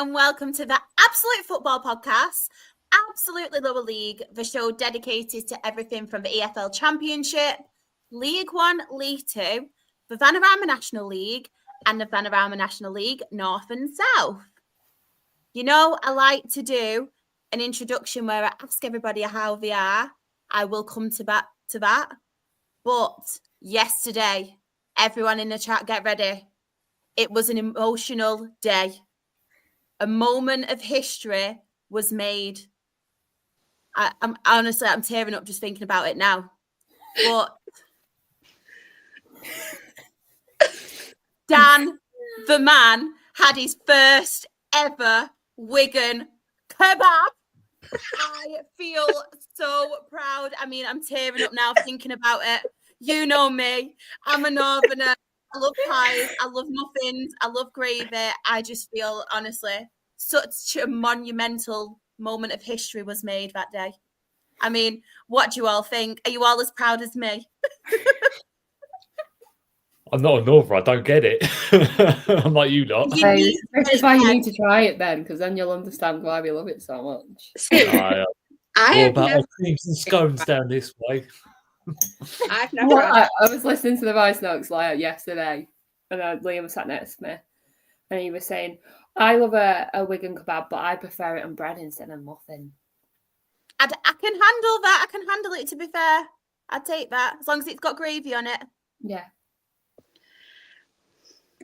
and welcome to the Absolute Football Podcast, Absolutely Lower League, the show dedicated to everything from the EFL Championship, League One, League Two, the Vanarama National League, and the Vanarama National League North and South. You know, I like to do an introduction where I ask everybody how they are. I will come to that. But yesterday, everyone in the chat, get ready. It was an emotional day. A moment of history was made. I'm honestly, I'm tearing up just thinking about it now. But Dan, the man, had his first ever Wigan kebab. I feel so proud. I mean, I'm tearing up now thinking about it. You know me. I'm a northerner. I love pies. I love muffins. I love gravy. I just feel, honestly, such a monumental moment of history was made that day. I mean, what do you all think? Are you all as proud as me? I'm not a northerner. I don't get it. I'm like you lot. This is why you need to try it then, because then you'll understand why we love it so much. What about our creams and scones down this way? I've never. I was listening to the voice notes yesterday, and Liam was sat next to me, and he was saying, "I love a Wigan kebab, but I prefer it on bread instead of muffin." I can handle that. I can handle it. To be fair, I'd take that as long as it's got gravy on it. Yeah.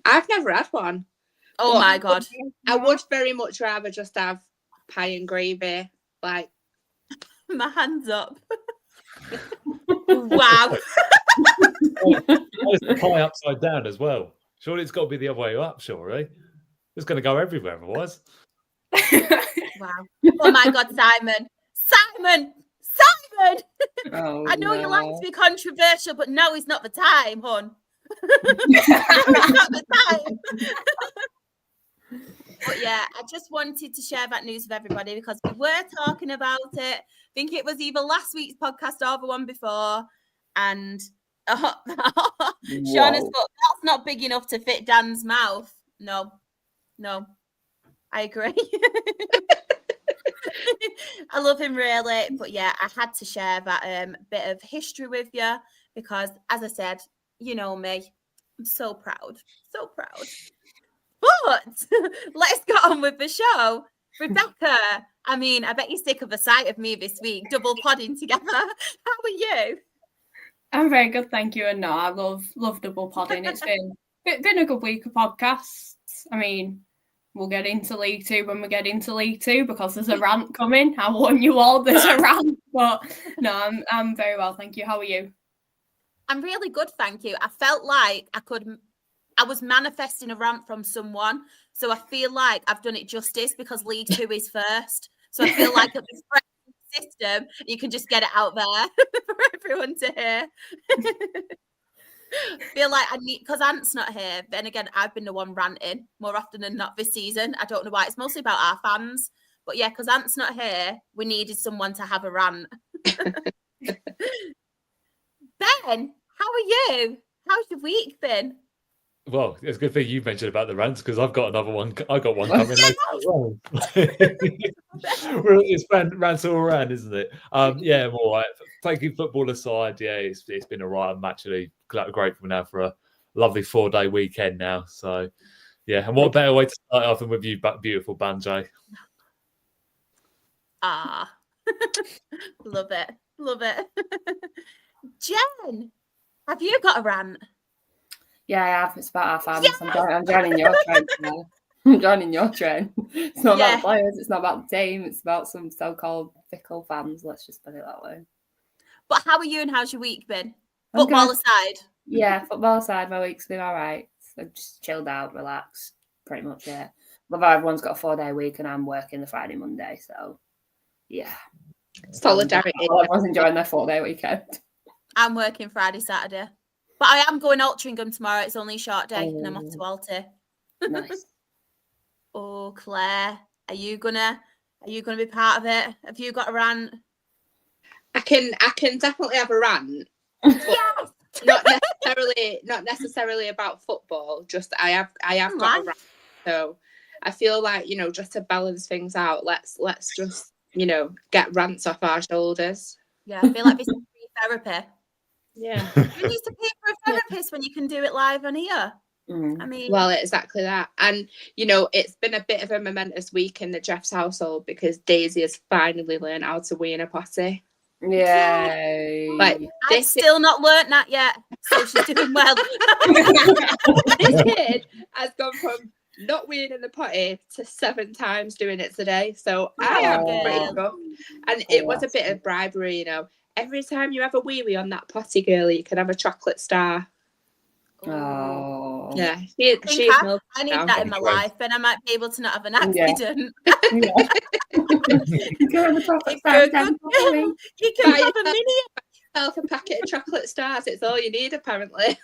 I've never had one. Oh my God. I would very much rather just have pie and gravy. Like, my hands up. Wow. There's the pie upside down as well. Surely it's got to be the other way up, surely. It's going to go everywhere otherwise. Wow. Oh my God, Simon. Oh, I know no. you like to be controversial, but no, it's not the time, hon. It's not the time. But yeah, I just wanted to share that news with everybody because we were talking about it. I think it was either last week's podcast or the one before. And Shauna's got, that's not big enough to fit Dan's mouth. No, I agree. I love him really. But yeah, I had to share that bit of history with you because, as I said, you know me, I'm so proud. But let's get on with the show. Rebecca, I mean, I bet you're sick of the sight of me this week, double podding together. How are you? I'm very good, thank you. And no, I love double podding. It's been a good week of podcasts. I mean, we'll get into League Two when we get into League Two because there's a rant coming. I warn you all, there's a rant. But no, I'm very well, thank you. How are you? I'm really good, thank you. I felt like I was manifesting a rant from someone. So I feel like I've done it justice because League Two is first. So I feel like at this system, you can just get it out there for everyone to hear. Feel like I need, because Ant's not here. Then again, I've been the one ranting more often than not this season. I don't know why. It's mostly about our fans. But yeah, because Ant's not here, we needed someone to have a rant. Ben, how are you? How's your week been? Well, it's a good thing you mentioned about the rants because I've got another one. I got one coming later as well. It's rants all around, isn't it? Yeah, I'm all right. Taking football aside, yeah, it's been all right. I'm actually grateful now for a lovely 4-day weekend now. So, yeah, and what better way to start off than with you, beautiful Banjo? Ah, love it. Jen, have you got a rant? Yeah, I have. It's about our fans. Yes! I'm joining your train now. I'm joining your train. It's not about the players. It's not about the team. It's about some so-called fickle fans. Let's just put it that way. But how are you and how's your week been? Football aside. Yeah, football aside, my week's been all right. I've just chilled out, relaxed, pretty much, yeah. But everyone's got a 4-day week and I'm working the Friday, Monday. So, yeah. Solidarity. Everyone's enjoying their 4-day weekend. I'm working Friday, Saturday. But I am going Altrincham tomorrow. It's only a short day and I'm off to Alty. Nice. Oh, Claire, are you gonna be part of it? Have you got a rant? I can definitely have a rant. Yes! Not necessarily about football. Just I have got a rant. So I feel like, just to balance things out, let's just, get rants off our shoulders. Yeah, I feel like this is free therapy. Yeah. You need to pay for a therapist when you can do it live on here. I mean, well, exactly that. And, it's been a bit of a momentous week in the Jeffs household because Daisy has finally learned how to wee in a potty. Yay. Like, I've still not learnt that yet, so she's doing well. This kid has gone from not weeing in the potty to 7 times doing it today. So I am pretty good. And it was a bit of bribery, Every time you have a wee on that potty, girlie, you can have a chocolate star. Oh. Yeah. I need that in my life, and I might be able to not have an accident. You can have a chocolate star. You can have a mini. A packet of chocolate stars. It's all you need, apparently.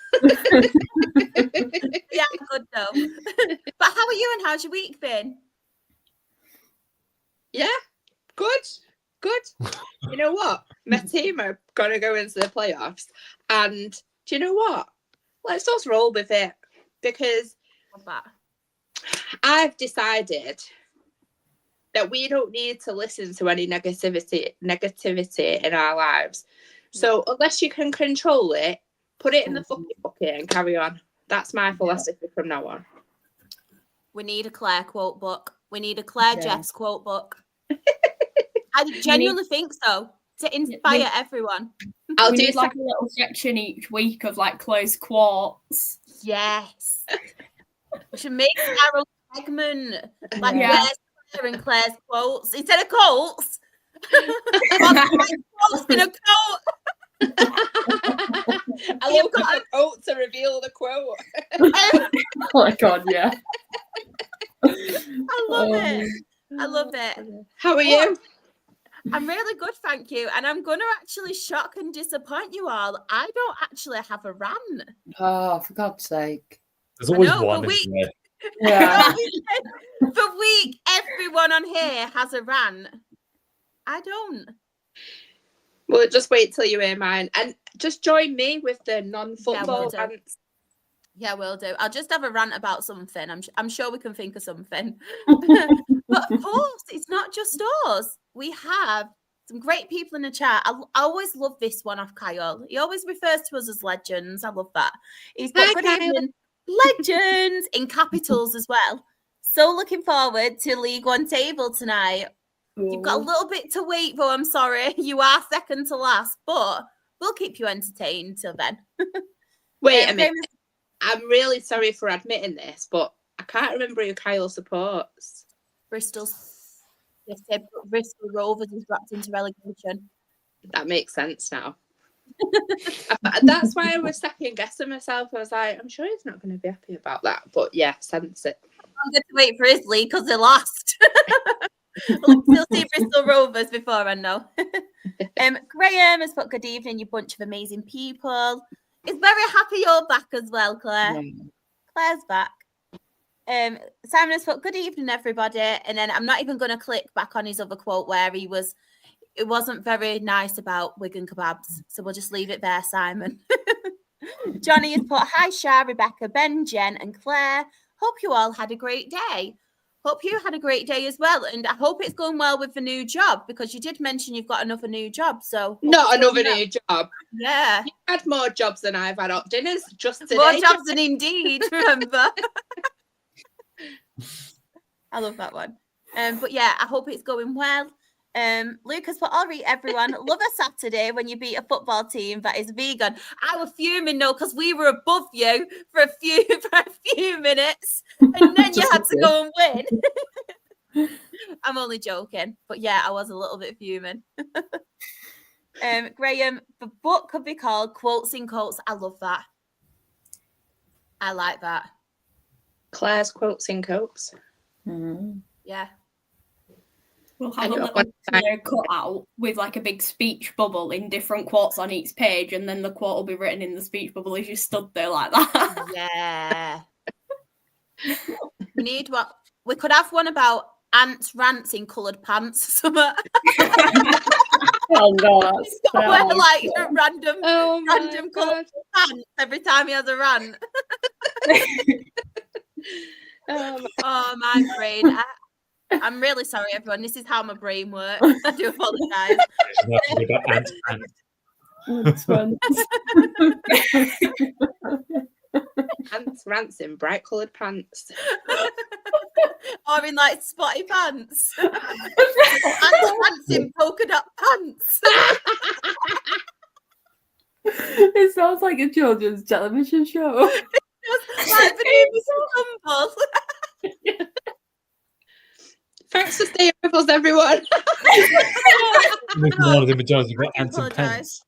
Yeah, good though. But how are you and how's your week been? Yeah, good. You know what? My team are going to go into the playoffs. And do you know what? Let's just roll with it. Because I've decided that we don't need to listen to any negativity in our lives. So unless you can control it, put it in the fucking bucket and carry on. That's my philosophy from now on. We need a Claire quote book. We need a Claire Jeffs quote book. I genuinely think so, to inspire everyone. I'll do like a little section each week of like Claire's quotes. Yes. We should make Carol segment. Like where's Claire and Claire's quotes instead of quotes. Quotes in a quote. I've got a quote to reveal the quote. Oh my god, yeah. I love it. How are you? I'm really good, thank you. And I'm going to actually shock and disappoint you all. I don't actually have a rant. Oh, for God's sake. There's always one, isn't there? Yeah. For week, everyone on here has a rant. I don't. Well, just wait till you hear mine. And just join me with the non-football rants. Yeah, we'll do. I'll just have a rant about something. I'm sure we can think of something. But of course, it's not just us. We have some great people in the chat. I always love this one off Kyle. He always refers to us as legends. I love that. He's got good evening, legends in capitals as well. So looking forward to League One table tonight. You've got a little bit to wait, though. I'm sorry. You are second to last, but we'll keep you entertained till then. Wait a minute. I'm really sorry for admitting this, but I can't remember who Kyle supports. Bristol Rovers is dropped into relegation. That makes sense now. That's why I was second guessing myself. I was like, I'm sure he's not going to be happy about that. But yeah, sense it. I'm going to wait for his league because they lost. We'll still see Bristol Rovers before I know. Graham has put good evening, you bunch of amazing people. Is very happy you're back as well, Claire. Yeah. Claire's back. Simon has put good evening, everybody. And then I'm not even going to click back on his other quote where it wasn't very nice about Wigan kebabs. So we'll just leave it there, Simon. Johnny has put, hi, Shah, Rebecca, Ben, Jen, and Claire. Hope you all had a great day. Hope you had a great day as well. And I hope it's going well with the new job because you did mention you've got another new job. So not another new job. Yeah. You've had more jobs than I've had at dinners just today. More jobs than Indeed, remember? I love that one. But yeah, I hope it's going well. Lucas put, all right, everyone, love a Saturday when you beat a football team that is vegan. I was fuming though because we were above you for a few minutes, and then you had to go and win. I'm only joking, but yeah, I was a little bit fuming. Graham, the book could be called Quotes in Quotes. I love that. I like that. Claire's Quotes in Quotes. Mm-hmm. Yeah. We'll have a little cut out with like a big speech bubble in different quotes on each page, and then the quote will be written in the speech bubble as you stood there like that. Yeah. We need what we could have one about ants rants in coloured pants. Somewhere. Oh no, wear like random coloured pants every time he has a rant. Oh, my brain. I'm really sorry, everyone. This is how my brain works. I do apologise. Ants, rants in bright coloured pants. Or in like spotty pants. Ants in polka dot pants. It sounds like a children's television show. Like the Thanks for staying with us, everyone. You've got ants and pants.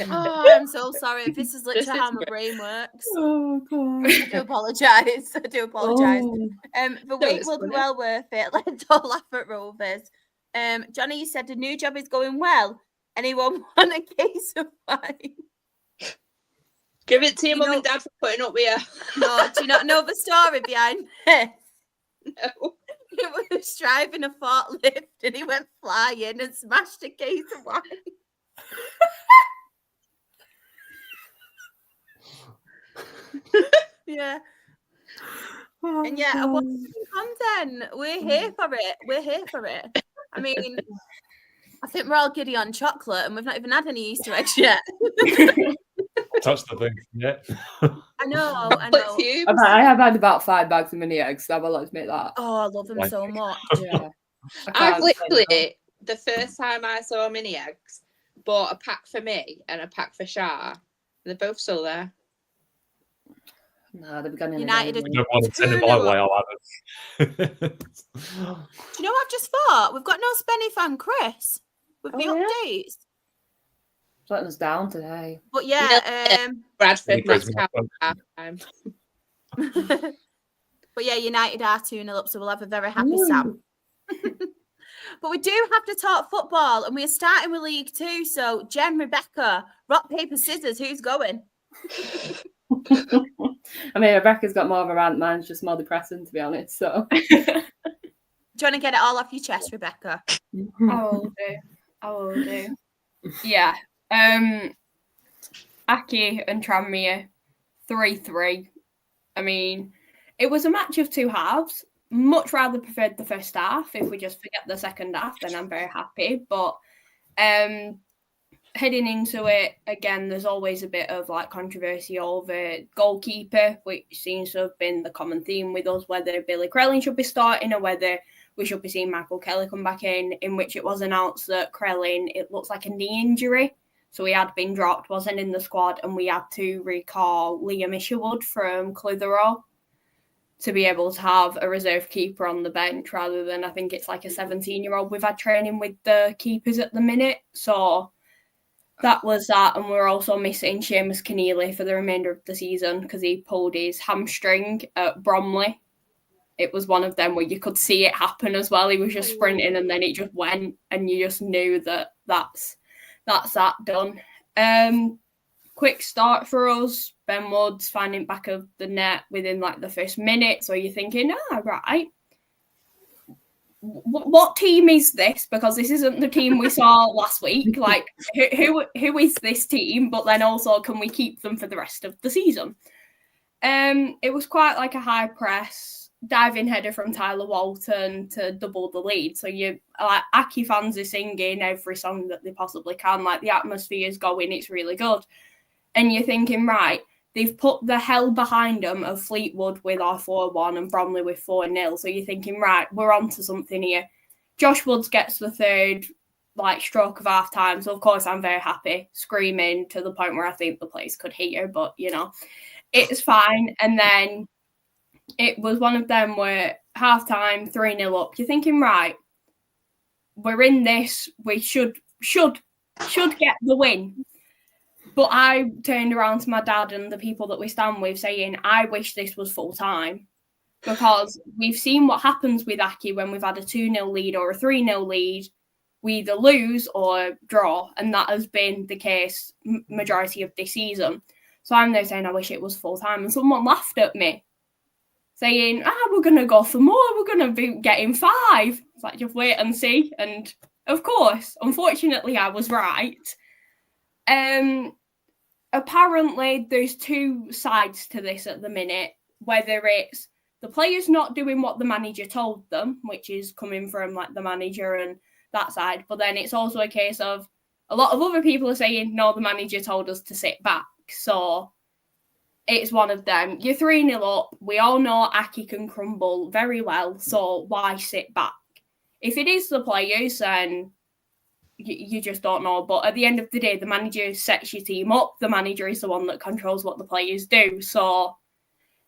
Oh, I'm so sorry. If this is literally how my brain works. Oh god. I do apologise. Oh. The wait will be well worth it. Let's all laugh at Rovers. Johnny, you said the new job is going well. Anyone want a case of wine? Give it to your mum and dad for putting up with you. No, do you not know the story behind this? No. He was driving a forklift and he went flying and smashed a case of wine. Yeah. Oh, and yeah, content. We're here for it. I mean, I think we're all giddy on chocolate and we've not even had any Easter eggs yet. Touch the thing, yeah. I know. I have had about 5 bags of mini eggs, so I will admit that. Oh, I love them so much. Yeah. I've literally, the first time I saw mini eggs, bought a pack for me and a pack for Shah. They're both still there. No, they've gone in. United I don't want to send it my way, I'll have it. Do you know what I've just thought? We've got no Spenny fan Chris with the updates. Letting us down today. But yeah, Bradford time. But yeah, United are 2-0 up, so we'll have a very happy Sam. But we do have to talk football, and we're starting with League 2. So Jen, Rebecca, rock, paper, scissors, who's going? I mean, Rebecca's got more of a rant. Mine's just more depressing, to be honest. So, do you want to get it all off your chest, Rebecca? I will do. Yeah. Aki and Tranmere, 3-3. I mean, it was a match of two halves. Much rather preferred the first half. If we just forget the second half, then I'm very happy. But heading into it, again, there's always a bit of like controversy over goalkeeper, which seems to have been the common theme with us, whether Billy Krellin should be starting or whether we should be seeing Michael Kelly come back in which it was announced that Krellin, it looks like a knee injury. So he had been dropped, wasn't in the squad, and we had to recall Liam Isherwood from Clitheroe to be able to have a reserve keeper on the bench rather than, I think it's like a 17-year-old. We've had training with the keepers at the minute. So that was that. And we're also missing Seamus Keneally for the remainder of the season because he pulled his hamstring at Bromley. It was one of them where you could see it happen as well. He was just sprinting and then it just went and you just knew that that's that done. Quick start for us. Ben Woods finding back of the net within like the first minute. So you're thinking, right. What team is this? Because this isn't the team we saw last week. Like, who is this team? But then also, can we keep them for the rest of the season? It was quite like a high press diving header from Tyler Walton to double the lead. So you like Aki fans are singing every song that they possibly can. Like the atmosphere is going, it's really good. And you're thinking, right, they've put the hell behind them of Fleetwood with our 4-1 and Bromley with 4-0. So you're thinking, right, we're on to something here. Josh Woods gets the third stroke of half time. So of course I'm very happy, screaming to the point where I think the place could hear, but it's fine. And then it was one of them where half time, 3-0 up. You're thinking, right, we're in this. We should get the win. But I turned around to my dad and the people that we stand with saying, I wish this was full time because we've seen what happens with Aki when we've had a 2-0 lead or a 3-0 lead. We either lose or draw, and that has been the case majority of this season. So I'm there saying, I wish it was full time. And someone laughed at me saying, we're going to go for more. We're going to be getting 5. It's like, just wait and see. And of course, unfortunately, I was right. Apparently, there's two sides to this at the minute, whether it's the players not doing what the manager told them, which is coming from like the manager and that side. But then it's also a case of a lot of other people are saying, no, the manager told us to sit back. So it's one of them. You're 3-0 up. We all know Aki can crumble very well. So why sit back? If it is the players, then you just don't know. But at the end of the day, the manager sets your team up. The manager is the one that controls what the players do. So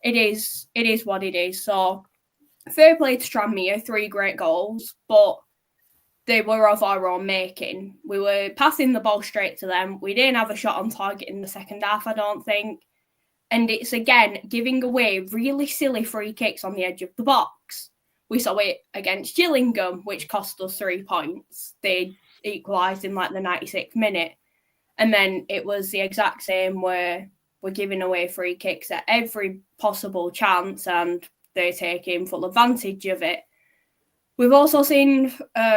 it is what it is. So fair play to Tranmere, 3 great goals, but they were of our own making. We were passing the ball straight to them. We didn't have a shot on target in the second half, I don't think. And it's, again, giving away really silly free kicks on the edge of the box. We saw it against Gillingham, which cost us 3 points. They equalised in like the 96th minute. And then it was the exact same where we're giving away free kicks at every possible chance and they're taking full advantage of it. We've also seen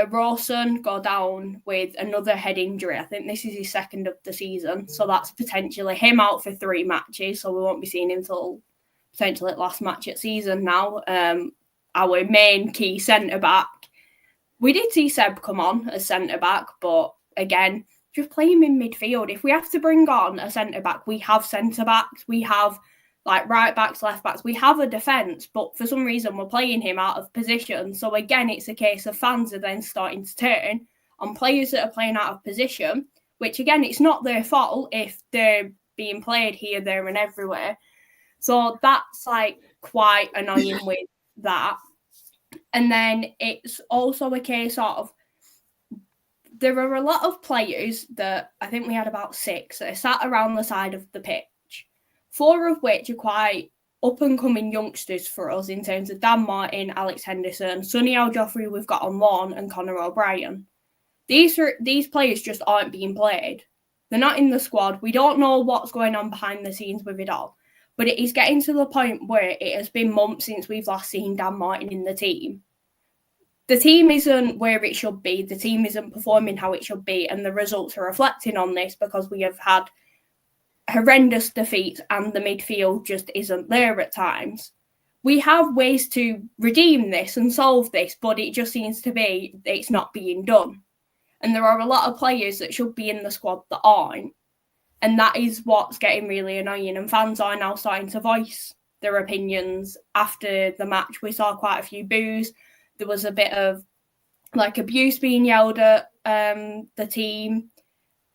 Rawson go down with another head injury. I think this is his 2nd of the season. So that's potentially him out for 3 matches. So we won't be seeing him till potentially last match at season now. Our main key centre-back. We did see Seb come on as centre-back, but again, just play him in midfield. If we have to bring on a centre-back, we have centre-backs. We have like right-backs, left-backs. We have a defence, but for some reason we're playing him out of position. So again, it's a case of fans are then starting to turn on players that are playing out of position, which again, it's not their fault if they're being played here, there and everywhere. So that's like quite annoying with that. And then it's also a case of there are a lot of players that I think we had about 6 that are sat around the side of the pitch, 4 of which are quite up-and-coming youngsters for us in terms of Dan Martin, Alex Henderson, Sonny Al-Joffrey we've got on loan, and Conor O'Brien. These players just aren't being played. They're not in the squad. We don't know what's going on behind the scenes with it all. But it is getting to the point where it has been months since we've last seen Dan Martin in the team. The team isn't where it should be. The team isn't performing how it should be. And the results are reflecting on this because we have had horrendous defeats and the midfield just isn't there at times. We have ways to redeem this and solve this, but it just seems to be it's not being done. And there are a lot of players that should be in the squad that aren't. And that is what's getting really annoying. And fans are now starting to voice their opinions. After the match, we saw quite a few boos. There was a bit of like abuse being yelled at the team.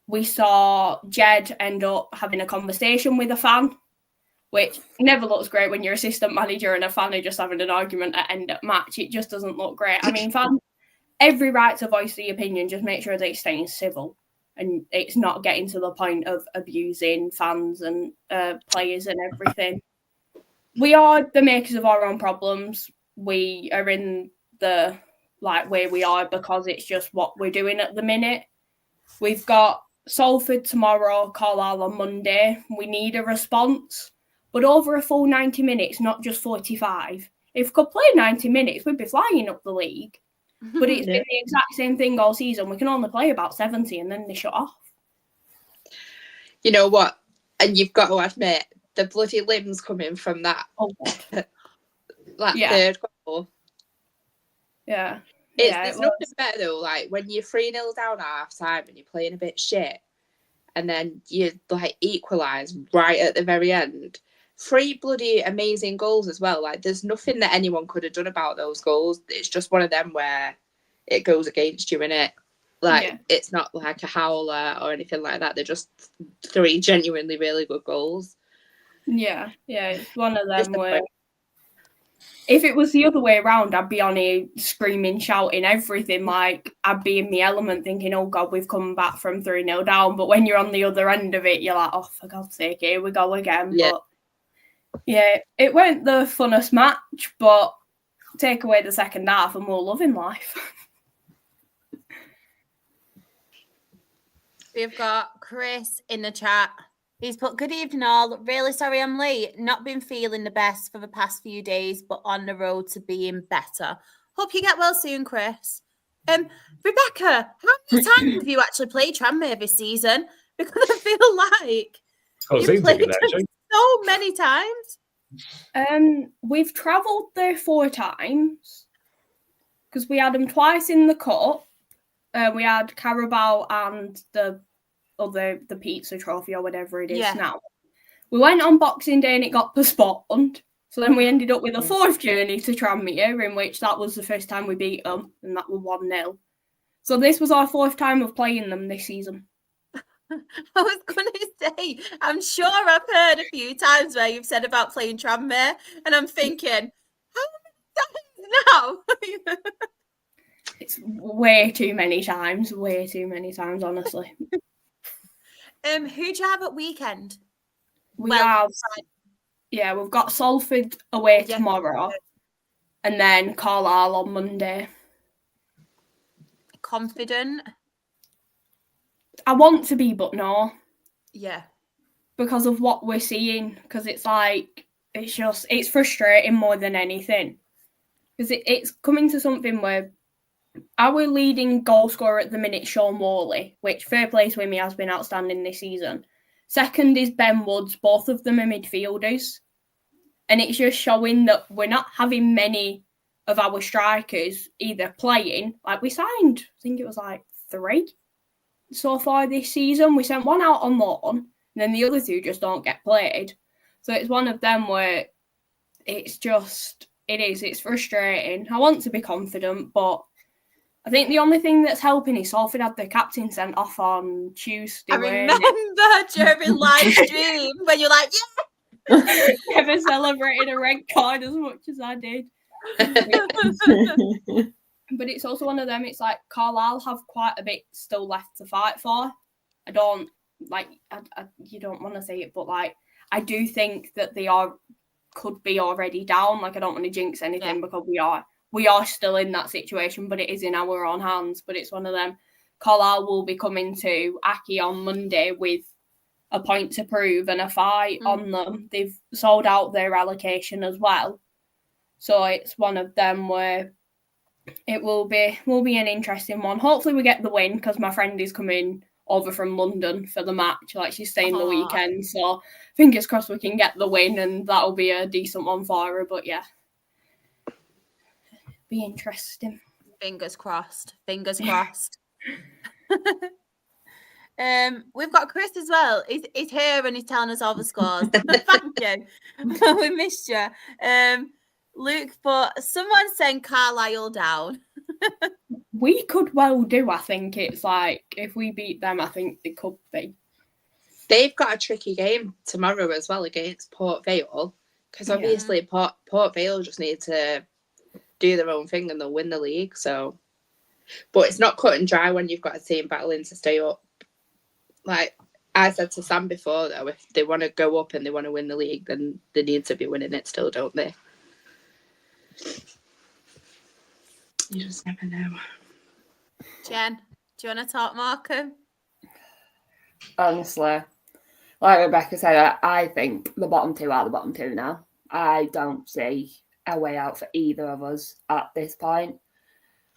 We saw Jed end up having a conversation with a fan, which never looks great when you're assistant manager and a fan are just having an argument at end of match. It just doesn't look great. I mean, fans, every right to voice the opinion, just make sure they're staying civil and it's not getting to the point of abusing fans and players and everything. We are the makers of our own problems. We are in the where we are because it's just what we're doing at the minute. We've got Salford tomorrow, Carlisle on Monday. We need a response, but over a full 90 minutes, not just 45. If we could play 90 minutes, we'd be flying up the league. But it's been the exact same thing all season. We can only play about 70 and then they shut off. You know what? And you've got to admit, the bloody limbs coming from that. Oh, third goal. Yeah. There's nothing better though, like when you're 3-0 down at half time and you're playing a bit shit and then you equalise right at the very end. 3 bloody amazing goals as well. Like there's nothing that anyone could have done about those goals. It's just one of them where it goes against you, innit? It's not like a howler or anything like that. They're just 3 genuinely really good goals. Yeah, it's one of them where if it was the other way around, I'd be on here screaming, shouting, everything. Like, I'd be in the element thinking, oh, God, we've come back from 3-0 down. But when you're on the other end of it, you're like, oh, for God's sake, here we go again. Yeah. But, yeah, it weren't the funnest match, but take away the second half and we're loving life. We've got Chris in the chat. He's put, good evening all. Really sorry I'm late. Not been feeling the best for the past few days, but on the road to being better. Hope you get well soon, Chris. Rebecca, how many times have you actually played Tranmere this season? Because I feel like you've played so many times. We've travelled there 4 times because we had them twice in the cup. We had Carabao and the pizza trophy or whatever it is now. We went on Boxing Day and it got postponed. So then we ended up with a 4th journey to Tranmere, in which that was the first time we beat them, and that was 1-0. So this was our 4th time of playing them this season. I was going to say, I'm sure I've heard a few times where you've said about playing Tranmere, and I'm thinking, how many times now? It's way too many times, honestly. Who do you have at weekend? We've got Salford away tomorrow, and then Carlisle on Monday. Confident? I want to be, but no. Yeah. Because of what we're seeing. Because it's like, it's frustrating more than anything. Because it's coming to something where our leading goal scorer at the minute, Sean Worley, which fair play to him, he has been outstanding this season. Second is Ben Woods. Both of them are midfielders. And it's just showing that we're not having many of our strikers either playing. Like, we signed, I think it was like 3 so far this season. We sent 1 out on loan, and then the other 2 just don't get played. So it's one of them where it's frustrating. I want to be confident, but I think the only thing that's helping is Salford had their captain sent off on Tuesday. I remember during live stream when you're like, yeah! Never celebrated a red card as much as I did. But it's also one of them, it's like Carlisle have quite a bit still left to fight for. You don't want to say it, but like, I do think that they could be already down. Like, I don't want to jinx anything because we are still in that situation, but it is in our own hands. But it's one of them. Carlisle will be coming to Aki on Monday with a point to prove and a fight on them. They've sold out their allocation as well. So it's one of them where it will be an interesting one. Hopefully we get the win because my friend is coming over from London for the match. Like, she's staying the weekend. So fingers crossed we can get the win and that'll be a decent one for her. But yeah, be interesting. Fingers crossed. We've got Chris as well. He's here and he's telling us all the scores. Thank you. We missed you. Luke, but someone saying Carlisle down. We could well do. I think it's like, if we beat them, I think they could be. They've got a tricky game tomorrow as well against Port Vale, because obviously Port Vale just need to do their own thing and they'll win the league. So, but it's not cut and dry when you've got a team battling to stay up. Like I said to Sam before, though, if they want to go up and they want to win the league, then they need to be winning it still, don't they? You just never know. Jen, do you want to talk, Markham? Honestly, like Rebecca said, I think the bottom 2 are the bottom 2 now. I don't see a way out for either of us at this point.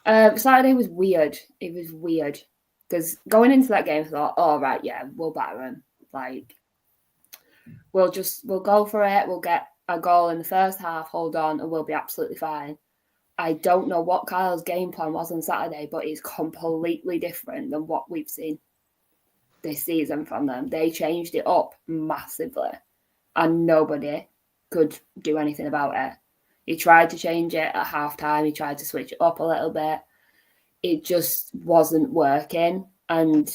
Saturday was weird. It was weird because going into that game, I thought, "Oh right, yeah, we'll batter them. Like, we'll go for it. We'll get a goal in the first half, hold on, and we'll be absolutely fine." I don't know what Kyle's game plan was on Saturday, but it's completely different than what we've seen this season from them. They changed it up massively, and nobody could do anything about it. He tried to change it at halftime. He tried to switch it up a little bit. It just wasn't working. And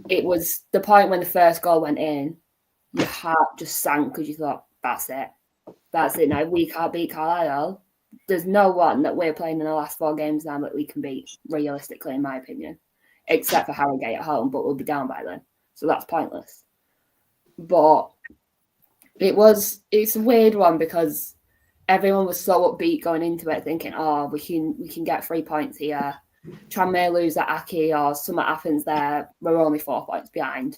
it was the point when the first goal went in, your heart just sank because you thought, that's it. That's it now. We can't beat Carlisle. There's no one that we're playing in the last 4 games now that we can beat, realistically, in my opinion, except for Harrogate at home, but we'll be down by then. So that's pointless. But it's a weird one because everyone was so upbeat going into it, thinking, "Oh, we can get 3 points here. Tranmere lose at Aki or something happens there. We're only 4 points behind."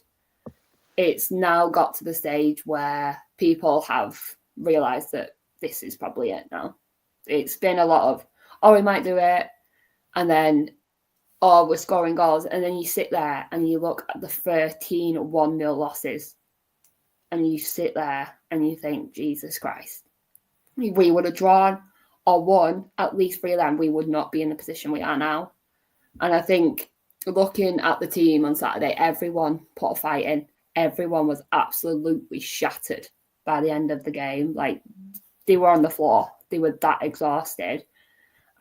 It's now got to the stage where people have realised that this is probably it now. It's been a lot of, "Oh, we might do it," and then, "Oh, we're scoring goals," and then you sit there and you look at the 13 1-0 losses, and you sit there and you think, Jesus Christ, if we would have drawn or won at least 3 of them, we would not be in the position we are now. And I think looking at the team on Saturday, everyone put a fight in. Everyone was absolutely shattered by the end of the game. Like, they were on the floor. They were that exhausted.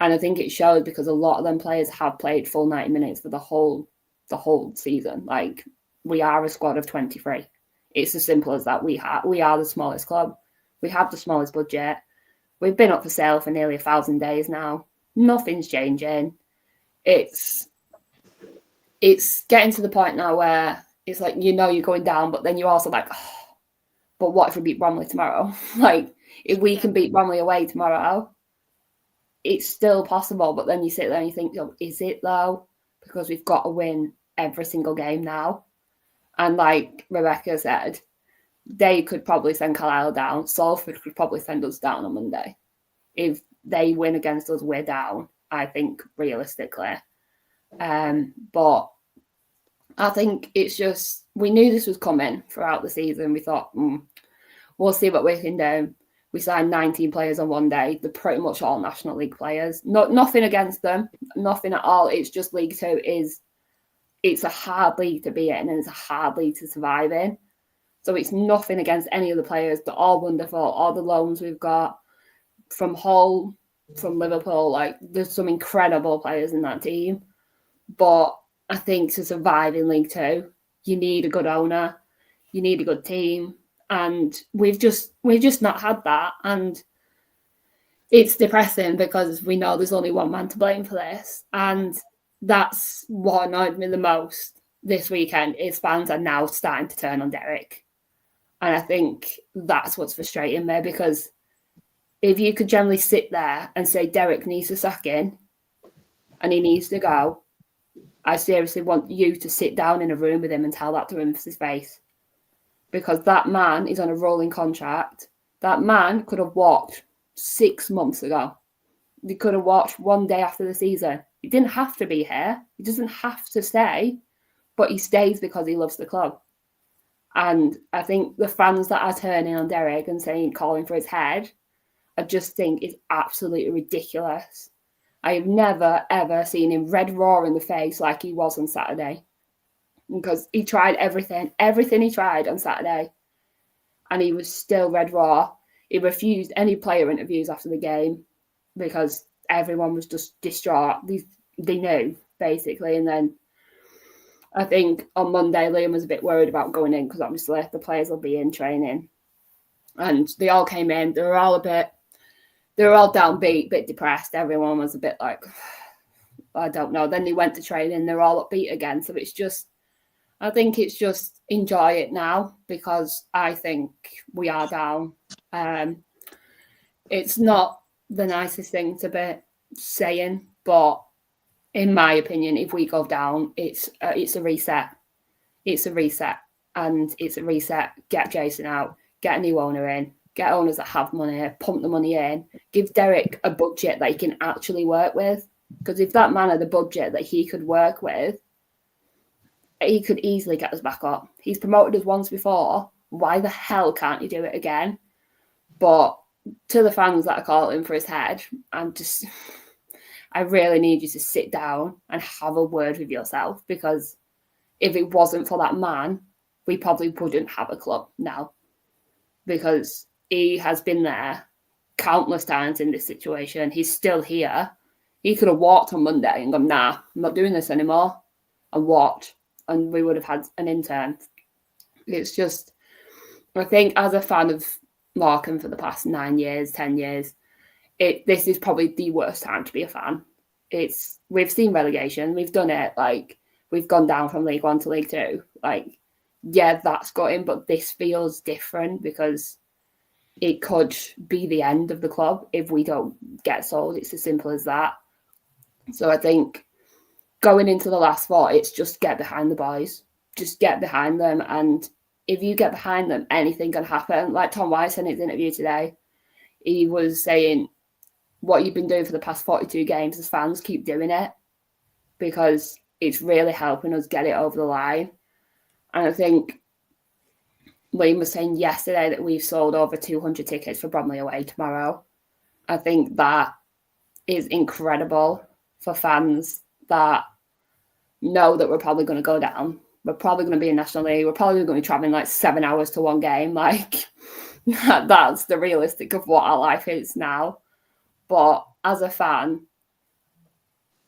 And I think it showed because a lot of them players have played full 90 minutes for the whole season. Like, we are a squad of 23. It's as simple as that. We are the smallest club. We have the smallest budget. We've been up for sale for nearly 1,000 days now. Nothing's changing. It's getting to the point now where it's like, you're going down, but then you're also like, oh, but what if we beat Bromley tomorrow? Like, if we can beat Bromley away tomorrow, it's still possible. But then you sit there and you think, oh, is it though? Because we've got to win every single game now. And like Rebecca said, they could probably send Carlisle down. Salford could probably send us down on Monday. If they win against us, we're down, I think, realistically. But I think it's just, we knew this was coming throughout the season. We thought, we'll see what we can do. We signed 19 players on one day. They're pretty much all National League players. Nothing against them, nothing at all. It's just League Two it's a hard league to be in and it's a hard league to survive in. So it's nothing against any of the players. They're all wonderful. All the loans we've got from Hull, from Liverpool, like there's some incredible players in that team. But I think to survive in League Two, you need a good owner, you need a good team. And we've just not had that. And it's depressing because we know there's only one man to blame for this. And that's what annoyed me the most this weekend is fans are now starting to turn on Derek. And I think that's what's frustrating me, because if you could generally sit there and say Derek needs a sacking and he needs to go, I seriously want you to sit down in a room with him and tell that to him to his face. Because that man is on a rolling contract. That man could have walked 6 months ago. He could have walked one day after the season. He didn't have to be here. He doesn't have to stay, but he stays because he loves the club. And I think the fans that are turning on Derek and calling for his head, I just think is absolutely ridiculous. I have never, ever seen him red raw in the face like he was on Saturday. Because he tried everything he tried on Saturday, and he was still red raw. He refused any player interviews after the game because everyone was just distraught. They knew, basically. And then I think on Monday, Liam was a bit worried about going in because obviously the players will be in training. And they all came in. They were all downbeat, a bit depressed. Everyone was a bit like, I don't know. Then they went to training. They're all upbeat again. So I think it's just enjoy it now, because I think we are down. It's not the nicest thing to be saying, but in my opinion, if we go down, it's a reset. It's a reset, and it's a reset. Get Jason out, get a new owner in, get owners that have money, pump the money in, give Derek a budget that he can actually work with. Because if that man had a budget that he could work with, he could easily get us back up. He's promoted us once before. Why the hell can't he do it again? But to the fans that are calling for his head, I really need you to sit down and have a word with yourself, because if it wasn't for that man, we probably wouldn't have a club now, because he has been there countless times in this situation. He's still here. He could have walked on Monday and gone, nah, I'm not doing this anymore, and walked, and we would have had an intern. It's just, I think as a fan of Morecambe for the past 9 years, 10 years, this is probably the worst time to be a fan. We've seen relegation, we've done it, like we've gone down from League One to League Two. Like, yeah, that's gutting, but this feels different because it could be the end of the club if we don't get sold. It's as simple as that. So I think going into the last 4, it's just get behind the boys. Just get behind them. And if you get behind them, anything can happen. Like Tom Weiss in his interview today, he was saying, what you've been doing for the past 42 games as fans, keep doing it, because it's really helping us get it over the line. And I think Liam was saying yesterday that we've sold over 200 tickets for Bromley away tomorrow. I think that is incredible for fans that know that we're probably going to go down. We're probably going to be in National League. We're probably going to be travelling like 7 hours to one game. Like, that's the realistic of what our life is now. But as a fan,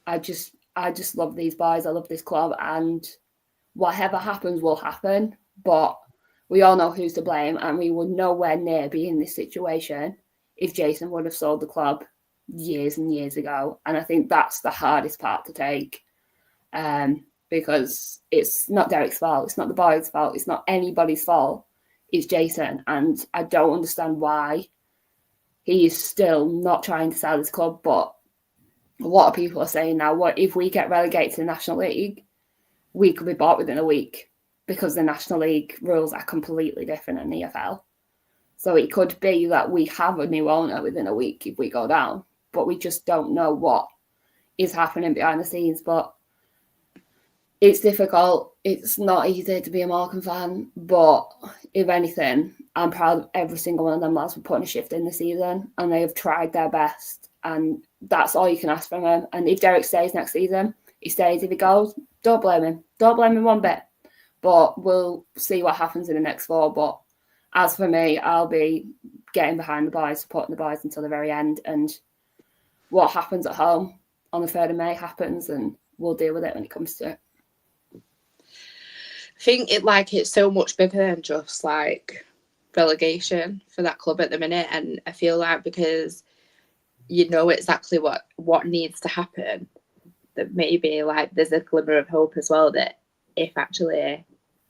I just love these boys. I love this club, and whatever happens will happen. But we all know who's to blame, and we would nowhere near be in this situation if Jason would have sold the club years and years ago. And I think that's the hardest part to take, because it's not Derek's fault. It's not the boys' fault. It's not anybody's fault. It's Jason. And I don't understand why he is still not trying to sell this club. But a lot of people are saying now, what if we get relegated to the National League, we could be bought within a week, because the National League rules are completely different than the EFL. So it could be that we have a new owner within a week if we go down, but we just don't know what is happening behind the scenes. But it's difficult. It's not easy to be a Morecambe fan, but if anything, I'm proud of every single one of them lads for putting a shift in this season, and they have tried their best, and that's all you can ask from them. And if Derek stays next season, he stays. If he goes, don't blame him. Don't blame him one bit. But we'll see what happens in the next 4. But as for me, I'll be getting behind the boys, supporting the boys until the very end. And what happens at home on the 3rd of May happens, and we'll deal with it when it comes to it. I think it's so much bigger than just like relegation for that club at the minute. And I feel like because you know exactly what needs to happen, that maybe like there's a glimmer of hope as well, that if actually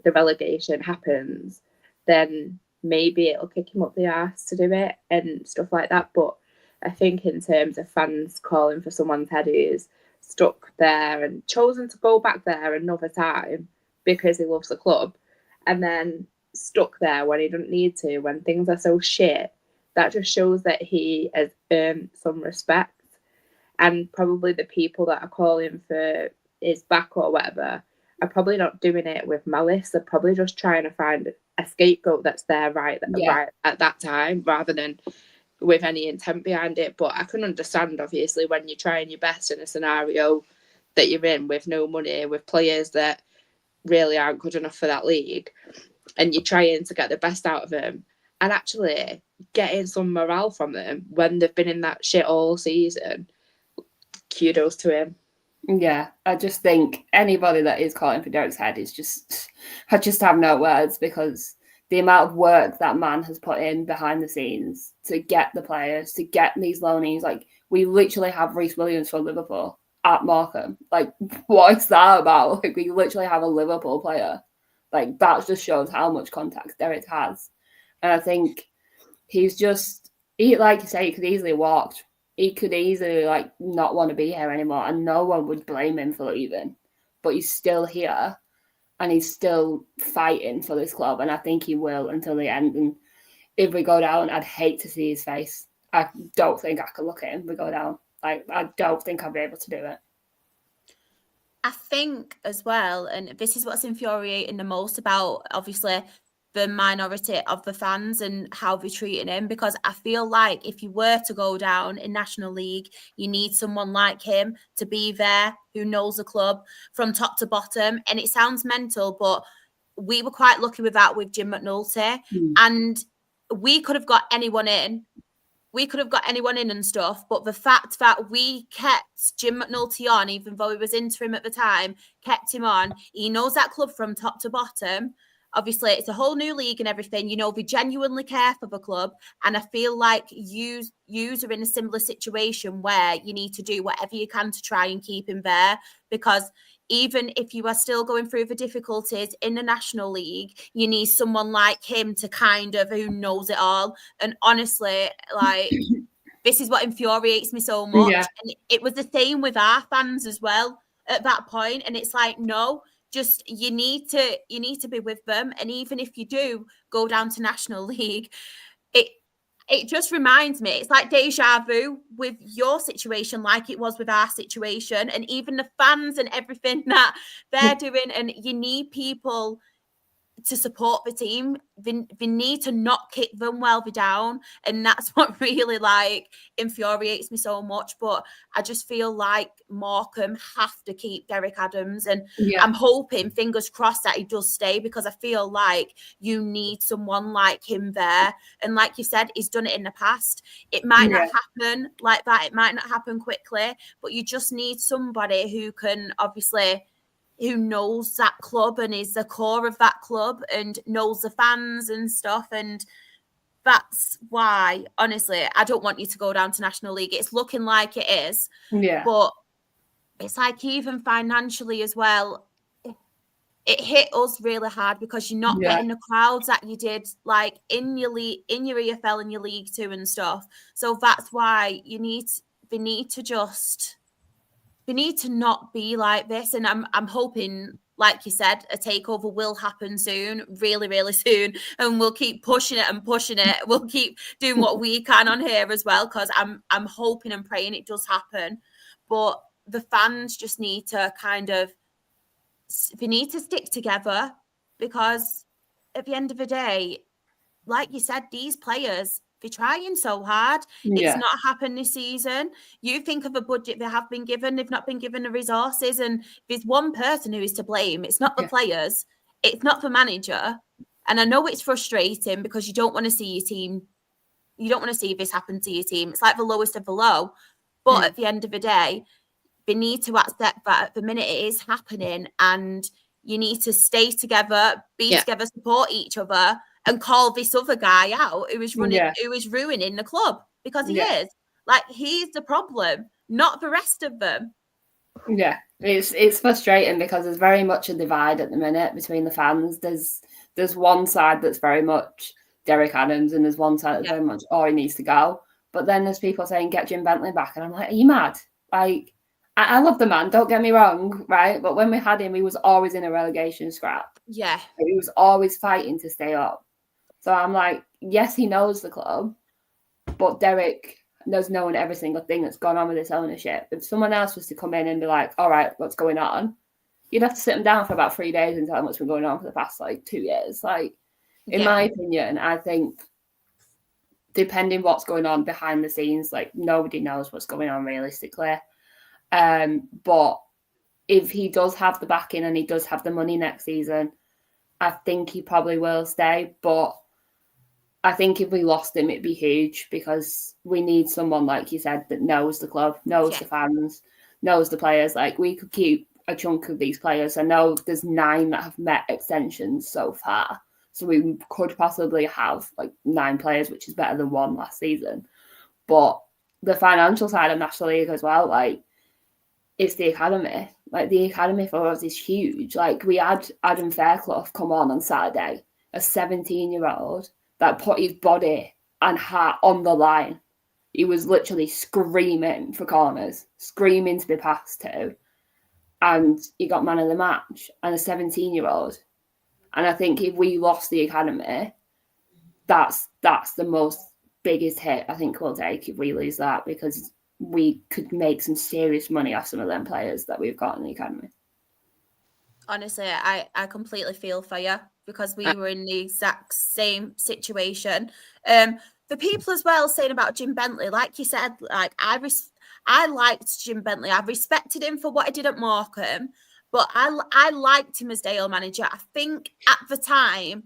the relegation happens, then maybe it'll kick him up the arse to do it and stuff like that. But I think in terms of fans calling for someone's head who's stuck there and chosen to go back there another time because he loves the club, and then stuck there when he doesn't need to, when things are so shit, that just shows that he has earned some respect. And probably the people that are calling for his back or whatever are probably not doing it with malice. They're probably just trying to find a scapegoat that's there right at that time, rather than with any intent behind it. But I can understand, obviously, when you're trying your best in a scenario that you're in with no money, with players that really aren't good enough for that league, and you're trying to get the best out of them, and actually getting some morale from them when they've been in that shit all season. Kudos to him. Yeah, I just think anybody that is calling for Derek's head is just, I just have no words, because the amount of work that man has put in behind the scenes to get the players, to get these loanees. Like, we literally have Reece Williams from Liverpool at Morecambe. Like, what is that about? Like, we literally have a Liverpool player. Like, that just shows how much contact Derek has. And I think he's just, like you say, he could easily walk. He could easily not want to be here anymore, and no one would blame him for leaving. But he's still here, and he's still fighting for this club, and I think he will until the end. And if we go down, I'd hate to see his face. I don't think I could look at him if we go down. I don't think I'd be able to do it. I think as well, and this is what's infuriating the most about, obviously, the minority of the fans and how they're treating him, because I feel like if you were to go down in National League, you need someone like him to be there who knows the club from top to bottom. And it sounds mental, but we were quite lucky with that with Jim McNulty. And we could have got anyone in. We could have got anyone in and stuff, but the fact that we kept Jim McNulty on, even though he was interim at the time, kept him on. He knows that club from top to bottom. Obviously, it's a whole new league and everything. You know, we genuinely care for the club. And I feel like you are in a similar situation where you need to do whatever you can to try and keep him there. Because even if you are still going through the difficulties in the National League, you need someone like him to who knows it all. And honestly, this is what infuriates me so much. Yeah. And it was the same with our fans as well at that point. And it's like, no. Just you need to be with them, and even if you do go down to National League, it just reminds me, it's like deja vu with your situation, like it was with our situation, and even the fans and everything that they're doing. And you need people to support the team. They need to not kick them while they're down, and that's what really like infuriates me so much. But I just feel like Morecambe have to keep Derek Adams, and I'm hoping, fingers crossed, that he does stay, because I feel like you need someone like him there. And like you said, he's done it in the past. It might not happen like that, it might not happen quickly, but you just need somebody who can obviously, who knows that club and is the core of that club and knows the fans and stuff. And that's why, honestly, I don't want you to go down to National League. It's looking like it is. Yeah. But it's like, even financially as well, it hit us really hard, because you're not getting the crowds that you did like in your EFL and your League Two and stuff. So that's why they need to not be like this. And I'm hoping, like you said, a takeover will happen soon, really, really soon. And we'll keep pushing it and pushing it. We'll keep doing what we can on here as well, because I'm hoping and praying it does happen. But the fans just need to they need to stick together, because at the end of the day, like you said, these players, they're trying so hard. It's not happened this season. You think of a budget they have been given, they've not been given the resources, and there's one person who is to blame. It's not the players, it's not the manager. And I know it's frustrating, because you don't want to see your team, you don't want to see this happen to your team. It's like the lowest of the low. But at the end of the day, they need to accept that at the minute it is happening, and you need to stay together, be together, support each other, and call this other guy out who is ruining the club, because he is. Like, he's the problem, not the rest of them. Yeah, it's frustrating, because there's very much a divide at the minute between the fans. There's one side that's very much Derek Adams, and there's one side that's very much, he needs to go. But then there's people saying, get Jim Bentley back. And I'm like, are you mad? Like, I love the man, don't get me wrong, right? But when we had him, he was always in a relegation scrap. Yeah. He was always fighting to stay up. So I'm like, yes, he knows the club, but Derek knows knowing every single thing that's gone on with this ownership. If someone else was to come in and be like, all right, what's going on? You'd have to sit him down for about 3 days and tell him what's been going on for the past, 2 years. Like, in my opinion, I think, depending what's going on behind the scenes, nobody knows what's going on realistically. But if he does have the backing and he does have the money next season, I think he probably will stay. But I think if we lost him, it'd be huge, because we need someone, like you said, that knows the club, knows the fans, knows the players. Like, we could keep a chunk of these players. I know there's 9 that have met extensions so far. So we could possibly have 9 players, which is better than 1 last season. But the financial side of National League as well, it's the academy. The academy for us is huge. We had Adam Fairclough come on Saturday, a 17-year-old that put his body and heart on the line. He was literally screaming for corners, screaming to be passed to. And he got man of the match, and a 17-year-old. And I think if we lost the academy, that's the most biggest hit I think we'll take if we lose that, because we could make some serious money off some of them players that we've got in the academy. Honestly, I completely feel for you, because we were in the exact same situation. The people as well saying about Jim Bentley, like you said, I liked Jim Bentley. I respected him for what he did at Morecambe, but I liked him as Dale manager. I think at the time,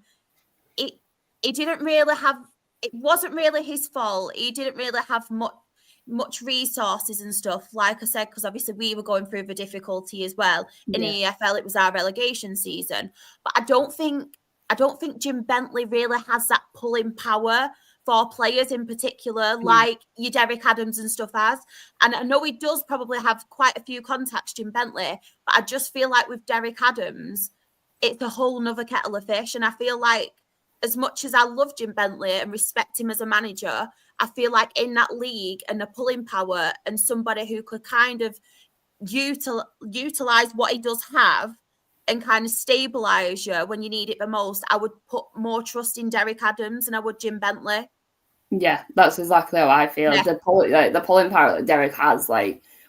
it didn't really have, it wasn't really his fault. He didn't really have much resources and stuff, like I said, because obviously we were going through the difficulty as well. In EFL, it was our relegation season. But I don't think Jim Bentley really has that pulling power for players in particular, like your Derek Adams and stuff has. And I know he does probably have quite a few contacts, Jim Bentley, but I just feel like with Derek Adams, it's a whole nother kettle of fish. And I feel like, as much as I love Jim Bentley and respect him as a manager, I feel like in that league and the pulling power and somebody who could kind of utilize what he does have and kind of stabilize you when you need it the most, I would put more trust in Derek Adams than I would Jim Bentley. Yeah, that's exactly how I feel. Yeah. The pulling power that Derek has,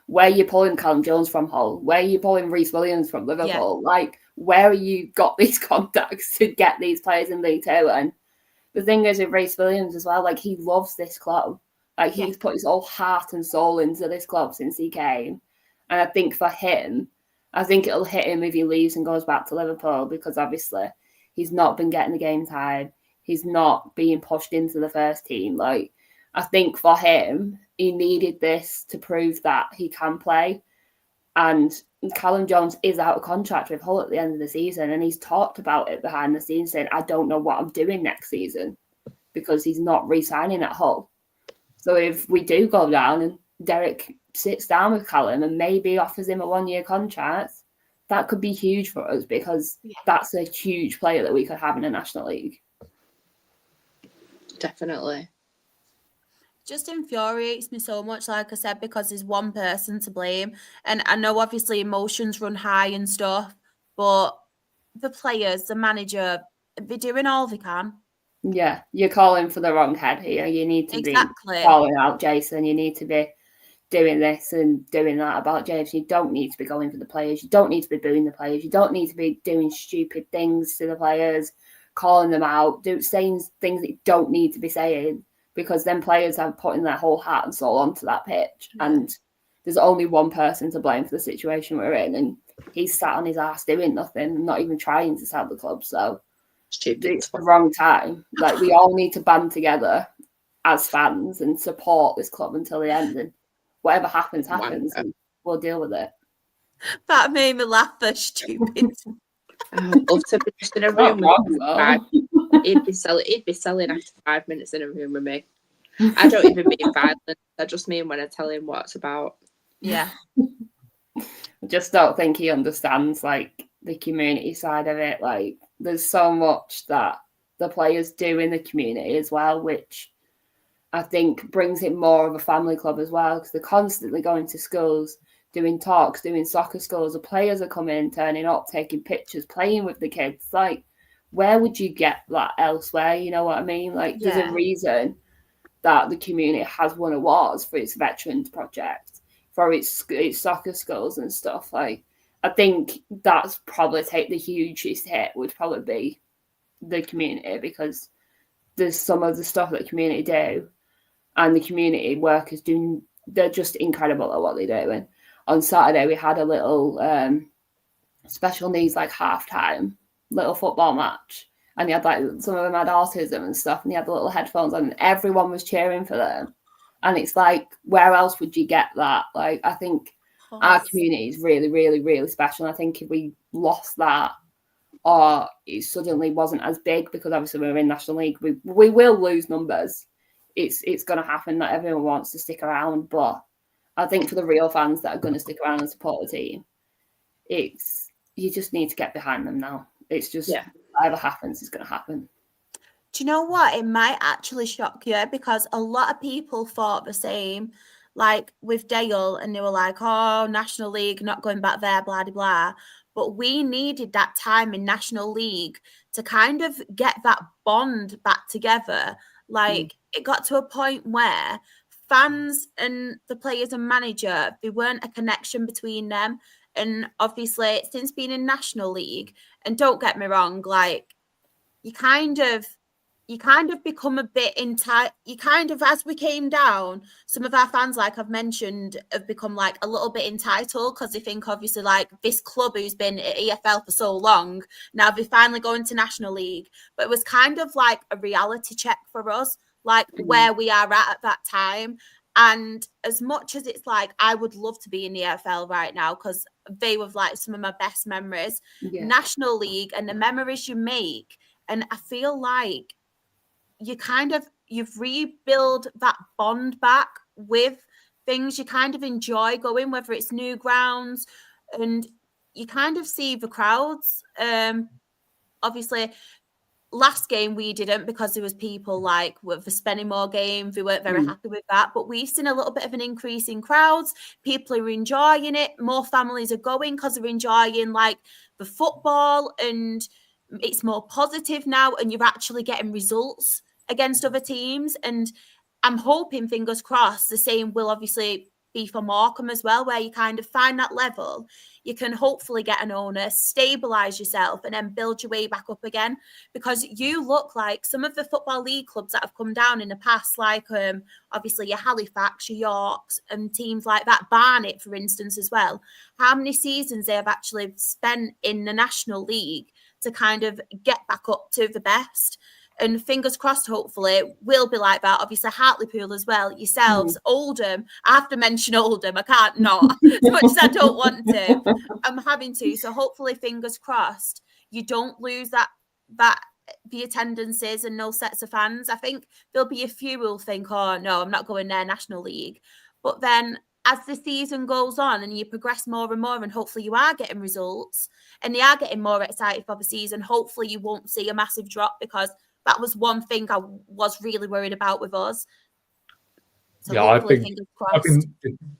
where you pulling Callum Jones from Hull, where you pulling Reece Williams from Liverpool, where are you got these contacts to get these players in League Two? And the thing is with Reece Williams as well, like he loves this club. Like he's put his whole heart and soul into this club since he came. And I think for him, I think it'll hit him if he leaves and goes back to Liverpool, because obviously he's not been getting the game time. He's not being pushed into the first team. Like, I think for him, he needed this to prove that he can play. And Callum Jones is out of contract with Hull at the end of the season, and he's talked about it behind the scenes, saying, I don't know what I'm doing next season, because he's not re-signing at Hull. So if we do go down and Derek sits down with Callum and maybe offers him a 1-year contract, that could be huge for us, because that's a huge player that we could have in the National League. Definitely. Just infuriates me so much, like I said, because there's one person to blame. And I know obviously emotions run high and stuff, but the players, the manager, they're doing all they can. Yeah, you're calling for the wrong head here. You need to be calling out Jason. You need to be doing this and doing that about James. You don't need to be going for the players. You don't need to be booing the players. You don't need to be doing stupid things to the players, calling them out, saying things that you don't need to be saying, because then players are putting their whole heart and soul onto that pitch. And there's only one person to blame for the situation we're in, and he's sat on his ass doing nothing, not even trying to sell the club. So it's the wrong time. Like, we all need to band together as fans and support this club until the end. And whatever happens, and we'll deal with it. That made me laugh. They're stupid. I'd love to be just in a room with he'd be selling after 5 minutes in a room with me. I don't even mean violence. I just mean when I tell him what it's about. Yeah. I just don't think he understands, like, the community side of it. Like, there's so much that the players do in the community as well, which I think brings it more of a family club as well, because they're constantly going to schools, doing talks, doing soccer schools. The players are coming, turning up, taking pictures, playing with the kids. Like, where would you get that elsewhere? You know what I mean? Like, there's a reason that the community has won awards for its veterans project, for its soccer schools and stuff. Like, I think that's probably the hugest hit would probably be the community, because there's some of the stuff that the community do, and the community workers do. They're just incredible at what they do. And on Saturday, we had a little special needs, like, halftime little football match. And he had, like, some of them had autism and stuff, and he had the little headphones on, and everyone was cheering for them. And it's like, where else would you get that? Like, I think our community is really, really, really special. And I think if we lost that, or it suddenly wasn't as big, because obviously we're in National League, we will lose numbers. It's going to happen. Not everyone wants to stick around, but I think for the real fans that are going to stick around and support the team, you just need to get behind them now. It's just whatever happens is going to happen. Do you know what? It might actually shock you, because a lot of people thought the same, like with Dale, and they were like, oh, National League, not going back there, blah, blah, blah. But we needed that time in National League to kind of get that bond back together. Like, it got to a point where fans and the players and manager, there weren't a connection between them. And obviously, since being in National League, and don't get me wrong, like, you kind of become a bit as we came down, some of our fans, like I've mentioned, have become like a little bit entitled, because they think obviously like this club who's been at EFL for so long, now they're finally going to National League. But it was kind of like a reality check for us, like where we are at that time. And as much as it's like, I would love to be in the EFL right now, because they were like some of my best memories, National League and the memories you make. And I feel like you've rebuild that bond back with things you kind of enjoy going, whether it's new grounds, and you kind of see the crowds. Obviously, last game we didn't, because there was people like with the Spennymoor game, we weren't very happy with that. But we've seen a little bit of an increase in crowds. People are enjoying it. More families are going because they're enjoying like the football, and it's more positive now, and you're actually getting results against other teams. And I'm hoping, fingers crossed, the same will obviously be for Morecambe as well, where you kind of find that level. you can hopefully get an owner, stabilise yourself, and then build your way back up again. Because you look like some of the Football League clubs that have come down in the past, like obviously your Halifax, your Yorks, and teams like that, Barnet, for instance, as well. How many seasons they have actually spent in the National League to kind of get back up to the best. And fingers crossed, hopefully, it will be like that. Obviously, Hartlepool as well, yourselves, Oldham. I have to mention Oldham. I can't not. As much as I don't want to, I'm having to. So hopefully, fingers crossed, you don't lose that the attendances and no sets of fans. I think there'll be a few who'll think, oh, no, I'm not going there, National League. But then as the season goes on and you progress more and more, and hopefully you are getting results and they are getting more excited for the season, hopefully you won't see a massive drop, because that was one thing I was really worried about with us. So yeah, I think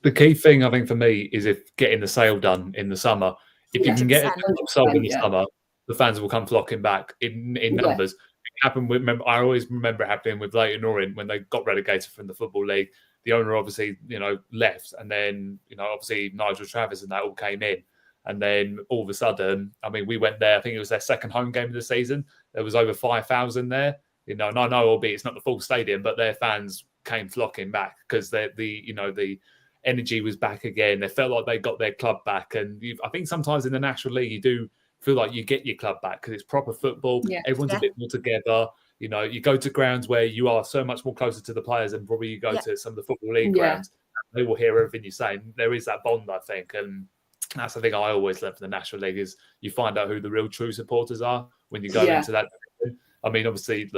the key thing, I think, for me is if getting the sale done in the summer. If you can get it sold in the summer, the fans will come flocking back in numbers. It happened with, I always remember it happening with Leighton Orient when they got relegated from the Football League. The owner obviously, left, and then, obviously Nigel Travis and that all came in. And then all of a sudden, I mean, we went there, I think it was their second home game of the season. There was over 5,000 there. And I know, albeit it's not the full stadium, but their fans came flocking back because the energy was back again. They felt like they got their club back. And I think sometimes in the National League, you do feel like you get your club back because it's proper football. Yeah. Everyone's a bit more together. You go to grounds where you are so much more closer to the players than probably you go to some of the Football League grounds. They will hear everything you say. And there is that bond, I think. And that's the thing I always love for the National League is you find out who the real true supporters are when you go into that. I mean, obviously,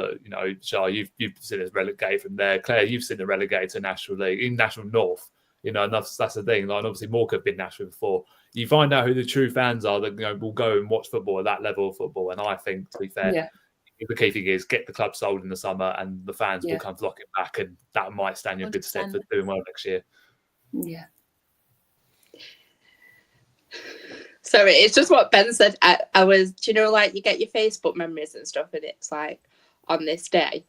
Shah, you've seen us relegated from there. Claire, you've seen the relegated to National League, in National North. And that's the thing. Like, obviously, Morecambe have been national before. You find out who the true fans are that will go and watch football at that level of football. And I think, to be fair, the key thing is get the club sold in the summer, and the fans will come flocking back, and that might stand you in good stead for doing well next year. Yeah. Sorry, it's just what Ben said. I was, you get your Facebook memories and stuff, and it's like on this day.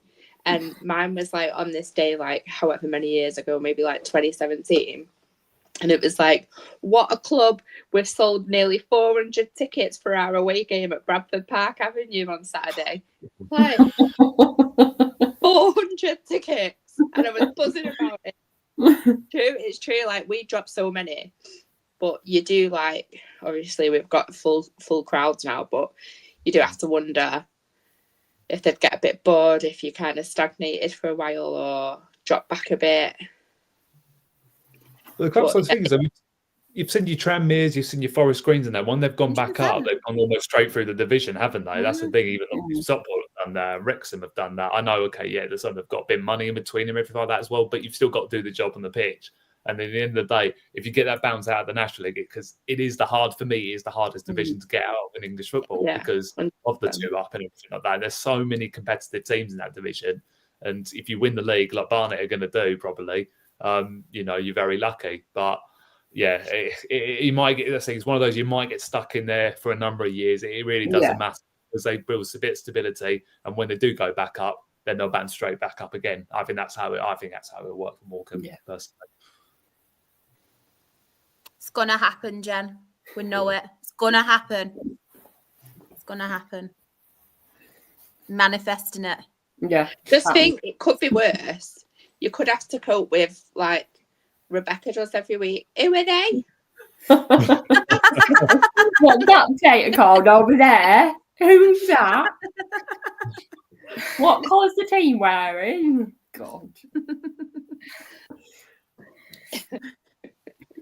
And mine was like on this day, like however many years ago, maybe like 2017. And it was like, what a club. We've sold nearly 400 tickets for our away game at Bradford Park Avenue on Saturday. Like, 400 tickets. And I was buzzing about it. It's true. Like, we dropped so many. But you do, like, obviously we've got full crowds now, but you do have to wonder if they'd get a bit bored if you kind of stagnated for a while or drop back a bit. Well, the club's those things. I mean, you've seen your Tranmeres, you've seen your Forest Greens and that. When they've gone back up, they've gone almost straight through the division, haven't they? That's the thing. Even Stockport have done that, Wrexham have done that. I know, there's some have got a bit of money in between them, everything like that as well, but you've still got to do the job on the pitch. And at the end of the day, if you get that bounce out of the National League, because it is the hardest division to get out of in English football because of the two up and everything like that. There's so many competitive teams in that division. And if you win the league, like Barnet are going to do probably, you're very lucky. But yeah, you might get, it's one of those, you might get stuck in there for a number of years. It really doesn't matter because they build a bit of stability. And when they do go back up, then they'll bounce straight back up again. I think that's how it works for Morecambe personally. It's going to happen, Jen. We know it. It's going to happen. It's going to happen. Manifesting it. Yeah. Just think it could be worse. You could have to cope with, like, Rebecca does every week. Who are they? What's that data called over there? Who's that? What colour's the team wearing? God.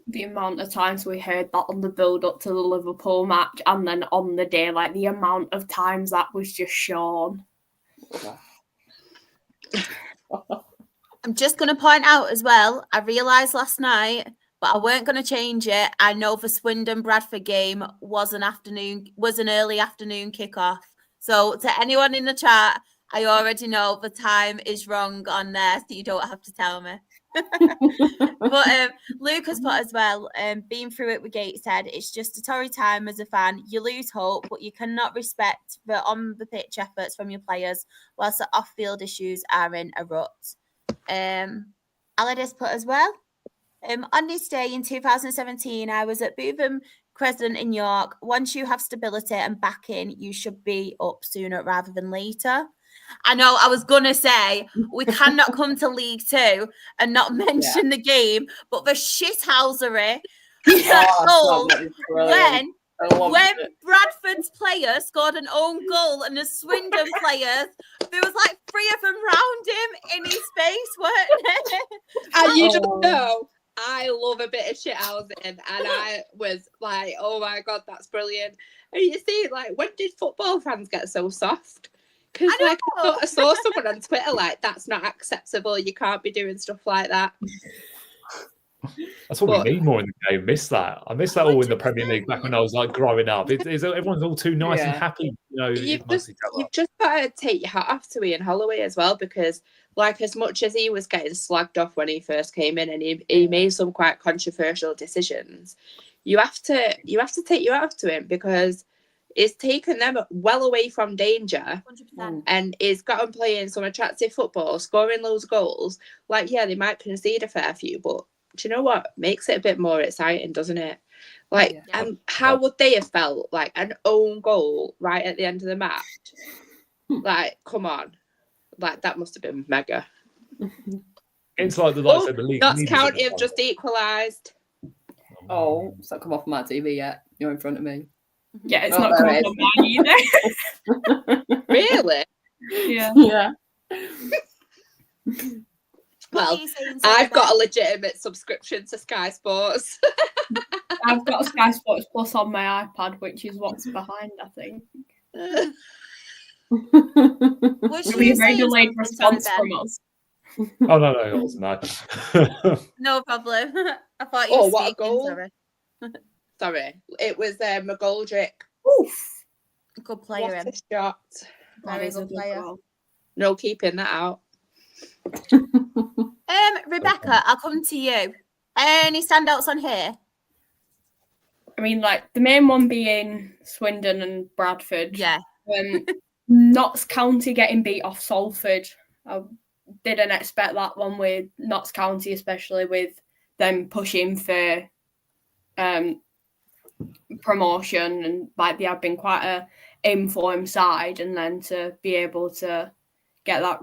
The amount of times we heard that on the build up to the Liverpool match, and then on the day, like the amount of times that was just shown. I'm just going to point out as well, I realised last night, but I weren't going to change it. I know the Swindon-Bradford game was an early afternoon kickoff. So to anyone in the chat, I already know the time is wrong on there, so you don't have to tell me. But Luke has put as well, being through it with Gateshead, it's just a torrid time as a fan. You lose hope, but you cannot respect the on-the-pitch efforts from your players, whilst the off-field issues are in a rut. Aladis put as well, on this day in 2017, I was at Bootham President in York, once you have stability and backing, you should be up sooner rather than later. I know I was going to say we cannot come to League Two and not mention the game, but the shithousery goal when Bradford's player scored an own goal and the Swindon players, there was like 3 of them round him in his face, weren't there? And you just know, I love a bit of shithousing, and I was like, oh my God, that's brilliant. And you see, like, when did football fans get so soft? Because I saw someone on Twitter like, that's not acceptable, you can't be doing stuff like that. That's what we need more in the game. Miss that. I miss that all in the Premier League back when I was like growing up. Everyone's all too nice and happy. You've just got to take your hat off to Ian Holloway as well, because like as much as he was getting slagged off when he first came in and he made some quite controversial decisions, you have to take your hat off to him, because it's taken them well away from danger 100%. And it's got them playing some attractive football, scoring loads of goals. Like, yeah, they might concede a fair few, but do you know what makes it a bit more exciting, doesn't it? Like, how would they have felt like an own goal right at the end of the match? Like, come on, like that must have been mega. It's like the likes of the league. Notts County have just equalised. Oh, it's not come off my TV yet. You're in front of me. Yeah, it's not coming on mine either. Really? Yeah. Well, I've got a legitimate subscription to Sky Sports. I've got a Sky Sports Plus on my iPad, which is what's behind, I think. It'll be a very delayed response from us. Oh, no, it wasn't that. No problem. I thought you were what a speaking, goal. Sorry. It was McGoldrick. Oof. Good player. What a shot. Very good player. No keeping that out. Rebecca, I'll come to you. Any standouts on here? I mean, like the main one being Swindon and Bradford. Yeah. Notts County getting beat off Salford. I didn't expect that one with Notts County, especially with them pushing for promotion, and like they have been quite a informed side, and then to be able to get that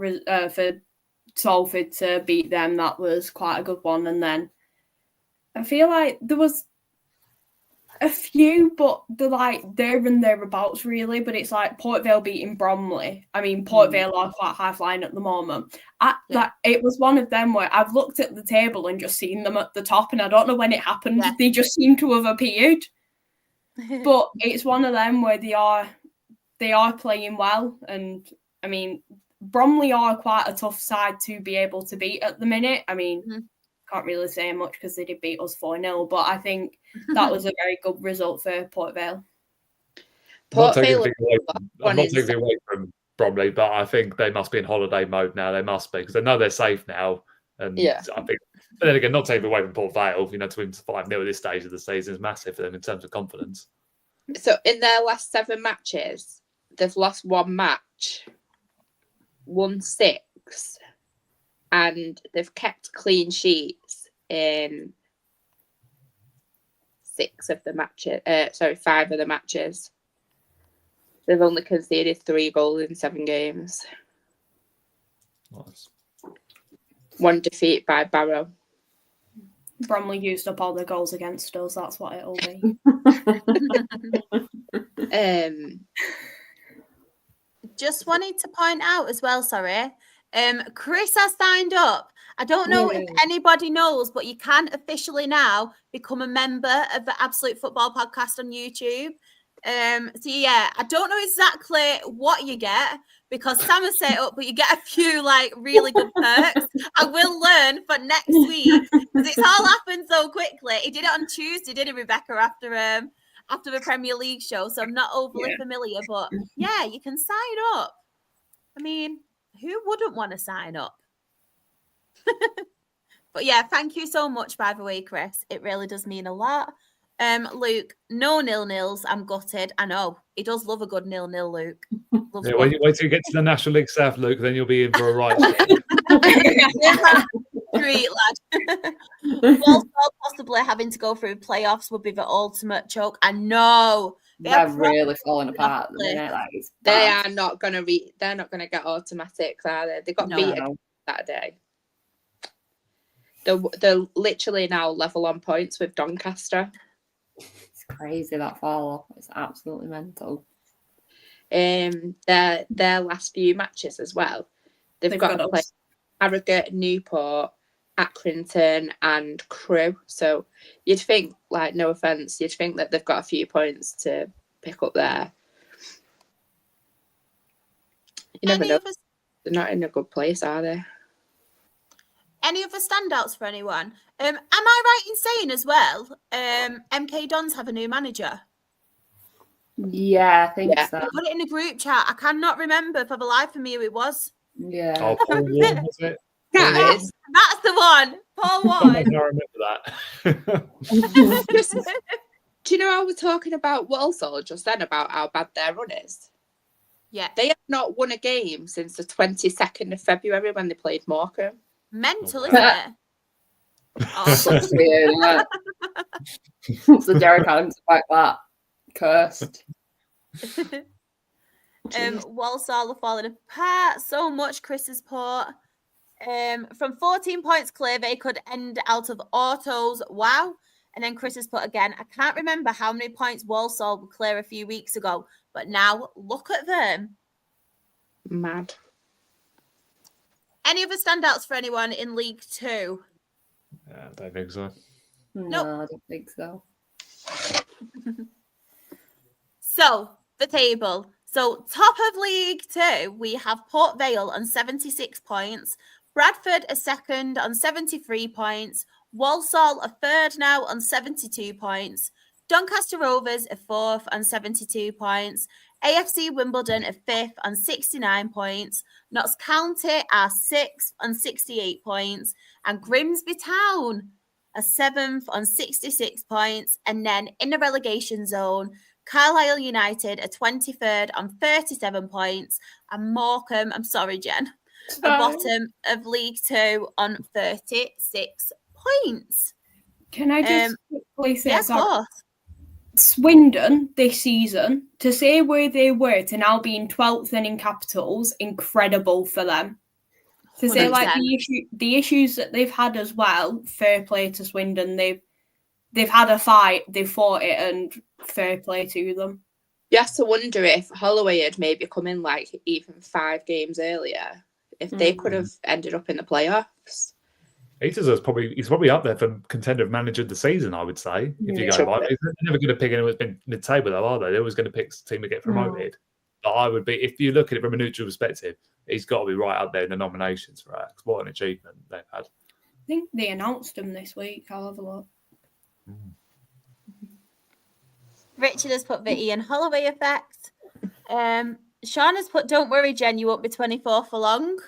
for Salford to beat them, that was quite a good one. And then I feel like there was a few, but they're like there and thereabouts really. But it's like Port Vale beating Bromley. I mean, Port Vale are quite high flying at the moment. Like it was one of them where I've looked at the table and just seen them at the top, and I don't know when it happened. Yeah. They just seem to have appeared. But it's one of them where they are playing well, and I mean, Bromley are quite a tough side to be able to beat at the minute. I mean, can't really say much because they did beat us 4-0, but I think that was a very good result for Port Vale. I'm not taking it away from Bromley, but I think they must be in holiday mode now. They must be, because they know they're safe now. And I think, but then again, not taking away from Port Vale, to win 5-0 at this stage of the season is massive for them in terms of confidence. So in their last 7 matches, they've lost 1 match, won 6, and they've kept clean sheets in 5 of the matches. They've only conceded 3 goals in 7 games. Nice. 1 defeat by Barrow. Bromley used up all the goals against us. That's what it'll be. Just wanted to point out as well, sorry. Chris has signed up. I don't know if anybody knows, but you can officially now become a member of the Absolute Football Podcast on YouTube. So yeah, I don't know exactly what you get because Sam has set it up, but you get a few like really good perks. I will learn for next week because it's all happened so quickly. He did it on Tuesday, didn't he, Rebecca, after the Premier League show, so I'm not overly familiar, but yeah, you can sign up. I mean, who wouldn't want to sign up? But yeah, thank you so much, by the way, Chris. It really does mean a lot. Luke, no 0-0s. I'm gutted. I know. He does love a good 0-0, Luke. Wait till you get to the National League South, Luke, then you'll be in for a ride. Sweet lad. Walsall possibly having to go through playoffs would be the ultimate choke. I know. They're really falling apart at the minute. Like, they are not going to they're not going to get automatics, are they? They got beat Saturday. They're literally now level on points with Doncaster. It's crazy, that fall off. It's absolutely mental. Their last few matches as well. They've got to play Harrogate, Newport, Accrington and Crewe. So you'd think, like, no offence, you'd think that they've got a few points to pick up there. You never know. They're not in a good place, are they? Any other standouts for anyone? Am I right in saying as well, MK Dons have a new manager? Yeah, I think so. I put it in a group chat. I cannot remember for the life of me who it was. Yeah. Oh, Paul Warren, was it? Guys, that's the one. Paul Warren. I remember that. Do you know how we're talking about Walsall just then about how bad their run is? Yeah. They have not won a game since the 22nd of February when they played Morecambe. Mental, isn't it? Oh, that's weird, isn't it? So Derek Adams like that. Cursed. Walsall are falling apart so much. Chris's port. From 14 points clear, they could end out of autos. Wow. And then Chris's put again. I can't remember how many points Walsall were clear a few weeks ago, but now look at them. Mad. Any other standouts for anyone in League Two? I don't think so. No, I don't think so. So, the table. So, top of League Two, we have Port Vale on 76 points. Bradford are second on 73 points. Walsall are third now on 72 points. Doncaster Rovers are fourth on 72 points. AFC Wimbledon are fifth on 69 points. Notts County are sixth on 68 points. And Grimsby Town are seventh on 66 points. And then in the relegation zone, Carlisle United are 23rd on 37 points. And Morecambe, I'm sorry, Jen, are bottom of League Two on 36 points. Can I just quickly say, yeah, of course. Swindon this season, to say where they were to now being 12th and in capitals, incredible for them. To 100%. Say like the issues that they've had as well, fair play to Swindon. They've had a fight, they've fought it, and fair play to them. You have to wonder if Holloway had maybe come in like even 5 games earlier, if they could have ended up in the playoffs. He's probably up there for contender of manager of the season, I would say. If you go by, they're never going to pick anyone who's been mid-table, though, are they? They're always going to pick a team to get promoted. But I would be, if you look at it from a neutral perspective, he's got to be right up there in the nominations for that. What an achievement they've had. I think they announced him this week. I'll have a look. Richard has put the Ian Holloway effect. Sean has put, don't worry, Jen, you won't be 24 for long.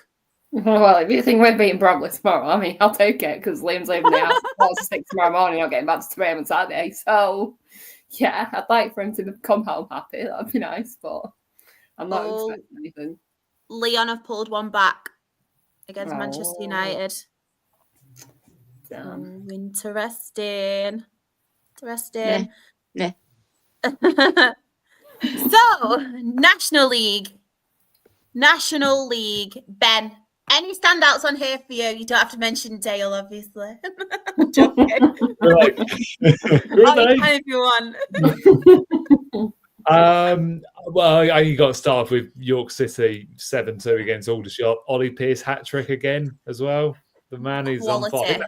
Well, if you think we're beating Bromley tomorrow, I mean, I'll take it because Liam's leaving the house at 6 tomorrow morning. I'm getting back to 3 on Saturday. So, yeah, I'd like for him to come home happy. That'd be nice, but I'm not expecting anything. Leon have pulled one back against Manchester United. Interesting. Yeah. So, National League, Ben. Any standouts on here for you? You don't have to mention Dale, obviously. I'm joking. Right. You can if you want. Well, you got to start with York City 7-2 against Aldershot. Ollie Pearce hat-trick again as well. The man is on fire.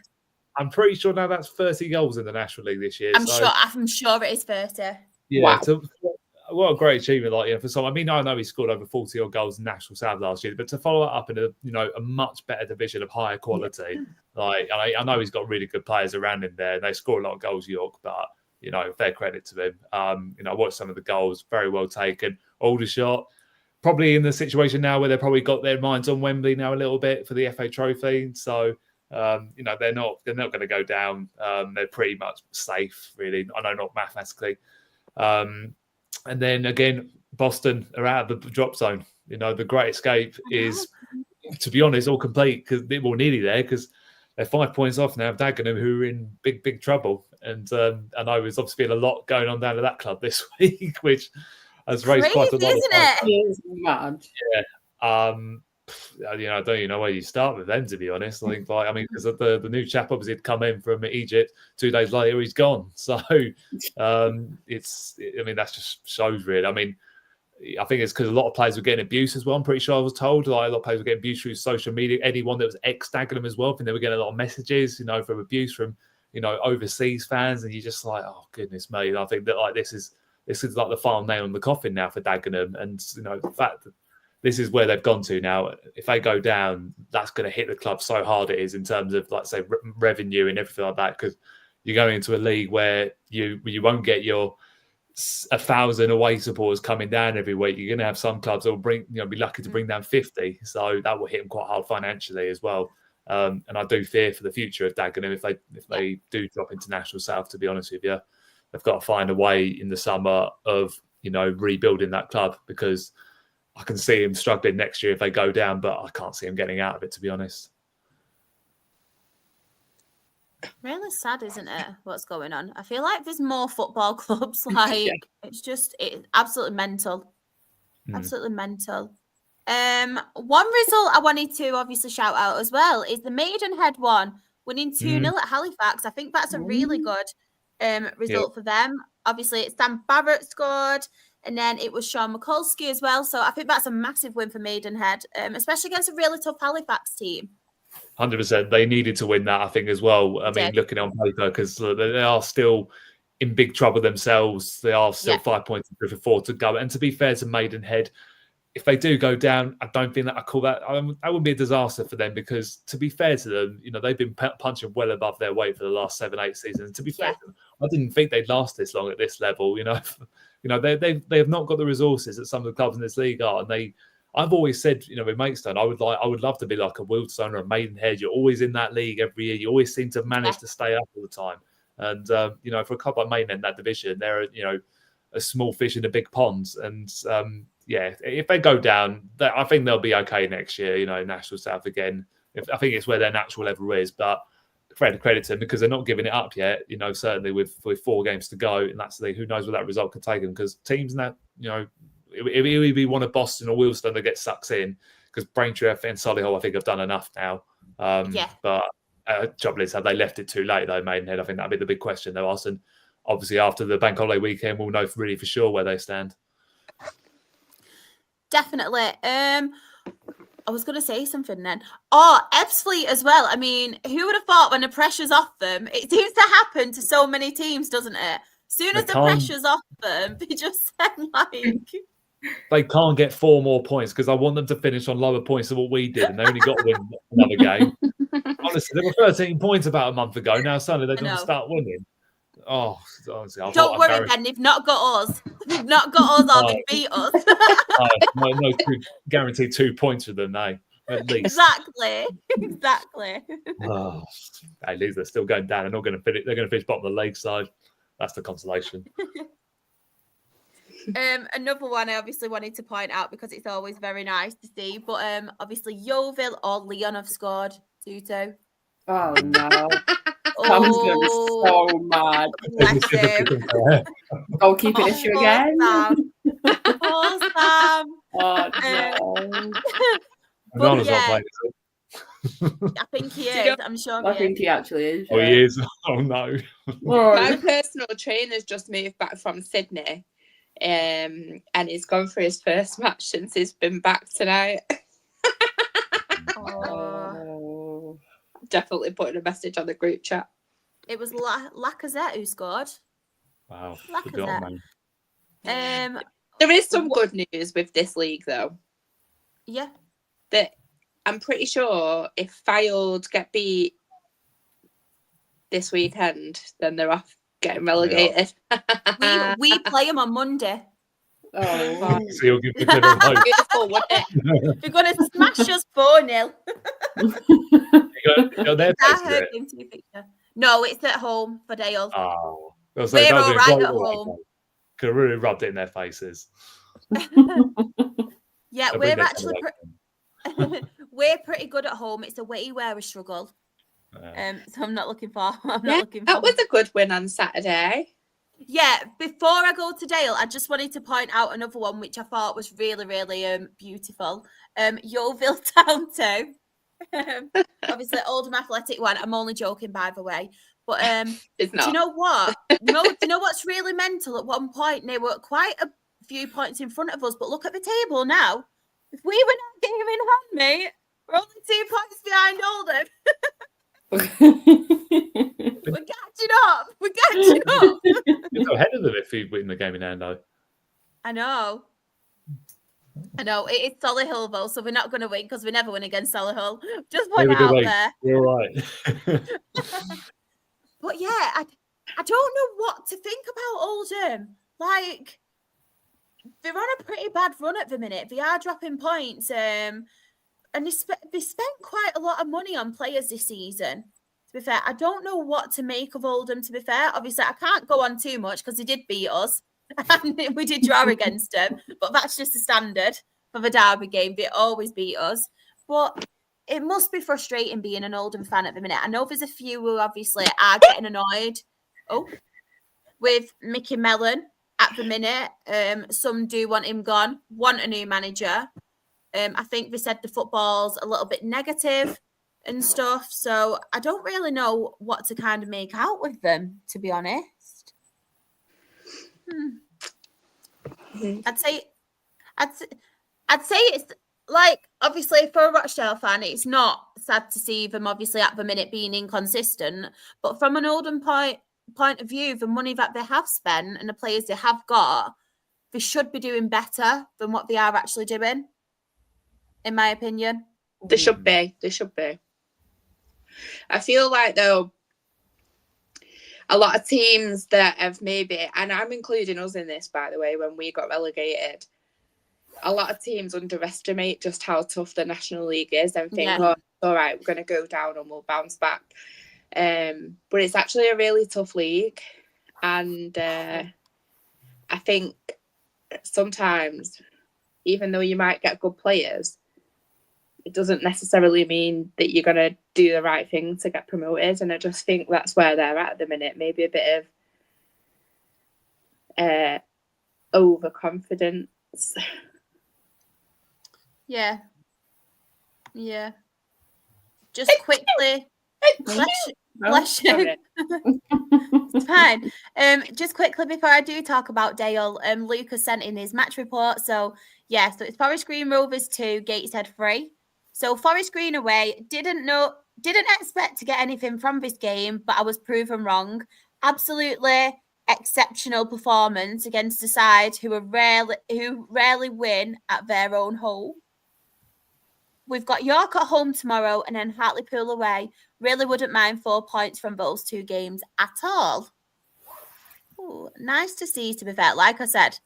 I'm pretty sure now that's 30 goals in the National League this year. I'm sure it is 30. Yeah, wow. What a great achievement! For some, I mean, I know he scored over 40 odd goals in National South last year, but to follow it up in a much better division of higher quality, I know he's got really good players around him there. They score a lot of goals, York, but fair credit to him. I watched some of the goals, very well taken. Aldershot probably in the situation now where they've probably got their minds on Wembley now a little bit for the FA Trophy, so. They're not going to go down. They're pretty much safe, really. I know not mathematically. And then again, Boston are out of the drop zone. The Great Escape is, to be honest, all complete because they were nearly there because they're 5 points off now of Dagenham, who are in big trouble. And I know there's obviously been a lot going on down at that club this week, which has raised quite a lot isn't of it? Mad. I don't even know where you start with them, to be honest. I think, because the new chap obviously had come in from Egypt. 2 days later, he's gone. So that just shows really. I mean, I think it's because a lot of players were getting abuse as well. I'm pretty sure I was told like a lot of players were getting abuse through social media. Anyone that was ex-Dagenham as well, I think they were getting a lot of messages, from abuse from overseas fans, and you're just like, oh goodness me. I think that like this is like the final nail in the coffin now for Dagenham, and the fact that this is where they've gone to now. If they go down, that's going to hit the club so hard it is in terms of like say revenue and everything like that, because you're going into a league where you won't get your 1,000 away supporters coming down every week. You're going to have some clubs that will be lucky to bring down 50, so that will hit them quite hard financially as well. And I do fear for the future of Dagenham if they do drop into National South. To be honest with you, they've got to find a way in the summer of rebuilding that club, because I can see him struggling next year if they go down, but I can't see him getting out of it, to be honest. Really sad, isn't it? What's going on? I feel like there's more football clubs. Like it's absolutely mental. Absolutely mental. One result I wanted to obviously shout out as well is the Maidenhead one, winning 2-0 at Halifax. I think that's a really good result for them. Obviously, Sam Barrett scored, and then it was Sean Mikulski as well. So I think that's a massive win for Maidenhead, especially against a really tough Halifax team. 100%. They needed to win that, I think, as well. I mean, looking on paper, because they are still in big trouble themselves. They are still 5 points for 4 to go. And to be fair to Maidenhead, if they do go down, I don't think that I call that. That would be a disaster for them, because to be fair to them, they've been punching well above their weight for the last 7-8 seasons. And to be fair to them, I didn't think they'd last this long at this level. They have not got the resources that some of the clubs in this league are, and I've always said, with Maidstone, I would love to be like a Wealdstone or a Maidenhead. You're always in that league every year. You always seem to manage to stay up all the time. And for a club like Maidenhead in that division, they're a small fish in a big pond. And if they go down, I think they'll be okay next year. National South again. I think it's where their natural level is, but credit to them, because they're not giving it up yet. Certainly with 4 games to go, and that's who knows where that result could take them. Because teams that it would be one of Boston or Wealdstone that gets sucked in, because Braintree and Solihull I think have done enough now. But trouble is, have they left it too late though, Maidenhead? I think that'd be the big question they'll ask. And obviously after the bank holiday weekend, we'll know really for sure where they stand. Definitely. I was going to say something then. Oh, Ebbsfleet as well. I mean, who would have thought when the pressure's off them? It seems to happen to so many teams, doesn't it? As soon as the pressure's off them, they just send they can't get 4 more points, because I want them to finish on lower points than what we did, and they only got to win another game. Honestly, they were 13 points about a month ago. Now suddenly they're going to start winning. Oh, honestly, don't worry, Ben. They've not got us. They've not got us, or they beat us. no, guaranteed 2 points for them, no, at least. Exactly. At least they're still going down. They're not going to finish. They're going to finish bottom of the league side. That's the consolation. Another one I obviously wanted to point out, because it's always very nice to see, but obviously Yeovil or Leon have scored 2-2. Oh no. Sam's going to be so mad. Bless him. Goalkeeping issue again. Poor Sam. Oh no. Ronald's not playing, I think he is. I'm sure I think he actually is. Oh, he is. Oh no. My personal trainer's just moved back from Sydney. And he's gone for his first match since he's been back tonight. Definitely putting a message on the group chat. It was Lacazette who scored. Wow. Lacazette. There is some good news with this league, though. Yeah. That I'm pretty sure if Fylde get beat this weekend, then they're off getting relegated. We play them on Monday. Oh, so you'll give me a bit of hope. Beautiful, wouldn't it? They're going to smash us 4-0. No, it's at home for Dale. Oh, we're all right at home. Could have really rubbed it in their faces. Yeah, we're actually we're pretty good at home. It's away where we struggle. So I'm not looking for. That was a good win on Saturday. Yeah, before I go to Dale, I just wanted to point out another one which I thought was really, really beautiful. Yeovil Town 2. Obviously, Oldham Athletic 1. I'm only joking, by the way. But It's not. do you know what? No, do you know what's really mental? At one point, they were quite a few points in front of us, but look at the table now. If we were not game in hand, mate, we're only 2 points behind Oldham. We're catching up. You're ahead of them if you win the game in hand, though. I know. It's Solihull though, so we're not going to win because we never win against Solihull. Just put it out there. You're right. But yeah, I don't know what to think about Oldham. Like, they're on a pretty bad run at the minute. They are dropping points, and they spent quite a lot of money on players this season. To be fair, I don't know what to make of Oldham. To be fair, obviously I can't go on too much because they did beat us. And we did draw against them, but that's just the standard for the derby game. They always beat us. But it must be frustrating being an Oldham fan at the minute. I know there's a few who obviously are getting annoyed with Mickey Mellon at the minute. Some do want him gone, want a new manager. I think they said the football's a little bit negative and stuff. So I don't really know what to kind of make out with them, to be honest. I'd say it's like, obviously for a Rochdale fan, it's not sad to see them obviously at the minute being inconsistent, but from an Oldham point of view, the money that they have spent and the players they have got, they should be doing better than what they are actually doing, in my opinion. They should be. I feel like though, a lot of teams that have maybe, and I'm including us in this, by the way, when we got relegated, a lot of teams underestimate just how tough the National League is and think, oh, all right, we're going to go down and we'll bounce back. But it's actually a really tough league. And I think sometimes, even though you might get good players, it doesn't necessarily mean that you're going to do the right thing to get promoted. And I just think that's where they're at the minute. Maybe a bit of overconfidence. Yeah. Just quickly. Bless you. It's fine. Just quickly before I do talk about Dale, Lucas sent in his match report. So it's Forest Green Rovers 2, Gateshead 3. So Forest Green away, didn't expect to get anything from this game, but I was proven wrong. Absolutely exceptional performance against a side who rarely win at their own home. We've got York at home tomorrow and then Hartlepool away. Really wouldn't mind 4 points from those 2 games at all. Ooh, nice to see, to be fair. Like I said,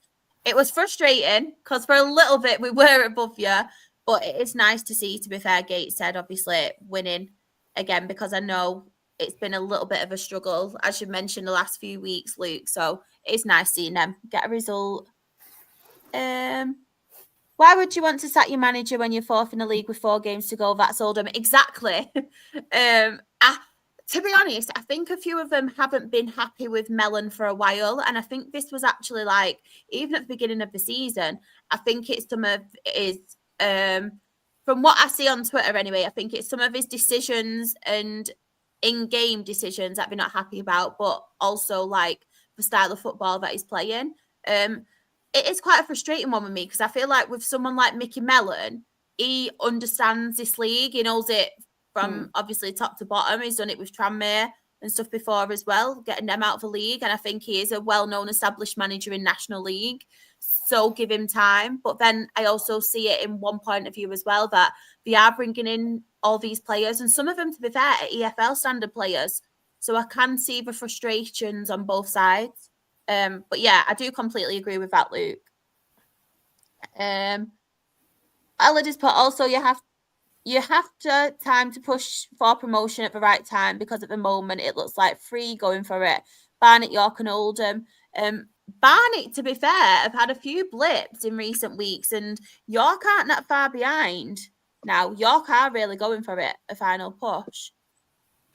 it was frustrating because for a little bit we were above you. But it is nice to see, to be fair, Gateshead obviously winning again, because I know it's been a little bit of a struggle, as you mentioned, the last few weeks, Luke. So it's nice seeing them get a result. Why would you want to sack your manager when you're 4th in the league with 4 games to go? That's Oldham. Exactly. To be honest, I think a few of them haven't been happy with Mellon for a while. And I think this was actually like, even at the beginning of the season, I think it's some of his... from what I see on Twitter anyway, I think it's some of his decisions and in-game decisions that we're not happy about, but also like the style of football that he's playing. It is quite a frustrating one with me because I feel like with someone like Mickey Mellon, he understands this league. He knows it from obviously top to bottom. He's done it with Tranmere and stuff before as well, getting them out of the league. And I think he is a well-known established manager in National League. So give him time. But then I also see it in one point of view as well, that they are bringing in all these players, and some of them, to be fair, are EFL standard players. So I can see the frustrations on both sides. But yeah, I do completely agree with that, Luke. I'll just put also you have to time to push for promotion at the right time, because at the moment it looks like 3 going for it. Barnet, York and Oldham. Barnet, to be fair, have had a few blips in recent weeks, and York aren't that far behind. Now, York are really going for it, a final push.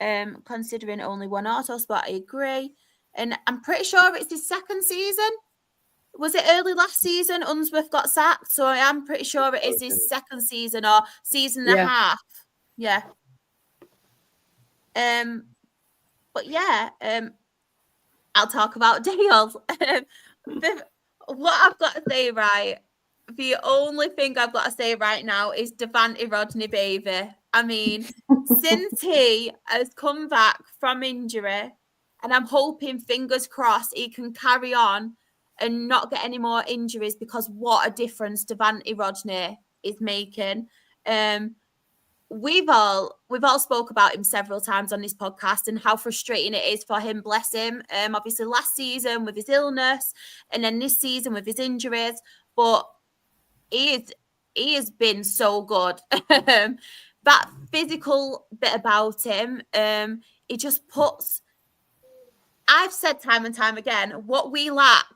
considering only one auto spot. I agree. And I'm pretty sure it's his second season. Was it early last season Unsworth got sacked? So I am pretty sure it is his second season or season and a half. Yeah. But yeah, I'll talk about Dale. What I've got to say, right, the only thing I've got to say right now is Devante Rodney, baby. I mean, since he has come back from injury, and I'm hoping, fingers crossed, he can carry on and not get any more injuries, because what a difference Devante Rodney is making. We've all spoke about him several times on this podcast and how frustrating it is for him, bless him. Obviously last season with his illness, and then this season with his injuries, but he has been so good. That physical bit about him, it just puts. I've said time and time again, what we lack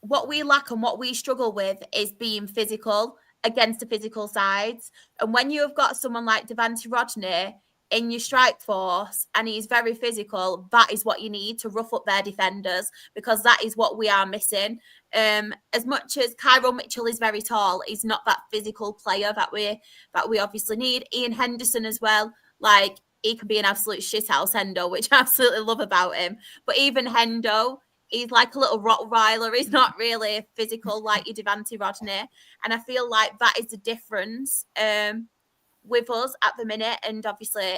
and what we struggle with is being physical against the physical sides. And when you have got someone like Devante Rodney in your strike force and he's very physical, that is what you need to rough up their defenders, because that is what we are missing. As much as Cairo Mitchell is very tall, he's not that physical player that we obviously need. Ian Henderson as well, like, he can be an absolute shithouse, Hendo, which I absolutely love about him. But even Hendo, he's like a little Rottweiler. He's not really physical like your Devante Rodney. And I feel like that is the difference with us at the minute. And obviously,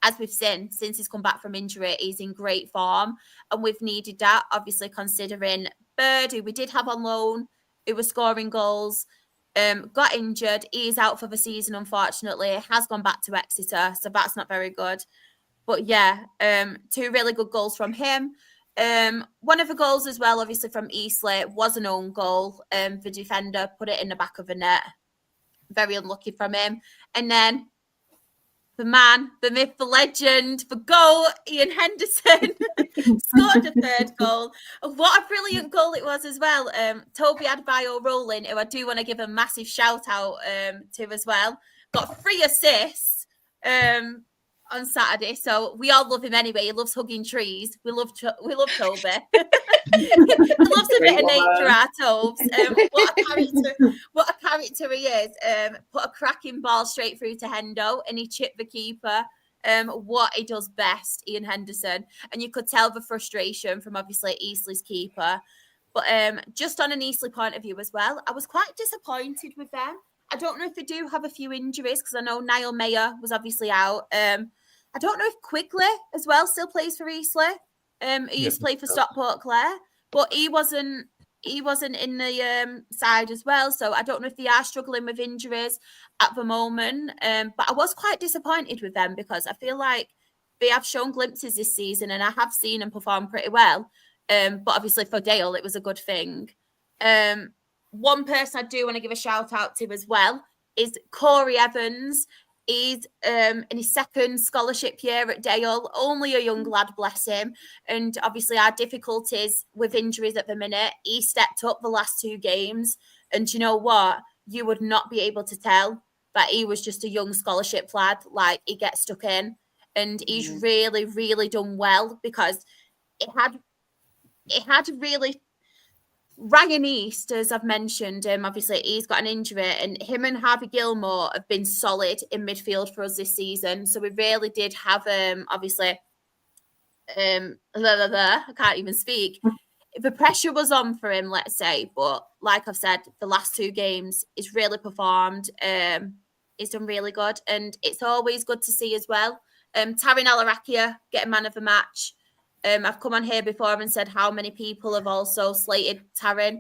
as we've seen, since he's come back from injury, he's in great form. And we've needed that, obviously, considering Bird, who we did have on loan, who was scoring goals, got injured. He's out for the season, unfortunately. Has gone back to Exeter, so that's not very good. But yeah, 2 really good goals from him. One of the goals as well, obviously from Eastleigh, was an own goal. The defender put it in the back of the net. Very unlucky from him. And then the man, the myth, the legend, the GOAT, Ian Henderson, scored a 3rd goal. What a brilliant goal it was as well. Toby Adebayo Rowling, who I do want to give a massive shout out to as well, got 3 assists on Saturday. So we all love him anyway. He loves hugging trees. We love Toby. He loves a bit of nature, our Tobes. What a character he is. Put a cracking ball straight through to Hendo, and he chipped the keeper. What he does best, Ian Henderson. And you could tell the frustration from obviously Eastleigh's keeper. But just on an Eastleigh point of view as well, I was quite disappointed with them. I don't know if they do have a few injuries, because I know Niall Mayer was obviously out. I don't know if Quigley as well still plays for Eastleigh. He used to play for Stockport Clare, but he wasn't in the side as well. So I don't know if they are struggling with injuries at the moment. But I was quite disappointed with them, because I feel like they have shown glimpses this season, and I have seen them perform pretty well. But obviously for Dale, it was a good thing. One person I do want to give a shout out to as well is Corey Evans. He's in his 2nd scholarship year at Dale, only a young lad, bless him. And obviously our difficulties with injuries at the minute, he stepped up the last 2 games. And you know what? You would not be able to tell that he was just a young scholarship lad. Like, he gets stuck in. And he's really, really done well, because it had really... Ryan East, as I've mentioned, obviously he's got an injury, and him and Harvey Gilmore have been solid in midfield for us this season. So we really did have, obviously, I can't even speak. The pressure was on for him, let's say, but like I've said, the last 2 games he's really performed. He's done really good, and it's always good to see as well. Taryn Alarakia get man of the match. I've come on here before and said how many people have also slated Taryn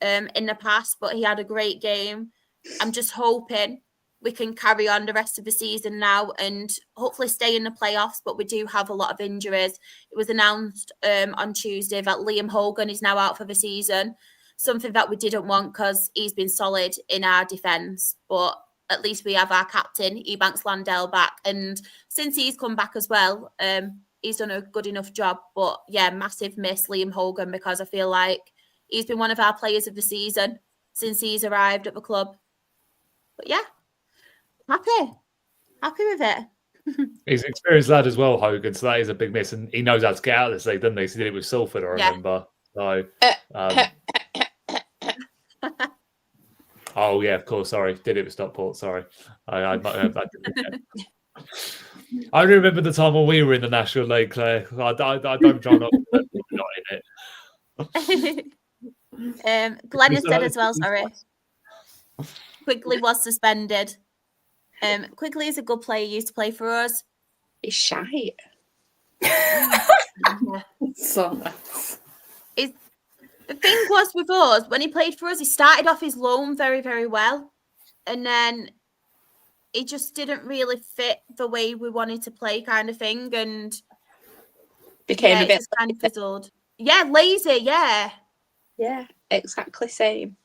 in the past, but he had a great game. I'm just hoping we can carry on the rest of the season now and hopefully stay in the playoffs, but we do have a lot of injuries. It was announced on Tuesday that Liam Hogan is now out for the season, something that we didn't want because he's been solid in our defence, but at least we have our captain, Ebanks Landell, back. And since he's come back as well, he's done a good enough job. But yeah, massive miss Liam Hogan, because I feel like he's been one of our players of the season since he's arrived at the club. But yeah, happy with it. He's an experienced lad as well, Hogan, so that is a big miss. And he knows how to get out of this league, doesn't he? So he did it with Salford, I remember. So, oh, yeah, of course, sorry. Did it with Stockport, sorry. I remember the time when we were in the National League, Claire. I don't try not in it. Glenn has said as well, sorry. Quigley was suspended. Quigley is a good player, used to play for us. He's shy. So nice. The thing was with us, when he played for us, he started off his loan very, very well. And then he just didn't really fit the way we wanted to play, kind of thing. And became a bit kind of fizzled. Yeah, lazy, yeah. Yeah, exactly same.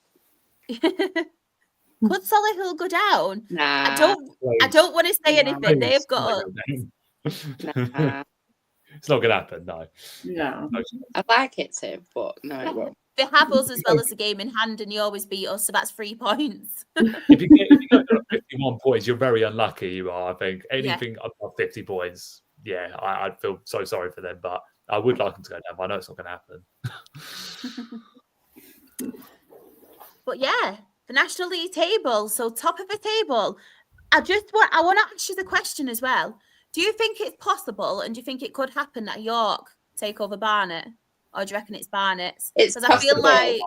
Could Solihull go down? Nah. I don't want to say anything. They've got us. Nah. It's not going to happen, no. No. I'd like it to, but no, it won't. They have us as well as a game in hand, and you always beat us, so that's 3 points. If you go to 51 points, you're very unlucky, you are, I think. Anything above 50 points, I'd feel so sorry for them, but I would like them to go down, but I know it's not going to happen. But yeah, the National League table, so top of the table. I want to ask you the question as well. Do you think it's possible, and do you think it could happen that York take over Barnet? Or do you reckon it's Barnet's? It's because I feel like I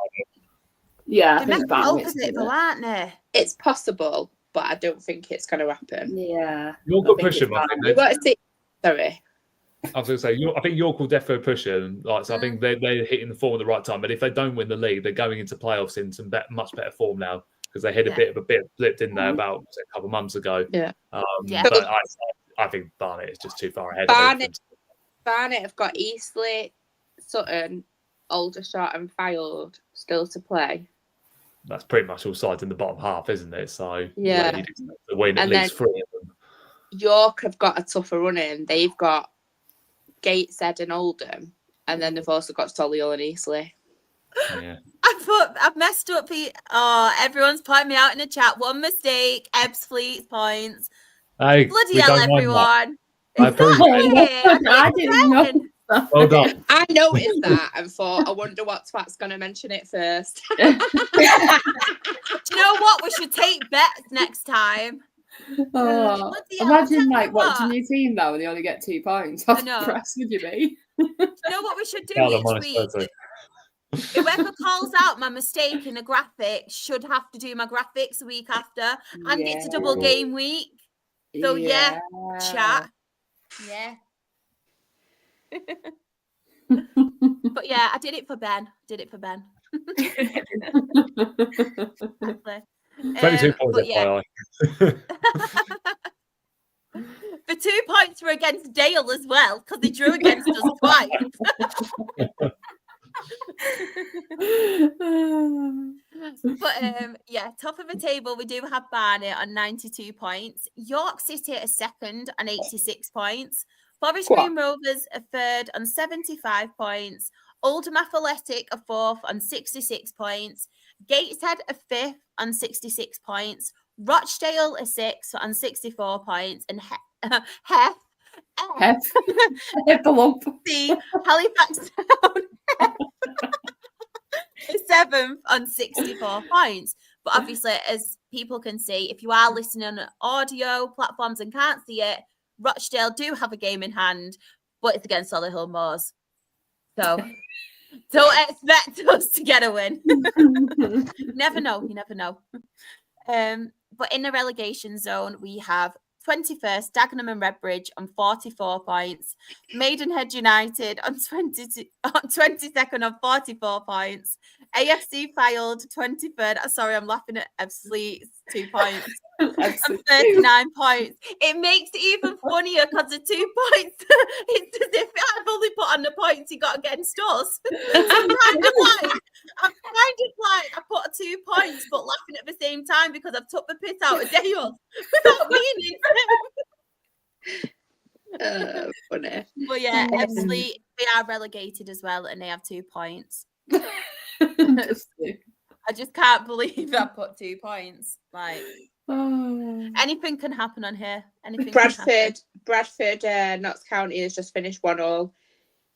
they're think opposite, aren't they? It's possible, but I don't think it's going to happen. Yeah. York will push them, I think. You've got to see. Sorry. I was going to say, I think York will definitely push them. Like, so I think they're hitting the form at the right time. But if they don't win the league, they're going into playoffs in some much better form now, because they had a bit of blip, didn't they, about a couple of months ago. Yeah. But I think Barnet is just too far ahead. Barnet have got Eastleigh, Sutton, Aldershot and Fylde still to play. That's pretty much all sides in the bottom half, isn't it? So yeah, you'd expect to win at least 3 of them. York have got a tougher run in. They've got Gateshead and Oldham, and then they've also got Solihull and Eastleigh. Yeah. I've messed up. Everyone's pointing me out in the chat. One mistake. Ebbs Fleet's points. Hey, bloody hell, everyone! I approve it. I didn't know. Well done. I noticed that and thought, I wonder what twat's going to mention it first. Do you know what? We should take bets next time. Oh, imagine watching your team though, and they only get 2 points. How depressed would you be? Do you know what we should do each week? Whoever calls out my mistake in a graphic should have to do my graphics a week after, and it's a double game week. So chat. Yeah. But yeah, I did it for Ben. 22 points. The 2 points were against Dale as well, because they drew against us twice. But top of the table, we do have Barnet on 92 points. York City are second on 86 points. Forest Green Rovers are third on 75 points. Oldham Athletic are fourth on 66 points. Gateshead are fifth on 66 points. Rochdale are sixth on 64 points. And Halifax Town is seventh on 64 points. But obviously, as people can see, if you are listening on audio platforms and can't see it, Rochdale do have a game in hand, but it's against Solihull Moors. So don't expect us to get a win. You never know. But in the relegation zone, we have 21st, Dagenham and Redbridge on 44 points. Maidenhead United on 22nd on 44 points. AFC Fylde 23rd. Sorry, I'm laughing at Fleet's 2 points. And 39 points. It makes it even funnier because the 2 points, it's as if I've only put on the points he got against us. I'm kind of like I put 2 points but laughing at the same time because I've took the piss out of Dale without meaning. Funny. But yeah, Fleet, they are relegated as well and they have 2 points. I just can't believe I put 2 points. Like anything can happen on here. Anything. Bradford, Notts County has just finished 1-1.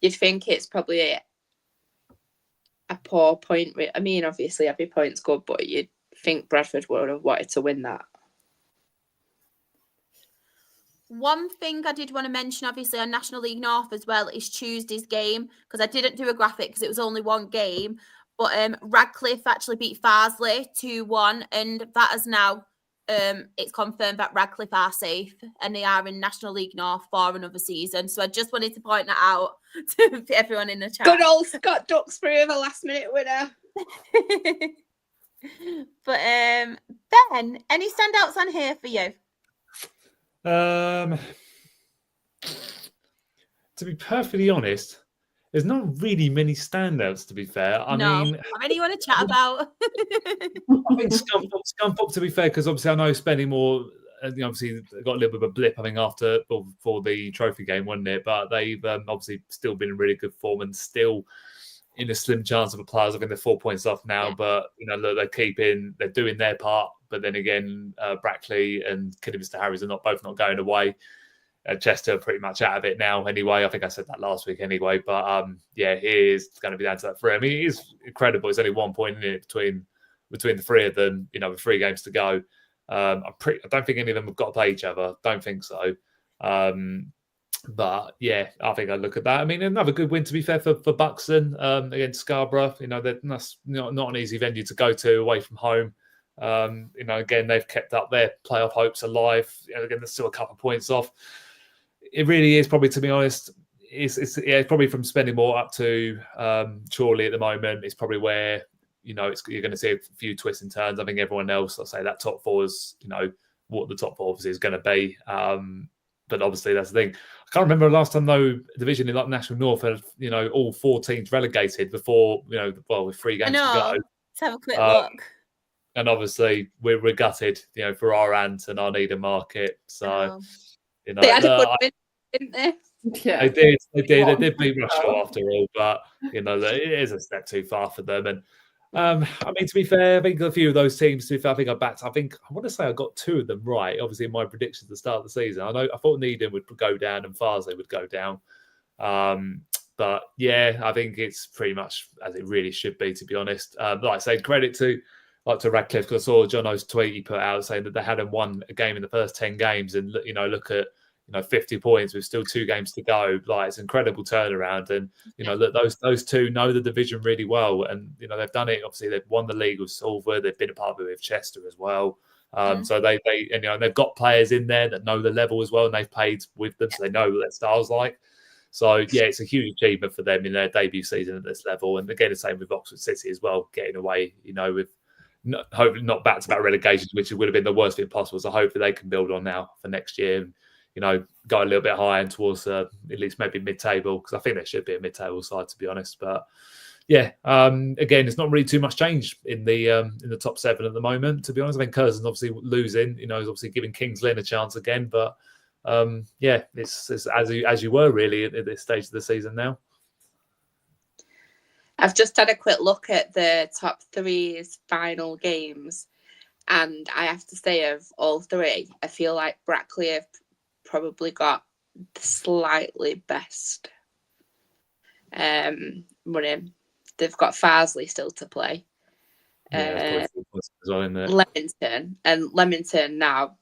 You'd think it's probably a poor point. I mean, obviously every point's good, but you'd think Bradford would have wanted to win that. One thing I did want to mention, obviously, on National League North as well, is Tuesday's game, because I didn't do a graphic because it was only one game. But Radcliffe actually beat Farsley 2-1, and that is now, it's confirmed that Radcliffe are safe and they are in National League North for another season. So I just wanted to point that out to everyone in the chat. Good old Scott Duxbury, the last-minute winner. But Ben, any standouts on here for you? To be perfectly honest, there's not really many standouts, to be fair. I mean, how many you want to chat about? I think Scunthorpe, to be fair, because obviously I know spending more, obviously got a little bit of a blip, I think, before the trophy game, wasn't it? But they've obviously still been in really good form and still in a slim chance of a playoffs. I think they're 4 points off now, but look, they're doing their part. But then again, Brackley and Kidderminster Harriers are both not going away. Chester are pretty much out of it now anyway. I think I said that last week anyway. But it is going to be down to that three. I mean, it is incredible. It's only 1 point in it between the three of them, with 3 games to go. I don't think any of them have got to play each other. Don't think so. But yeah, I think I look at that. I mean, another good win, to be fair, for Buxton against Scarborough. That's not an easy venue to go to away from home. Again, they've kept up their playoff hopes alive. Again, there's still a couple of points off. It really is, probably, to be honest, it's probably from spending more up to Chorley at the moment. It's probably where you're going to see a few twists and turns. I think everyone else, I'll say that top four is what the top four obviously is going to be. But obviously that's the thing. I can't remember the last time though division in National North had all 4 teams relegated before with 3 games to go. Let's have a quick look. And obviously we're gutted, for our Ant and our Needham Market. So they had a good win, didn't they? Yeah, they did beat Rushall after all, but it is a step too far for them. And I mean, to be fair, I think a few of those teams, to be fair, I want to say I got 2 of them right. Obviously, in my predictions at the start of the season, I thought Needham would go down and Farsley would go down. But yeah, I think it's pretty much as it really should be, to be honest. Like I say, credit to Radcliffe, because I saw Jono's tweet he put out saying that they hadn't won a game in the first 10 games, and look at 50 points with still 2 games to go. Like, it's an incredible turnaround, and look, those 2 know the division really well, and they've done it. Obviously, they've won the league with Salford. They've been a part of it with Chester as well. So they've got players in there that know the level as well, and they've played with them, so they know what their style's like. So yeah, it's a huge achievement for them in their debut season at this level. And again, the same with Oxford City as well, getting away, with hopefully not back-to-back relegations, which would have been the worst thing possible. So hopefully they can build on now for next year and, go a little bit higher and towards at least maybe mid-table, because I think there should be a mid-table side, to be honest. But yeah, again, it's not really too much change in the top 7 at the moment, to be honest. I think Curzon's obviously losing, is obviously giving Kings Lynn a chance again. But yeah, it's as you were really at this stage of the season now. I've just had a quick look at the top 3's final games, and I have to say, of all 3, I feel like Brackley have probably got the slightly best running. They've got Farsley still to play. Leamington now,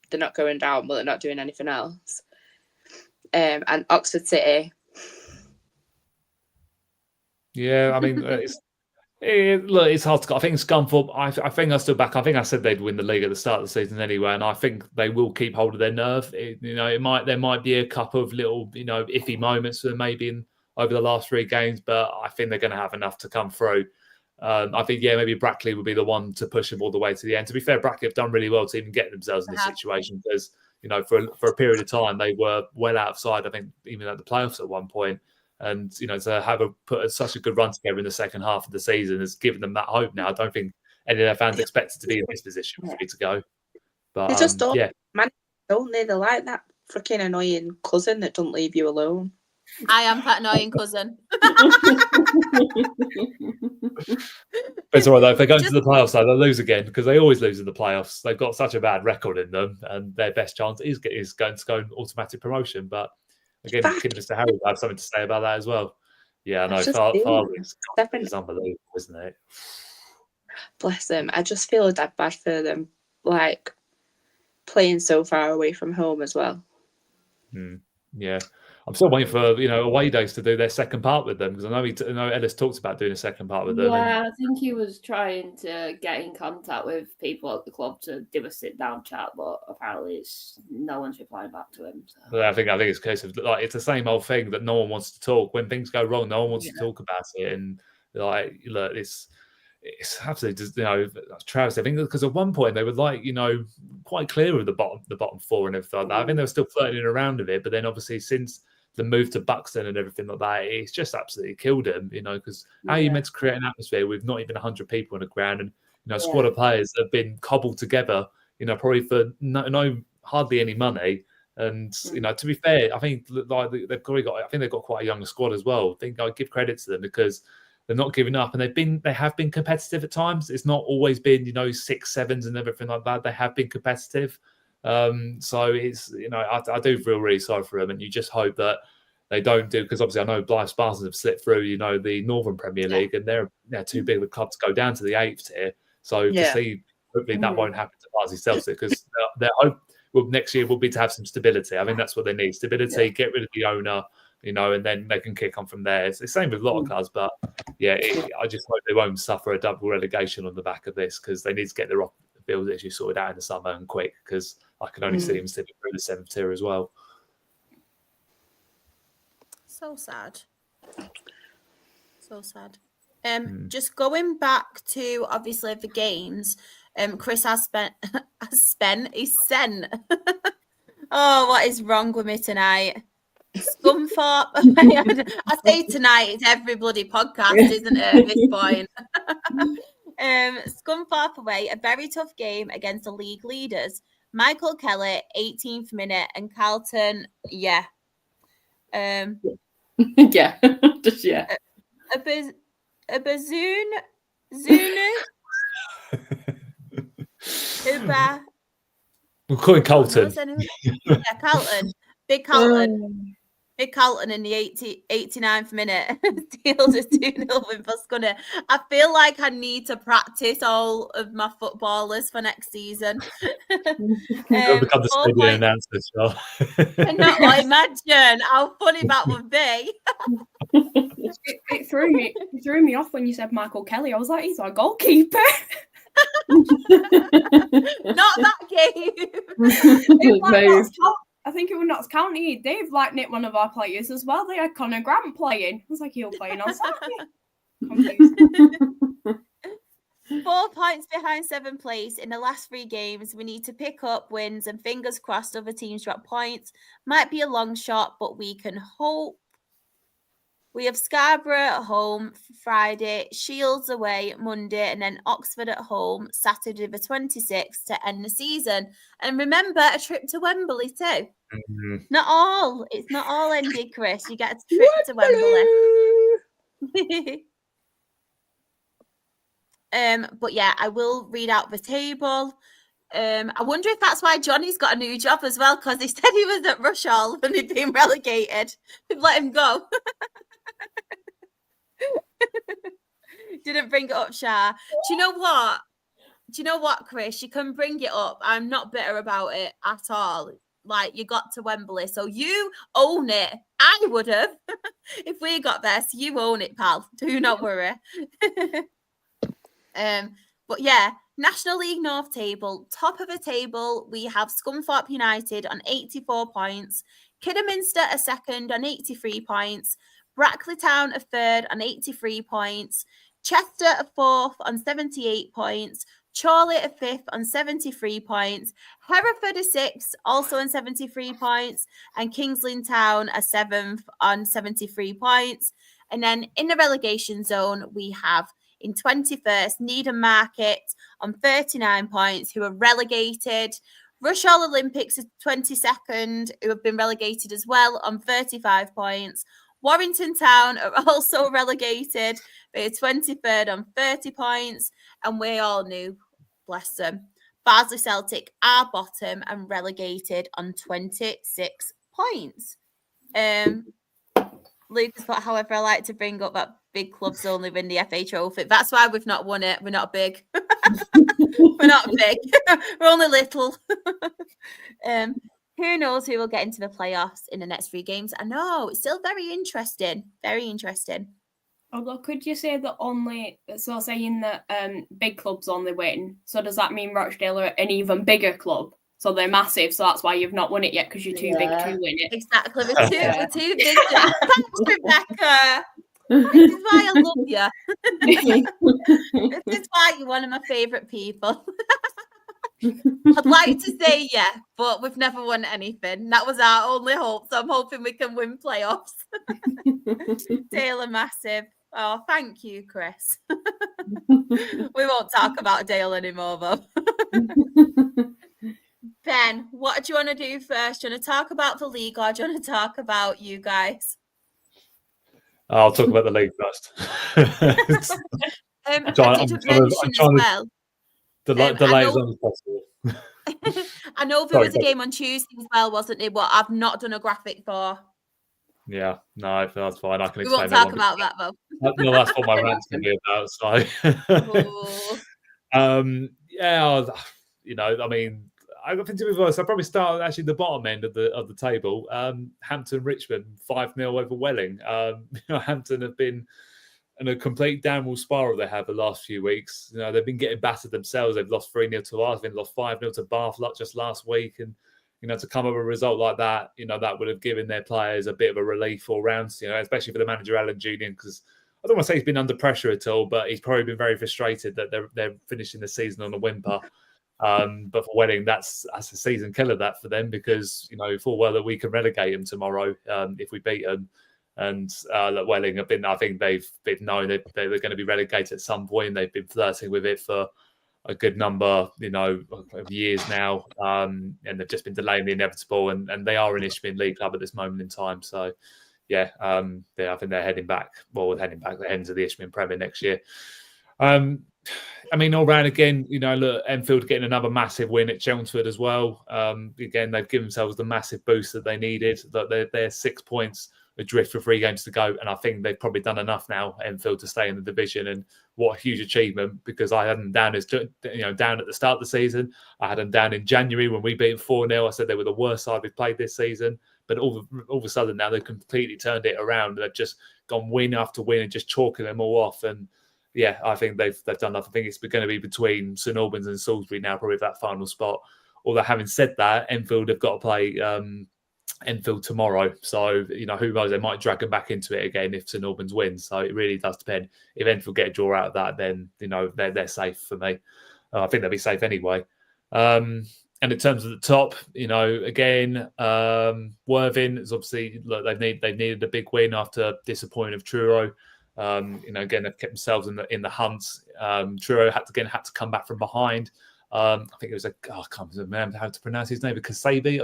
they're not going down, but they're not doing anything else. And Oxford City. Yeah, I mean, it's hard to. I think Scunthorpe. I think I still back. I think I said they'd win the league at the start of the season anyway, and I think they will keep hold of their nerve. There might be a couple of little iffy moments for them maybe over the last 3 games, but I think they're going to have enough to come through. I think maybe Brackley will be the one to push them all the way to the end. To be fair, Brackley have done really well to even get themselves in this situation, because for a period of time they were well outside. I think even at the playoffs at one point. And to have put such a good run together in the second half of the season has given them that hope now. I don't think any of their fans expected to be in this position ready to go. But they just don't, man, don't they? They're like that freaking annoying cousin that don't leave you alone. I am that annoying cousin. It's all right though. If they go into the playoffs, though, they'll lose again because they always lose in the playoffs. They've got such a bad record in them, and their best chance is going to go automatic promotion. But again, Mr. Harry will have something to say about that as well. Yeah, I know. Farley's is unbelievable, isn't it? Bless them. I just feel that bad for them, like playing so far away from home as well. Yeah. I'm still waiting for away days to do their second part with them because I know Ellis talks about doing a second part with them. Yeah, I think he was trying to get in contact with people at the club to do a sit down chat, but apparently no one's replying back to him. So. I think it's a case of like it's the same old thing that no one wants to talk. When things go wrong, no one wants to talk about it, and like look, it's absolutely travesty. I think because at one point they were like quite clear of the bottom four and everything like that. I think they were still flirting around with it, but then obviously since the move to Buxton and everything like that, it's just absolutely killed him, because how are you meant to create an atmosphere with not even 100 people on the ground and, a squad of players that have been cobbled together, probably for no hardly any money. And, to be fair, I think like they've got quite a young squad as well. I think I give credit to them because they're not giving up and they have been competitive at times. It's not always been, 6, 7s and everything like that. They have been competitive. So it's I do feel really sorry for them, and you just hope that they don't do, because obviously I know Blythe Spartans have slipped through the Northern Premier League, and they're too big of a club to go down to the 8th tier. So to see, hopefully that won't happen to Barnsley Celtic, because their hope next year will be to have some stability. I think that's what they need: stability, get rid of the owner, and then they can kick on from there. It's the same with a lot of clubs, but I just hope they won't suffer a double relegation on the back of this, because they need to get their field issue sorted out in the summer and quick, because I can only see them slipping through the 7th tier as well. So sad. Just going back to obviously the games, Chris has sent. Oh, what is wrong with me tonight? Scunthorpe. I say tonight, it's every bloody podcast, isn't it, at this point? Scunthorpe away, a very tough game against the league leaders. Michael Kelly, 18th minute, and Carlton, yeah. A Bazoon, Zunu, Uba. We'll call it Carlton. Carlton. Big Carlton. Big Carlton in the 89th minute deals a 2-0 win for Scunner. I feel like I need to practice all of my footballers for next season. You'll become the stadium announcer, so. I imagine how funny that would be. It threw me off when you said Michael Kelly. I was like, he's our goalkeeper. Not that game. I think it was Notts County. They've nicked one of our players as well. They had Conor Grant playing. I was like, he'll play on Saturday. 4 points behind 7th place in the last 3 games. We need to pick up wins, and fingers crossed other teams drop points. Might be a long shot, but we can hope. We have Scarborough at home Friday, Shields away Monday, and then Oxford at home Saturday the 26th to end the season. And remember, a trip to Wembley too. Mm-hmm. It's not all ended, Chris. You get a trip to Wembley. But yeah, I will read out the table. I wonder if that's why Johnny's got a new job as well, because he said he was at Rushall and he'd been relegated. They've let him go. Didn't bring it up, Shah. Do you know what, Chris? You can bring it up. I'm not bitter about it at all. You got to Wembley, so you own it. I would have if we got there. So you own it, pal. Do not worry. But yeah, National League North table. Top of the table, we have Scunthorpe United on 84 points. Kidderminster a second on 83 points. Brackley Town a third on 83 points. Chester a fourth on 78 points. Chorley a fifth on 73 points. Hereford a sixth, also on 73 points. And King's Lynn Town a seventh on 73 points. And then in the relegation zone, we have in 21st, Needham Market on 39 points, who are relegated. Rushall Olympics is 22nd, who have been relegated as well on 35 points. Warrington Town are also relegated. They're 23rd on 30 points. And we all knew, bless them, Barnsley Celtic are bottom and relegated on 26 points. Lucas thought, however, I like to bring up that big clubs only win the FA Trophy. That's why we've not won it. We're not big. We're not big. We're only little. Who knows who will get into the playoffs in the next 3 games? I know. It's still very interesting. Very interesting. Although, could you say that saying that big clubs only win, so does that mean Rochdale are an even bigger club? So they're massive, so that's why you've not won it yet, because you're too big to win it. Exactly. We're too big. Thanks, Rebecca. This is why I love you. This is why you're one of my favourite people. I'd like to say yeah, but we've never won anything. That was our only hope, so I'm hoping we can win playoffs. Dale are massive. Oh, thank you, Chris. We won't talk about Dale anymore, though. Ben, what do you want to do first? Do you want to talk about the league, or do you want to talk about you guys? I'll talk about the league first. I didn't mention as well. Delay as long as possible. I know there was a game on Tuesday as well, wasn't there? What I've not done a graphic for. Yeah, no, that's fine. I can We explain. won't talk about that, though. No, that's what my rant's going to be about. So, yeah, you know, I mean, I think to be honest, I'll probably start actually the bottom end of the table. Hampton Richmond 5-0 over Welling. Hampton have been in a complete downward spiral. They have the last few weeks. You know, they've been getting battered themselves. They've lost 3-0 to Argyle, lost 5-0 to Bath just last week, and you know, to come up with a result like that, you know, that would have given their players a bit of a relief all round. You know, especially for the manager Alan Julian, because I don't want to say he's been under pressure at all, but he's probably been very frustrated that they're finishing the season on a whimper. But for Welling, that's a season killer that for them, because you know full well that we can relegate them tomorrow if we beat them. And Welling have been, I think they've been known that they're going to be relegated at some point. They've been flirting with it for a good number, you know, of years now, and they've just been delaying the inevitable. And they are an Ishmael League club at this moment in time. So, yeah, I think they're heading back. Well, they're heading to the Ishmael Premier next year. I mean, all round again, you know, look, Enfield getting another massive win at Chelmsford as well. Again, they've given themselves the massive boost that they needed. That they're 6 points adrift for 3 games to go, and I think they've probably done enough now, Enfield, to stay in the division. And what a huge achievement, because I had them down as down at the start of the season. I had them down in January when we beat them 4-0. I said they were the worst side we've played this season, but all of a sudden now they've completely turned it around. They've just gone win after win and just chalking them all off. And yeah, I think they've done enough. I think it's going to be between St Albans and Salisbury now, probably that final spot. Although having said that, Enfield have got to play Enfield tomorrow, so you know who knows, they might drag them back into it again if St Albans wins. So it really does depend. If Enfield get a draw out of that, then you know they're safe for me. I think they'll be safe anyway. And in terms of the top, you know, again, Worthing is obviously, look, they've needed a big win after disappointing of Truro. You know, again, they've kept themselves in the hunt. Truro had to come back from behind. I think it was I can't remember how to pronounce his name, Kasabia,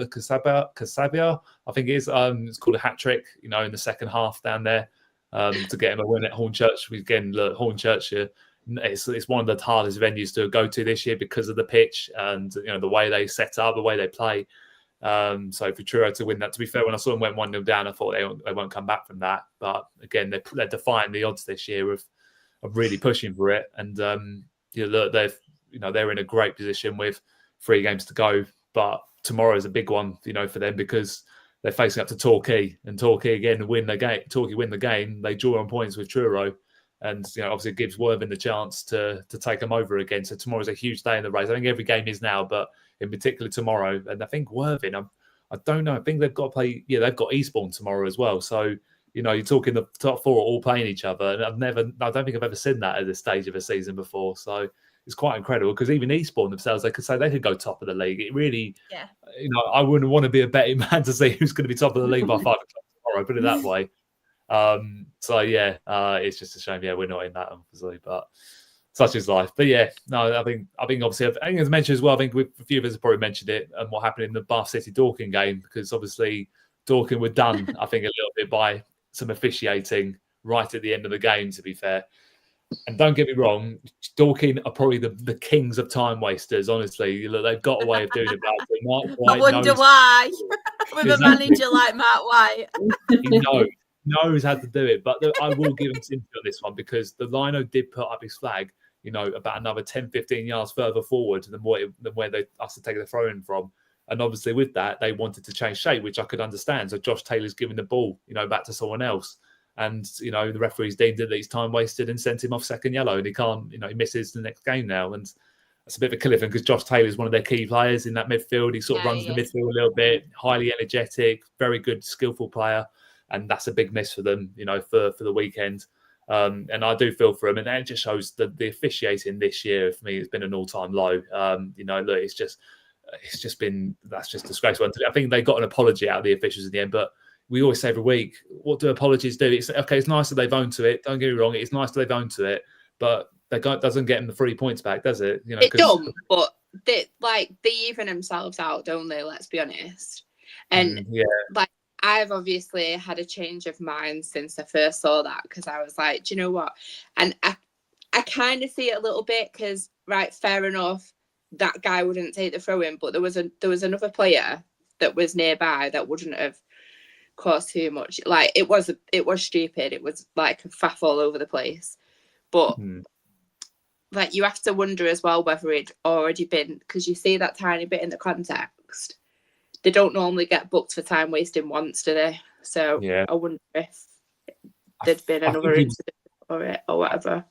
I think it is. It's called a hat trick, you know, in the second half down there to get him a win at Hornchurch. Again, look, Hornchurch, it's one of the hardest venues to go to this year because of the pitch and you know the way they set up, the way they play. So for Truro to win that, to be fair, when I saw them went 1-0 down, I thought they won't come back from that. But again, they're defying the odds this year of really pushing for it. And you know, look, they're in a great position with 3 games to go. But tomorrow is a big one, you know, for them, because they're facing up to Torquay, and Torquay again win the game. Torquay win the game. They draw on points with Truro, and you know, obviously it gives Worthing the chance to take them over again. So tomorrow's a huge day in the race. I think every game is now, but in particular tomorrow. And I think Worthing, I don't know. I think they've got to play. Yeah, they've got Eastbourne tomorrow as well. So you know, you're talking the top 4 all playing each other, and I don't think I've ever seen that at this stage of a season before. So it's quite incredible, because even Eastbourne themselves, they could say they could go top of the league. It really, you know, I wouldn't want to be a betting man to see who's going to be top of the league by 5 o'clock tomorrow. Put it that way. So yeah, it's just a shame. Yeah, we're not in that, obviously, but such is life. But yeah, no, I think obviously, I think as mentioned as well, I think a few of us have probably mentioned it and what happened in the Bath City Dorking game, because obviously Dorking were done, I think, a little bit by some officiating right at the end of the game, to be fair. And don't get me wrong, Dorking are probably the kings of time wasters, honestly. They've got a way of doing it. I wonder why, with a manager like Matt White. He knows how to do it. But I will give him sympathy on this one, because the Lino did put up his flag, about another 10, 15 yards further forward than where they asked to take the throw-in from. And obviously with that, they wanted to change shape, which I could understand. So Josh Taylor's giving the ball, back to someone else. And, the referees deemed it that he's time wasted and sent him off second yellow. And he can't, he misses the next game now. And that's a bit of a killer thing, because Josh Taylor is one of their key players in that midfield. He sort of runs the midfield a little bit, highly energetic, very good, skillful player. And that's a big miss for them, for the weekend. And I do feel for him. And that just shows that the officiating this year, for me, has been an all-time low. Look, it's just been, that's just disgraceful. I think they got an apology out of the officials in the end, but we always say every week, what do apologies do? It's okay, it's nice that they've owned to it. Don't get me wrong, it's nice that they've owned to it, but doesn't get them the 3 points back, does it? It don't, but they even themselves out, don't they? Let's be honest. And I've obviously had a change of mind since I first saw that, because I was like, do you know what? And I kind of see it a little bit, because fair enough, that guy wouldn't take the throw in, but there was another player that was nearby that wouldn't have caused too much. It was stupid. It was like a faff all over the place. But you have to wonder as well whether it'd already been, because you see that tiny bit in the context. They don't normally get booked for time wasting once, do they? So I wonder if there'd been another incident for it or whatever.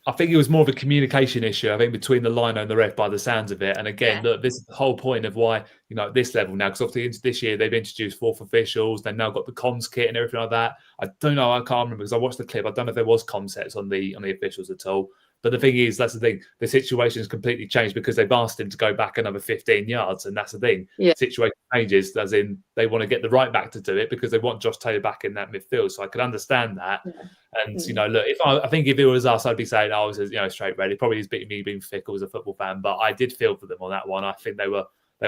I think it was more of a communication issue, I think, between the lino and the ref, by the sounds of it. And again, look, this is the whole point of why, at this level now, because obviously this year they've introduced fourth officials. They've now got the comms kit and everything like that. I don't know. I can't remember, because I watched the clip. I don't know if there was comm sets on the officials at all. But the thing is, that's the thing. The situation has completely changed, because they've asked him to go back another 15 yards. And that's the thing. The situation changes, as in they want to get the right back to do it, because they want Josh Taylor back in that midfield. So I could understand that. And, look, I think if it was us, I'd be saying, I was, straight red. It probably is me being fickle as a football fan. But I did feel for them on that one. I think they were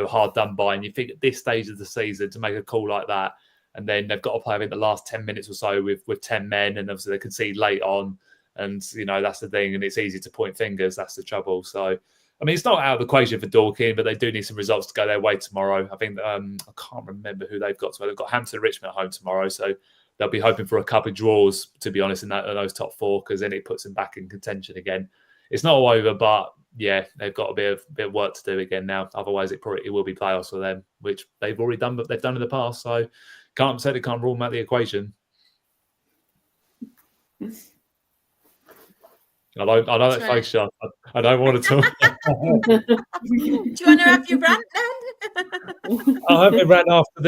hard done by. And you think at this stage of the season to make a call like that, and then they've got to play, I think, the last 10 minutes or so with 10 men. And obviously they concede late on. And, that's the thing. And it's easy to point fingers. That's the trouble. So, I mean, it's not out of the equation for Dorking, but they do need some results to go their way tomorrow. I think, I can't remember who they've got. So they've got Hampton and Richmond at home tomorrow. So they'll be hoping for a couple of draws, to be honest, in those top four, because then it puts them back in contention again. It's not all over, but yeah, they've got a bit of work to do again now. Otherwise, it will be playoffs for them, which they've already done, but they've done in the past. So can't rule them out the equation. I know that face shot. I don't want to talk. Do you want to have your rant then? I'll have a rant after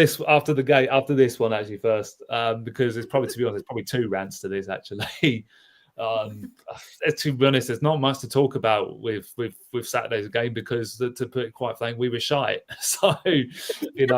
this one actually first, because it's probably, to be honest, it's probably two rants to this actually. To be honest, there's not much to talk about with Saturday's game, because to put it quite frank, we were shite. So that's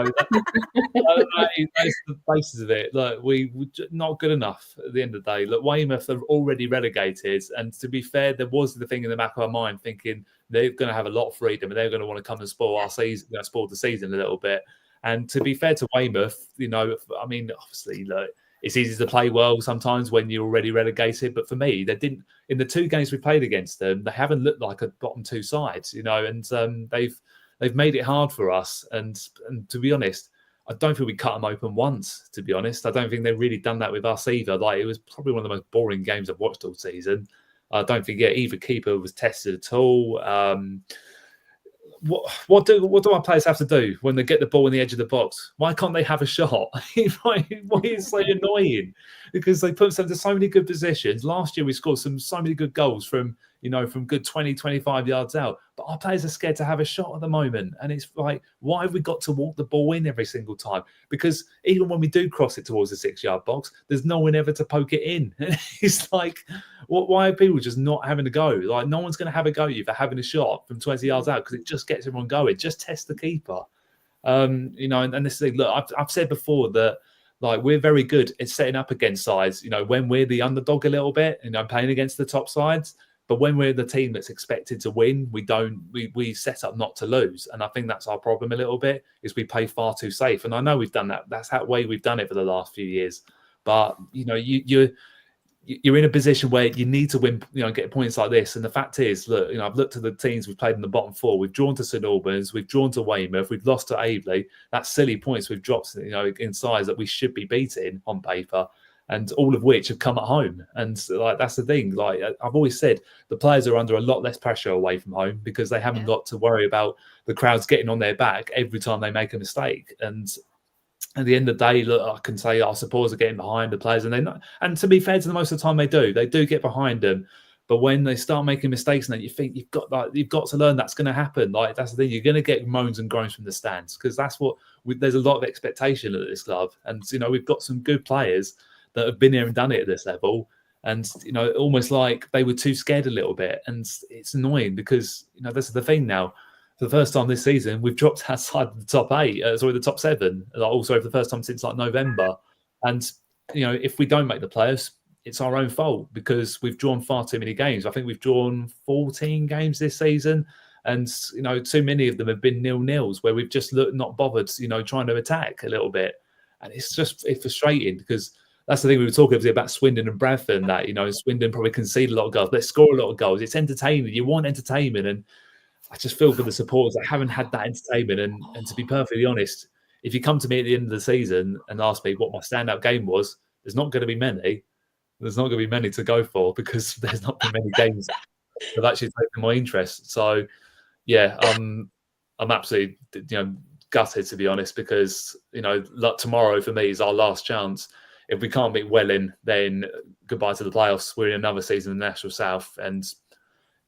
the basis of it. Look, we were not good enough at the end of the day. Look, Weymouth are already relegated, and to be fair, there was the thing in the back of our mind thinking they're going to have a lot of freedom and they're going to want to come and spoil our season, spoil the season a little bit. And to be fair to Weymouth, I mean, obviously, look, it's easy to play well sometimes when you're already relegated. But for me, they didn't. In the two games we played against them, they haven't looked like a bottom two sides, and they've made it hard for us. And to be honest, I don't think we cut them open once, to be honest. I don't think they've really done that with us either. It was probably one of the most boring games I've watched all season. I don't think either keeper was tested at all. What do our players have to do when they get the ball in the edge of the box? Why can't they have a shot? Why is so annoying? Because they put themselves in so many good positions. Last year we scored so many good goals from good 20, 25 yards out. But our players are scared to have a shot at the moment. And it's like, why have we got to walk the ball in every single time? Because even when we do cross it towards the 6-yard box, there's no one ever to poke it in. It's like, why are people just not having a go? Like, no one's going to have a go at you for having a shot from 20 yards out, because it just gets everyone going. Just test the keeper. And this thing, look, I've said before that, like, we're very good at setting up against sides, when we're the underdog a little bit, playing against the top sides. But when we're the team that's expected to win, we set up not to lose. And I think that's our problem a little bit, is we play far too safe. And I know we've done that. That's how way we've done it for the last few years. But, you're in a position where you need to win, get points like this. And the fact is, look, I've looked at the teams we've played in the bottom four. We've drawn to St Albans, we've drawn to Weymouth, we've lost to Aveley. That's silly points we've dropped, in size that we should be beating on paper, and all of which have come at home. And that's the thing. Like I've always said, the players are under a lot less pressure away from home because they haven't got to worry about the crowds getting on their back every time they make a mistake. And at the end of the day, look, I can say our supporters are getting behind the players, and they're not. And to be fair to them, most of the time they do get behind them. But when they start making mistakes, and then you think you've got to learn that's going to happen. Like that's the thing, you're going to get moans and groans from the stands because that's what there's a lot of expectation at this club, and we've got some good players that have been here and done it at this level, and almost like they were too scared a little bit, and it's annoying because this is the thing now. For the first time this season, we've dropped outside the top the top seven. Also, for the first time since November. And if we don't make the playoffs, it's our own fault because we've drawn far too many games. I think we've drawn 14 games this season, and too many of them have been 0-0s where we've just not bothered, trying to attack a little bit, and it's frustrating because that's the thing we were talking about Swindon and Bradford. And that Swindon probably concede a lot of goals, they score a lot of goals. It's entertainment. You want entertainment, and I just feel for the supporters that haven't had that entertainment. And to be perfectly honest, if you come to me at the end of the season and ask me what my standout game was, there's not going to be many. There's not going to be many to go for because there's not been many games that have actually taken my interest. So, yeah, I'm absolutely gutted, to be honest, because like tomorrow for me is our last chance. If we can't beat Welling, then goodbye to the playoffs. We're in another season in the National South, and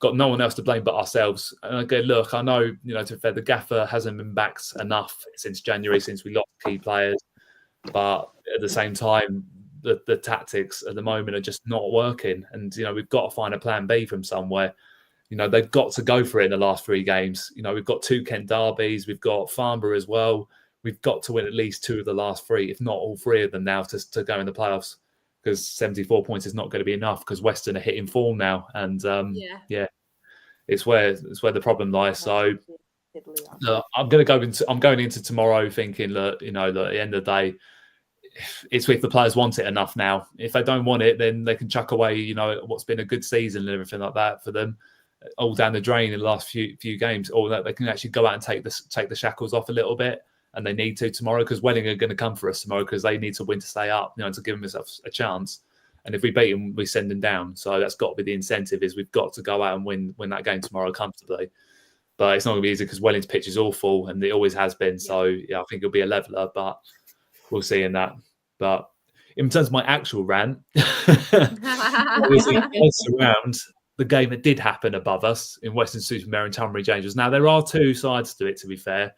got no one else to blame but ourselves. And I go, look, I know, to be fair, the gaffer hasn't been backed enough since January, since we lost key players. But at the same time, the tactics at the moment are just not working. And, we've got to find a plan B from somewhere. They've got to go for it in the last 3 games. We've got 2 Kent derbies. We've got Farnborough as well. We've got to win at least 2 of the last 3, if not all 3 of them now to go in the playoffs. Because 74 points is not going to be enough because Western are hitting form now, and it's where the problem lies. So look, I'm going into tomorrow thinking that at the end of the day, it's if the players want it enough now. If they don't want it, then they can chuck away what's been a good season and everything like that for them all down the drain in the last few games, or that they can actually go out and take the shackles off a little bit. And they need to tomorrow because Welling are going to come for us tomorrow because they need to win to stay up, to give themselves a chance. And if we beat them, we send them down. So that's got to be the incentive, is we've got to go out and win that game tomorrow comfortably. But it's not going to be easy because Welling's pitch is awful and it always has been. So, I think it'll be a leveller, but we'll see in that. But in terms of my actual rant, it's around the game that did happen above us in Weston-super-Mare and Tunbridge Angels. Now, there are 2 sides to it, to be fair.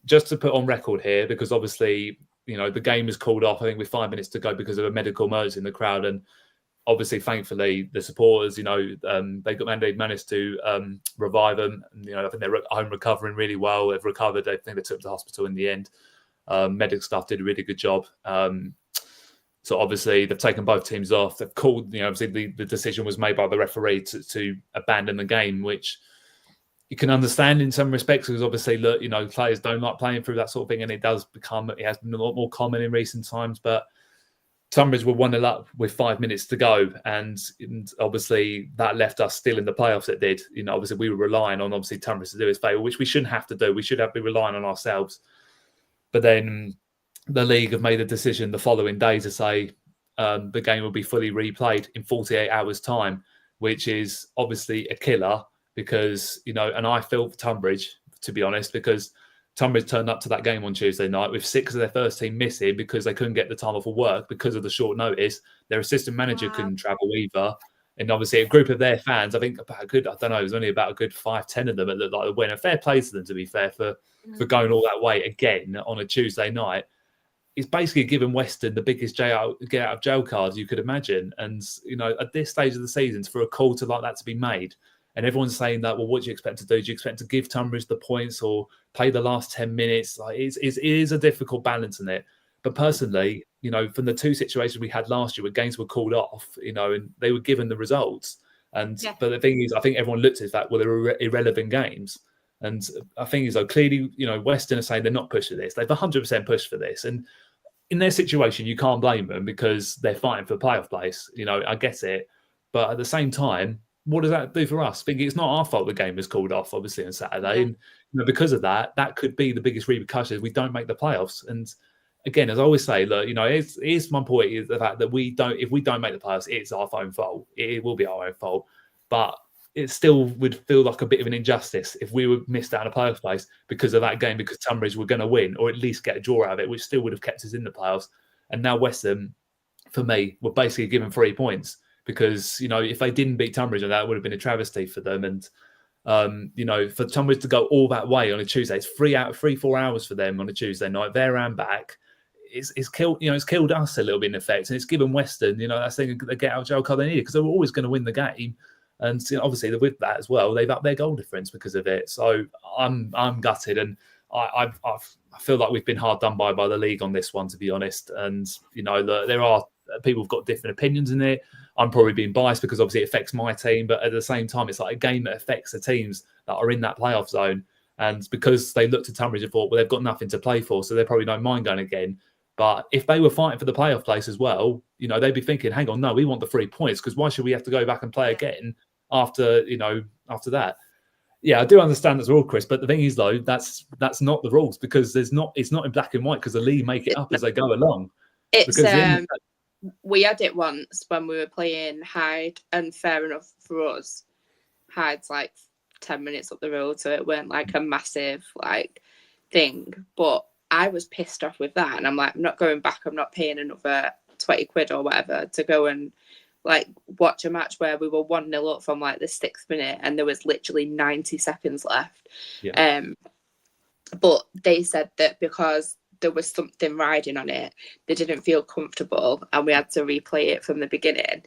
Just to put on record here, because obviously, the game was called off, I think, with 5 minutes to go because of a medical emergency in the crowd. And obviously, thankfully, the supporters, they managed to revive them. And, I think they're home recovering really well. They've recovered. I think they took them to hospital in the end. Medical staff did a really good job. So obviously, they've taken both teams off. They've called, obviously, the decision was made by the referee to abandon the game, which you can understand in some respects because obviously, look, players don't like playing through that sort of thing, and it has been a lot more common in recent times. But Tunbridge were 1-0 up with 5 minutes to go, and obviously that left us still in the playoffs. It did, obviously we were relying on Tunbridge to do us favour, which we shouldn't have to do. We should be relying on ourselves. But then the league have made a decision the following day to say the game will be fully replayed in 48 hours' time, which is obviously a killer. Because, and I feel for Tunbridge, to be honest, because Tunbridge turned up to that game on Tuesday night with 6 of their first team missing because they couldn't get the time off of work because of the short notice. Their assistant manager couldn't travel either. And obviously a group of their fans, I think about it was only about a good 5-10 of them that looked like a win. A fair play to them, to be fair, for going all that way again on a Tuesday night. It's basically given Western the biggest get out of jail card you could imagine. And, at this stage of the season, for a call to like that to be made, and everyone's saying that, well, what do you expect to do? Do you expect to give Tunbridge the points or play the last 10 minutes? Like, it is a difficult balance in it. But personally, from the 2 situations we had last year where games were called off, and they were given the results, And but the thing is, I think everyone looked at that, well, they're irrelevant games. And I think is clearly, Western are saying they're not pushed for this. They've 100% pushed for this. And in their situation, you can't blame them because they're fighting for playoff place. I get it. But at the same time, what does that do for us? I think it's not our fault the game was called off, obviously, on Saturday. And because of that, that could be the biggest repercussion if we don't make the playoffs. And again, as I always say, look, here's my point, is the fact that if we don't make the playoffs, it's our own fault. It will be our own fault. But it still would feel like a bit of an injustice if we were missed out on a playoff place because of that game, because Tunbridge were going to win or at least get a draw out of it, which still would have kept us in the playoffs. And now Western, for me, were basically given 3 points because, if they didn't beat Tunbridge, that would have been a travesty for them. And, for Tunbridge to go all that way on a Tuesday, it's 4 hours for them on a Tuesday night, there and back. It's killed, it's killed us a little bit in effect. And it's given Western, that thing, they get out of jail card they needed because they were always going to win the game. And obviously, with that as well, they've upped their goal difference because of it. So I'm gutted, and I feel like we've been hard done by the league on this one, to be honest. And there are people who've got different opinions in it. I'm probably being biased because obviously it affects my team, but at the same time, it's like a game that affects the teams that are in that playoff zone. And because they looked at Tunbridge and thought, well, they've got nothing to play for, so they probably don't mind going again. But if they were fighting for the playoff place as well, they'd be thinking, hang on, no, we want the 3 points because why should we have to go back and play again after that? Yeah, I do understand that's all, Chris. But the thing is, though, that's not the rules because it's not in black and white because the league make it up as they go along. We had it once when we were playing Hyde, and fair enough for us, Hyde's 10 minutes up the road, so it weren't a massive thing. But I was pissed off with that, and I'm I'm not going back. I'm not paying another 20 quid or whatever to go and watch a match where we were 1-0 up from the 6th minute and there was literally 90 seconds left. But they said that because there was something riding on it, they didn't feel comfortable and we had to replay it from the beginning.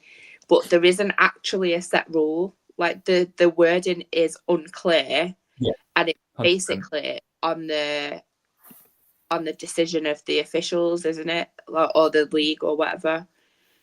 But there isn't actually a set rule. The wording is unclear, and it's basically on the decision of the officials, isn't it? Or the league or whatever.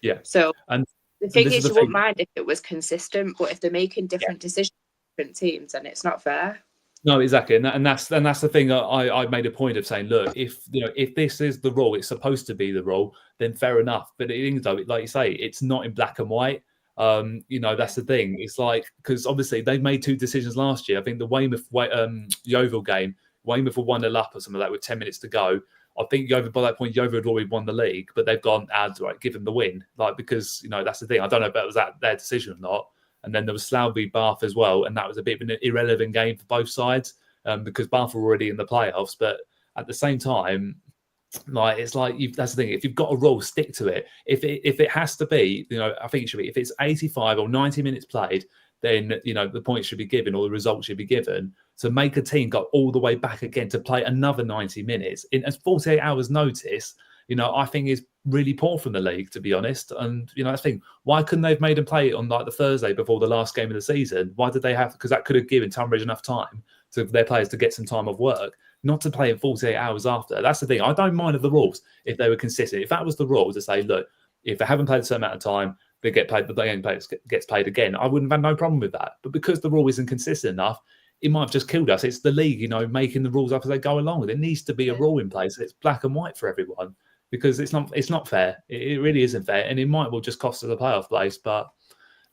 Yeah. So and the thing is, you wouldn't mind if it was consistent, but if they're making different decisions for different teams, then it's not fair. No, exactly, and that's the thing that I made a point of saying. Look, if this is the rule, it's supposed to be the rule, then fair enough. But like you say, it's not in black and white. That's the thing. It's because obviously they made 2 decisions last year. I think the Weymouth Yeovil game, Weymouth were 1-0 up or something like that with 10 minutes to go. I think Yeovil, by that point, Yeovil had already won the league, but they've gone, give them the win. Because, that's the thing. I don't know if that was their decision or not. And then there was Slough v Bath as well. And that was a bit of an irrelevant game for both sides because Bath were already in the playoffs. But at the same time, that's the thing. If you've got a rule, stick to it. If it has to be, I think it should be. If it's 85 or 90 minutes played, then, the points should be given or the results should be given. To make a team go all the way back again to play another 90 minutes in a 48 hours notice, I think is really poor from the league, to be honest. And, I think, why couldn't they have made them play it on the Thursday before the last game of the season? Why did they have, because that could have given Tunbridge enough time for their players to get some time off work, not to play in 48 hours after. That's the thing. I don't mind the rules if they were consistent. If that was the rule to say, look, if they haven't played a certain amount of time, they get paid, but the game gets played again, I wouldn't have had no problem with that. But because the rule isn't consistent enough, it might have just killed us. It's the league, making the rules up as they go along. There needs to be a rule in place. It's black and white for everyone because it's not fair. It really isn't fair, and it might well just cost us a playoff place. But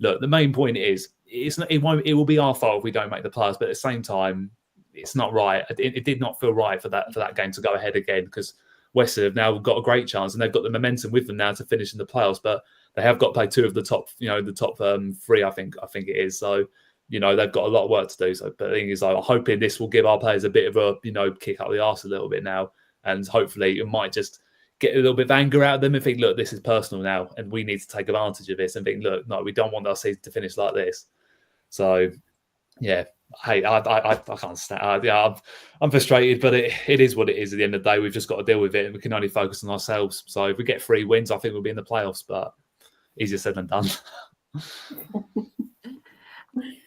look, the main point is it will be our fault if we don't make the playoffs. But at the same time, it's not right. It did not feel right for that game to go ahead again because Western have now got a great chance and they've got the momentum with them now to finish in the playoffs. But they have got to play 2 of the top, the top 3, I think it is. So, they've got a lot of work to do. So, but the thing is, I'm hoping this will give our players a bit of a, kick up the arse a little bit now. And hopefully it might just get a little bit of anger out of them and think, look, this is personal now. And we need to take advantage of this and think, look, no, we don't want our season to finish like this. So, yeah. Hey, I can't stand. I'm frustrated, but it is what it is. At the end of the day, we've just got to deal with it, and we can only focus on ourselves. So if we get 3 wins, I think we'll be in the playoffs. But easier said than done.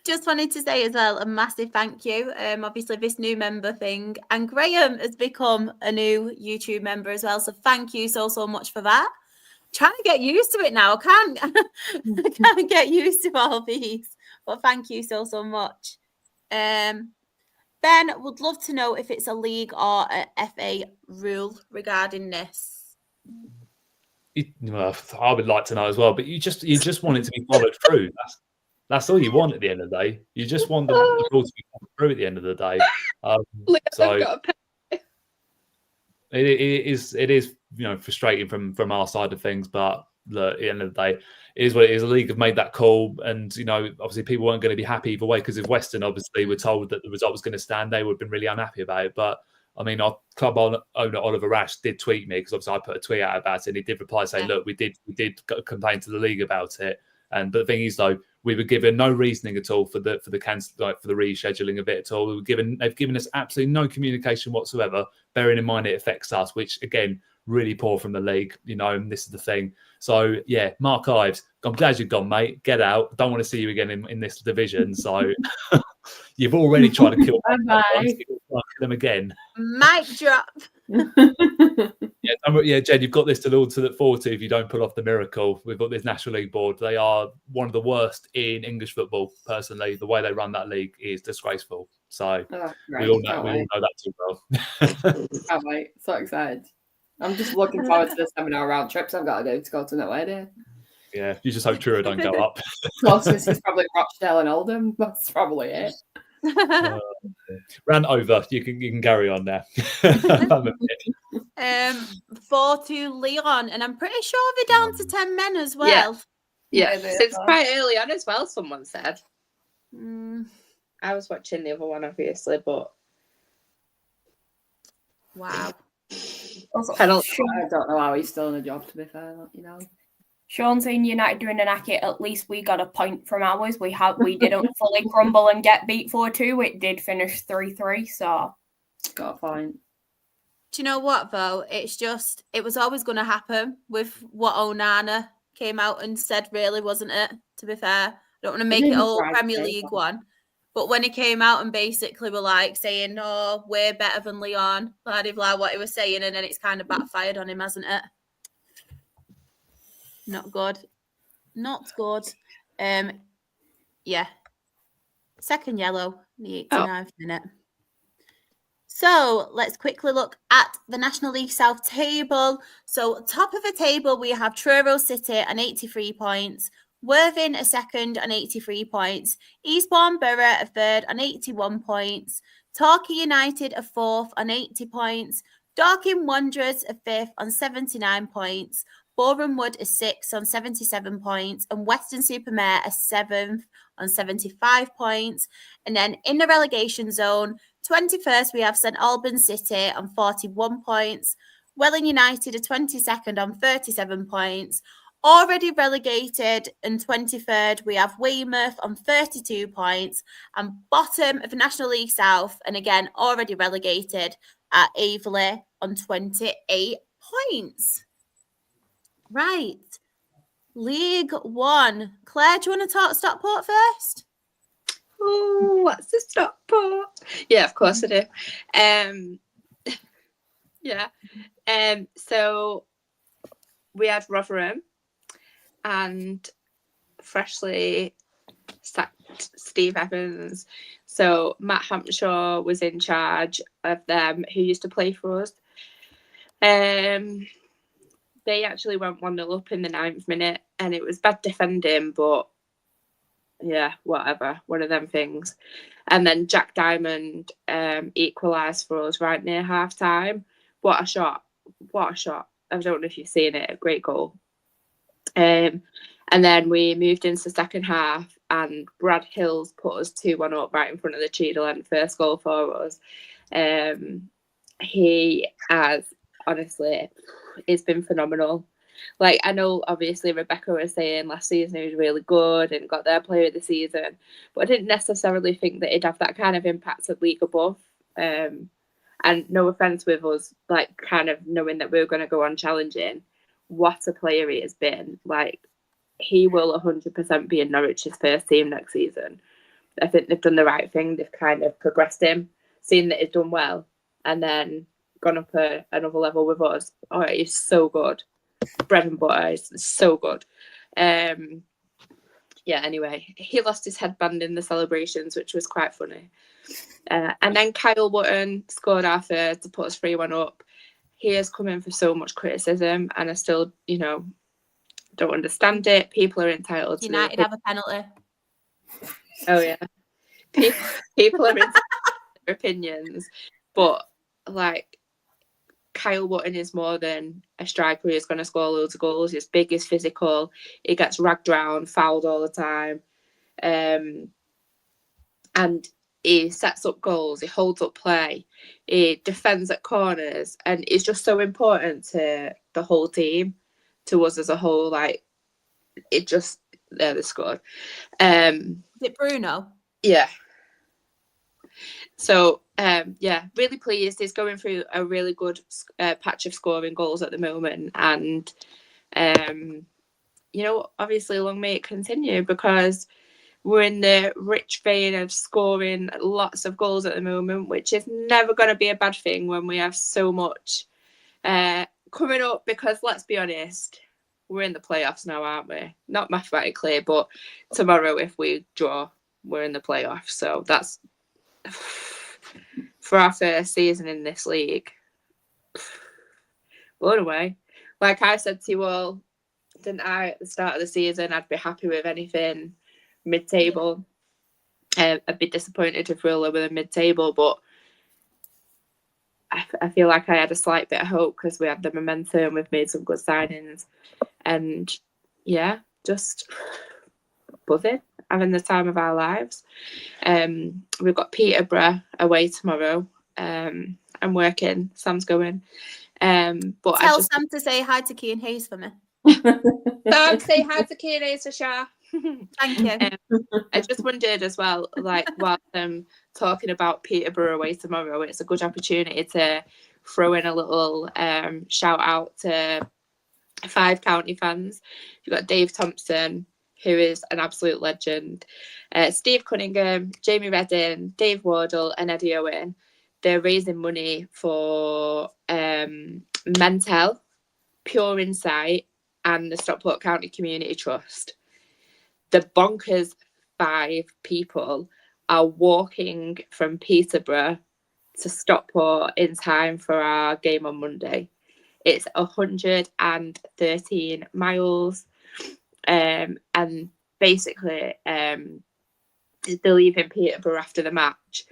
Just wanted to say as well a massive thank you. Obviously, this new member thing, and Graham has become a new YouTube member as well. So thank you so much for that. Trying to get used to it now. I can't get used to all these. But thank you so much. Ben, would love to know if it's a league or a FA rule regarding this. I would like to know as well, but you just want it to be followed through. That's all you want at the end of the day. You just want the rule to be followed through at the end of the day. So it is frustrating from our side of things, but look, at the end of the day, it is what it is. The league have made that call, and obviously people weren't going to be happy either way, because if Western obviously were told that the result was going to stand, they would have been really unhappy about it. But I mean, our club owner Oliver Rash did tweet me, because obviously I put a tweet out about it, and he did reply saying, "Look, we did complain to the league about it." But the thing is, though, we were given no reasoning at all for the cancel, for the rescheduling of it at all. They've given us absolutely no communication whatsoever. Bearing in mind it affects us, which again, really poor from the league. And this is the thing. So yeah, Mark Ives, I'm glad you've gone, mate. Get out. Don't want to see you again in this division. So you've already tried to kill them again. Mic drop. Yeah, Jen, you've got this to look forward to if you don't pull off the miracle. We've got this National League board. They are one of the worst in English football. Personally, the way they run that league is disgraceful. So we all know that too well. Can't wait. So excited. I'm just looking forward to the 7-hour round trips I've got to do to go to Nowhere. Yeah, you just hope Truro don't go up. Closest is probably Rochdale and Oldham. That's probably it. Ran over. You can carry on now. 4-2 Leon, and I'm pretty sure they're down to 10 men as well. Yeah. So it's quite early on as well, someone said. I was watching the other one, obviously, but wow. I don't know how he's still in a job, to be fair. Sean saying United doing an acket, at least we got a point from ours. We didn't fully crumble and get beat 4-2. It did finish 3-3, so got a point. Do you know what, though? It was always going to happen with what Onana came out and said, really, wasn't it? To be fair, I don't want to make it all Premier League one. But when he came out and basically were like saying, "Oh, we're better than Leon," blah blah, what he was saying, and then it's kind of backfired on him, hasn't it? Not good. Yeah. Second yellow, the 89th minute. So let's quickly look at the National League South table. So top of the table, we have Truro City on 83 points. Worthing a second on 83 points. Eastbourne Borough a third on 81 points. Torquay United a fourth on 80 points. Dorking Wanderers a fifth on 79 points. Boreham Wood a sixth on 77 points. And Weston-super-Mare a seventh on 75 points. And then in the relegation zone, 21st, we have St Albans City on 41 points. Welling United a 22nd on 37 points. Already relegated, and 23rd, we have Weymouth on 32 points, and bottom of the National League South, and again, already relegated, at Aveley on 28 points. Right. League One. Claire, do you want to talk Stockport first? Oh, what's the Stockport? Yeah, of course I do. So we had Rotherham and freshly sacked Steve Evans. So Matt Hampshire was in charge of them, who used to play for us. They actually went 1-0 up in the 9th minute, and it was bad defending, but yeah, whatever, one of them things. And then Jack Diamond equalised for us right near half time. What a shot. I don't know if you've seen it. A great goal. And then we moved into the second half, and Brad Hills put us 2-1 up right in front of the Cheadle end, first goal for us. He has, honestly, it's been phenomenal. Like, I know obviously Rebecca was saying last season he was really good and got their player of the season, but I didn't necessarily think that he'd have that kind of impact at league above. And no offence with us, like, kind of knowing that we were going to go on challenging, what a player he has been. Like, he will 100% be in Norwich's first team next season. I think they've done the right thing. They've kind of progressed him, seen that he's done well, and then gone up another level with us. Oh, he's so good. Bread and butter is so good. yeah, anyway, he lost his headband in the celebrations, which was quite funny. And then Kyle Wootton scored our third to put us 3-1 up. He has come in for so much criticism, and I still, don't understand it. People are entitled to United have a penalty. Oh yeah, people are entitled to their opinions, but like Kyle Wootton is more than a striker who's going to score loads of goals. He's big, he's physical. He gets ragged around, fouled all the time, and he sets up goals. He holds up play. He defends at corners, and it's just so important to the whole team, to us as a whole. Like it just, they scored. Is it Bruno? Yeah. So, really pleased. He's going through a really good patch of scoring goals at the moment. And, obviously long may it continue, because we're in the rich vein of scoring lots of goals at the moment, which is never going to be a bad thing when we have so much coming up, because let's be honest, we're in the playoffs now, aren't we? Not mathematically, but tomorrow if we draw, we're in the playoffs. So that's for our first season in this league. Blown away. Like I said to you all, didn't I, at the start of the season, I'd be happy with anything mid-table. I'd be disappointed if we were lower than mid-table, but I feel like I had a slight bit of hope because we had the momentum, we've made some good signings, and yeah, just buzzing, having the time of our lives. We've got Peterborough away tomorrow. I'm working, Sam's going. But tell Sam to say hi to Cian Hayes for me. Sam, say hi to Cian Hayes for Shah. Thank you. I just wondered as well, like while I'm talking about Peterborough away tomorrow, it's a good opportunity to throw in a little shout out to 5 County fans. You've got Dave Thompson, who is an absolute legend, Steve Cunningham, Jamie Redding, Dave Wardle and Eddie Owen. They're raising money for Mental, Pure Insight and the Stockport County Community Trust. The bonkers 5 people are walking from Peterborough to Stockport in time for our game on Monday. It's 113 miles. And basically, they're leaving Peterborough after the match.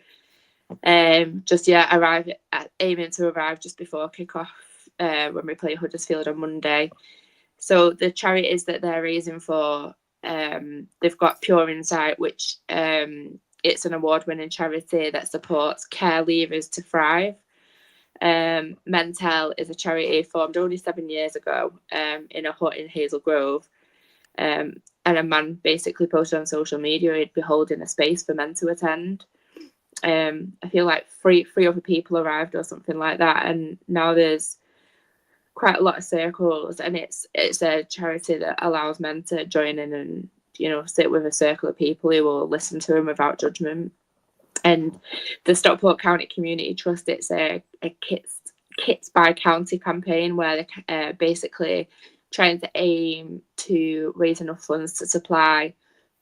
Aiming to arrive just before kick-off when we play Huddersfield on Monday. So the charities that they're raising for, they've got Pure Insight, which it's an award-winning charity that supports care leavers to thrive. Mental is a charity formed only 7 years ago in a hut in Hazel Grove. And a man basically posted on social media he'd be holding a space for men to attend. I feel like three other people arrived or something like that, and now there's quite a lot of circles, and it's a charity that allows men to join in and sit with a circle of people who will listen to them without judgment. And the Stockport County Community Trust, it's a kits by county campaign where they're basically trying to aim to raise enough funds to supply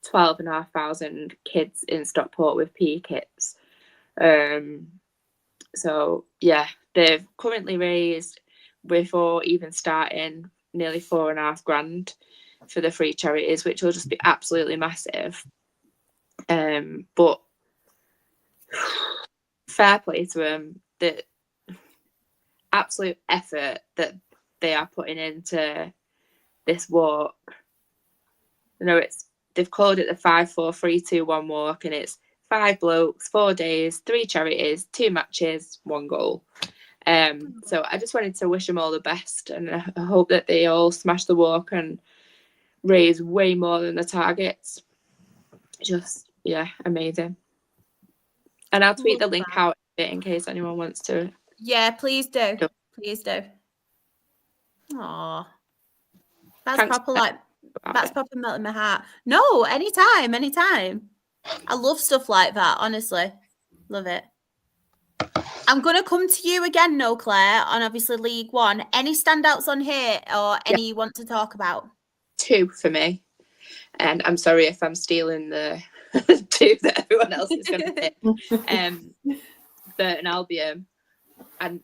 12,500 kids in Stockport with PE kits. So yeah, they've currently raised, before even starting, nearly $4,500 for the 3 charities, which will just be absolutely massive. But fair play to them, the absolute effort that they are putting into this walk. They've called it the 5-4-3-2-1 walk, and it's 5 blokes, 4 days, 3 charities, 2 matches, 1 goal. So I just wanted to wish them all the best, and I hope that they all smash the walk and raise way more than the targets. Just, yeah, amazing. And I'll tweet the link out in case anyone wants to. Yeah, please do. Please do. Aww. That's proper melting my heart. No, anytime. I love stuff like that, honestly. Love it. I'm going to come to you again, no, Claire, on obviously League One. Any standouts on here or any you want to talk about? 2 for me. And I'm sorry if I'm stealing the two that everyone else is going to pick. Burton Albion. And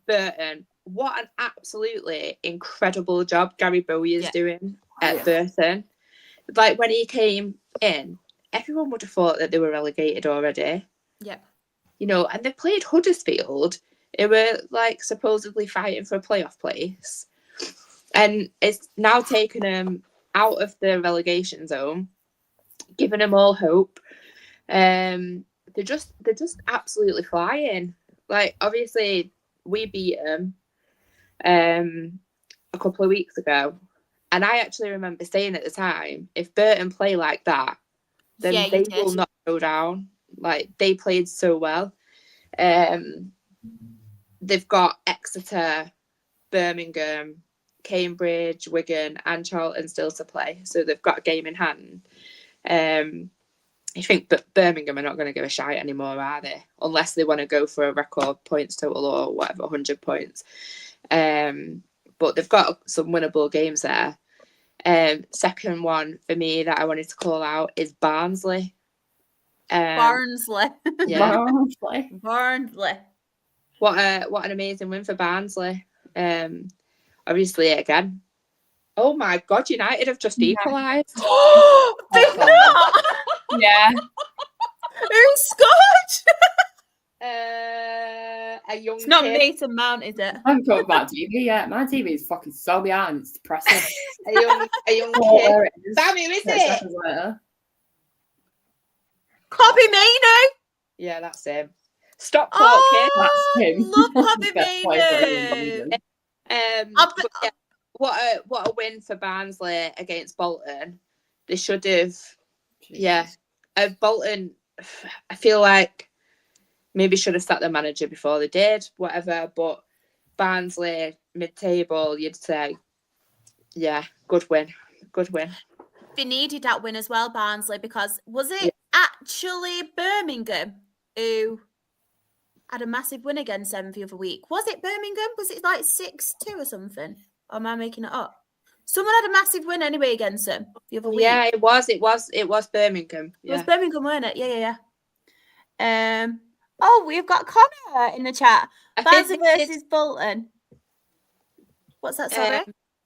Burton, what an absolutely incredible job Gary Bowie is doing at Burton. Like, when he came in, everyone would have thought that they were relegated already. Yeah. You know, and they played Huddersfield. They were, like, supposedly fighting for a playoff place. And it's now taken them out of the relegation zone, giving them all hope. They're just absolutely flying. Like, obviously, we beat them a couple of weeks ago. And I actually remember saying at the time, if Burton play like that, then they will not go down. Like, they played so well. They've got Exeter, Birmingham, Cambridge, Wigan and Charlton still to play. So they've got a game in hand. I think Birmingham are not going to give a shite anymore, are they? Unless they want to go for a record points total or whatever, 100 points. But they've got some winnable games there. Second one for me that I wanted to call out is Barnsley. Barnsley. Yeah. Barnsley. What an amazing win for Barnsley. Obviously, again. Oh my God, United have just equalised. They've not. Yeah. Who scored? A young It's not kid. Mason Mount, is it? I haven't talked about TV yet. My TV is fucking so behind. It's depressing. A young Oh, kid. there it is. Sammy, is 30 it? seconds later. Kobe Maino. Yeah, that's him. Stop talking. That's him. Love Kobe Best player for Maino. But yeah, what a win for Barnsley against Bolton. They should have. Yeah, Bolton. I feel like maybe should have sacked their manager before they did. Whatever, but Barnsley mid-table, you'd say, yeah, good win. Good win. They needed that win as well, Barnsley, because was it actually Birmingham who had a massive win against them the other week? Was it Birmingham? Was it like 6-2 or something? Or am I making it up? Someone had a massive win anyway against them the other week. Yeah, it was Birmingham. It was Birmingham, weren't it? Yeah. Oh, we've got Connor in the chat. Barnsley versus Bolton. What's that, sorry?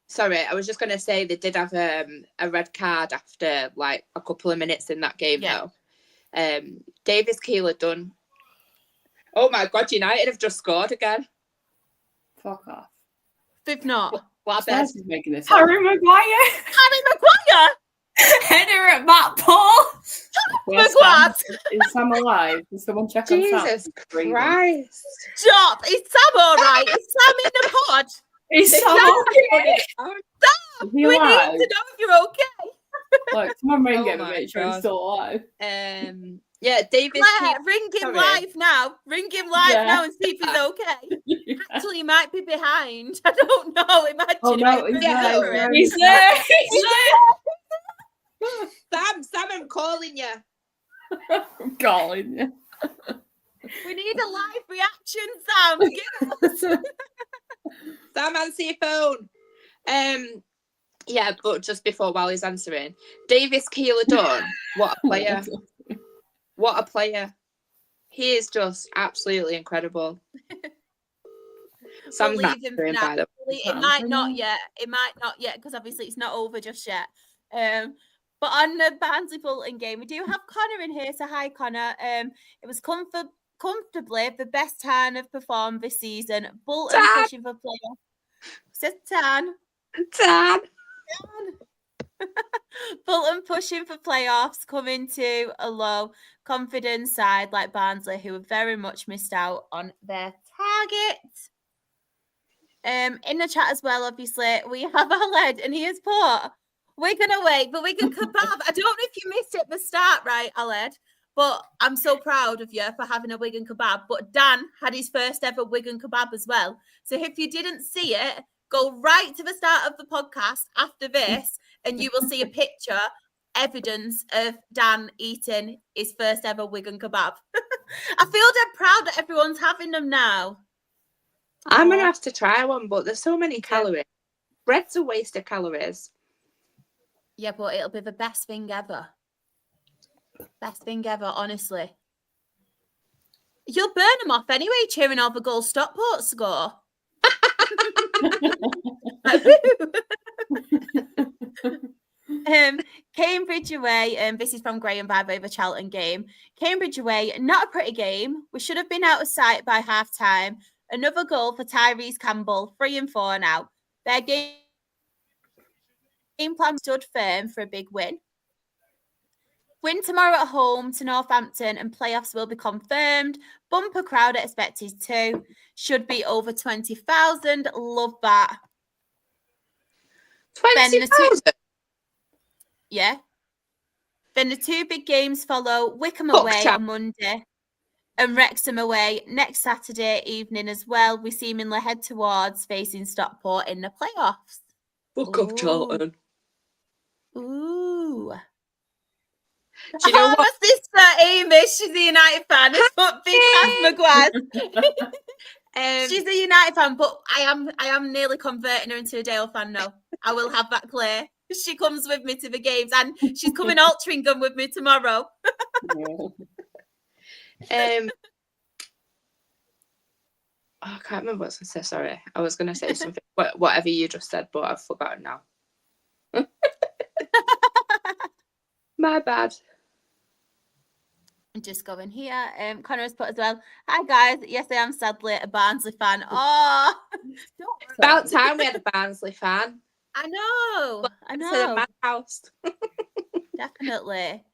Sorry, I was just going to say they did have a red card after like a couple of minutes in that game, though. Davis Keeler done. Oh my God, United have just scored again. Fuck off. They've not. What Spurs is making this up. Harry Maguire. Harry Maguire! Header at Matt Paul. Where's What? Sam? Is Sam alive? Can someone check on Sam? Jesus Christ. Stop! Is Sam all right? Is Sam in the pod? He's so okay. Is he We alive? need to know if you're okay. Like, someone ring him and my make sure God. he's still alive. Yeah, Davis Claire, Keeler. ring him Sorry. live now. Ring him live Yeah. now and see if he's okay. Actually, he might be behind. I don't know. Imagine. Oh, no, if he's it was there, over he's him. there. He's there. He's there. Sam, I'm calling you. I'm calling you. We need a live reaction, Sam. Give us. Sam, answer your phone. Yeah, but just before while he's answering, Davis Keeler done. What a player. What a player. He is just absolutely incredible. Sam's not Believe him doing for by the now. It might not yet. It might not yet because obviously it's not over just yet. But on the Barnsley Bolton game, we do have Connor in here. So hi, Connor. It was comfortably the best Tan have performed this season. Bolton Tan! pushing for playoff. Says Tan. Tan. Bolton pushing for playoffs, coming to a low confidence side like Barnsley, who have very much missed out on their target. In the chat as well, obviously, we have Aled, and he has put Wigan away, but Wigan kebab. I don't know if you missed it at the start, right, Aled? But I'm so proud of you for having a Wigan kebab. But Dan had his first ever Wigan kebab as well. So if you didn't see it, go right to the start of the podcast after this, and you will see a picture, evidence of Dan eating his first ever Wigan kebab. I feel dead proud that everyone's having them now. I'm going to have to try one, but there's so many calories. Bread's a waste of calories. Yeah, but it'll be the best thing ever. Best thing ever, honestly. You'll burn them off anyway, cheering all the goals Stockport score. Cambridge away. This is from Graham by way of a Charlton game. Cambridge away, not a pretty game. We should have been out of sight by half time. Another goal for Tyrese Campbell, 3-4 now. Their game plan stood firm for a big win. Win tomorrow at home to Northampton and playoffs will be confirmed. Bumper crowd expected too. Should be over 20,000. Love that. 20,000? Yeah. Then the 2 big games follow. Wickham away on Monday and Wrexham away next Saturday evening as well. We seemingly head towards facing Stockport in the playoffs. Fuck up, Charlton. Ooh. Do you know what? My sister Amy, she's a United fan. It's not big Cass McGuire. She's a United fan, but I am nearly converting her into a Dale fan now. I will have that clear. She comes with me to the games, and she's coming Altrincham with me tomorrow. I can't remember what I was going to say. Sorry, I was going to say something. Whatever you just said, but I've forgotten now. My bad. I'm just going here. Connor has put as well. Hi guys. Yes, I am sadly a Barnsley fan. Oh, About time we had a Barnsley fan. I know. I know. To the madhouse. Definitely.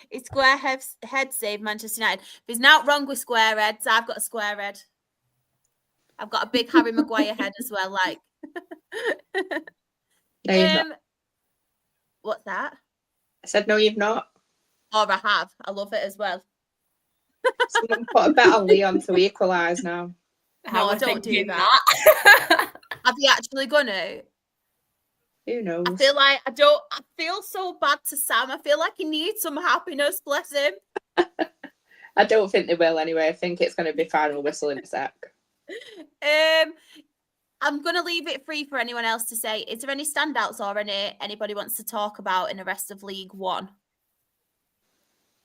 It's square head save Manchester United. There's not wrong with square heads. I've got a square head. I've got a big Harry Maguire head as well. Like. No, you've not. What's that? I said no, you've not. Or I have. I love it as well. Someone put a bet on Leon to equalise now. No, I don't do that. Have you actually gonna? Who knows? I feel so bad to Sam. I feel like he needs some happiness, bless him. I don't think they will anyway. I think it's going to be final whistle in a sec. I'm going to leave it free for anyone else to say. Is there any standouts or anybody wants to talk about in the rest of League One?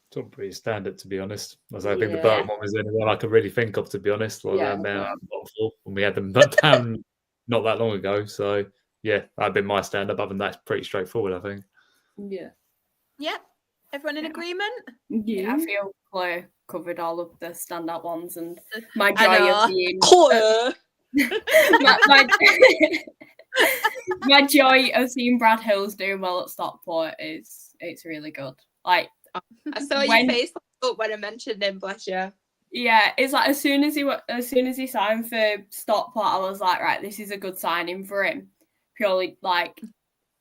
It's all pretty standard, to be honest. As I think the Burton one was the only one I could really think of, to be honest. Well, when we had them down not that long ago. So, yeah, that'd been my stand-up. Other than that, it's pretty straightforward, I think. Yeah. Yeah. Everyone in agreement? Yeah, I feel Claire covered all of the standout ones, and my joy of being my joy of seeing Brad Hills doing well at Stockport it's really good. Like I saw your face when I mentioned him, bless you. Yeah, it's like as soon as he signed for Stockport, I was like, right, this is a good signing for him. Purely like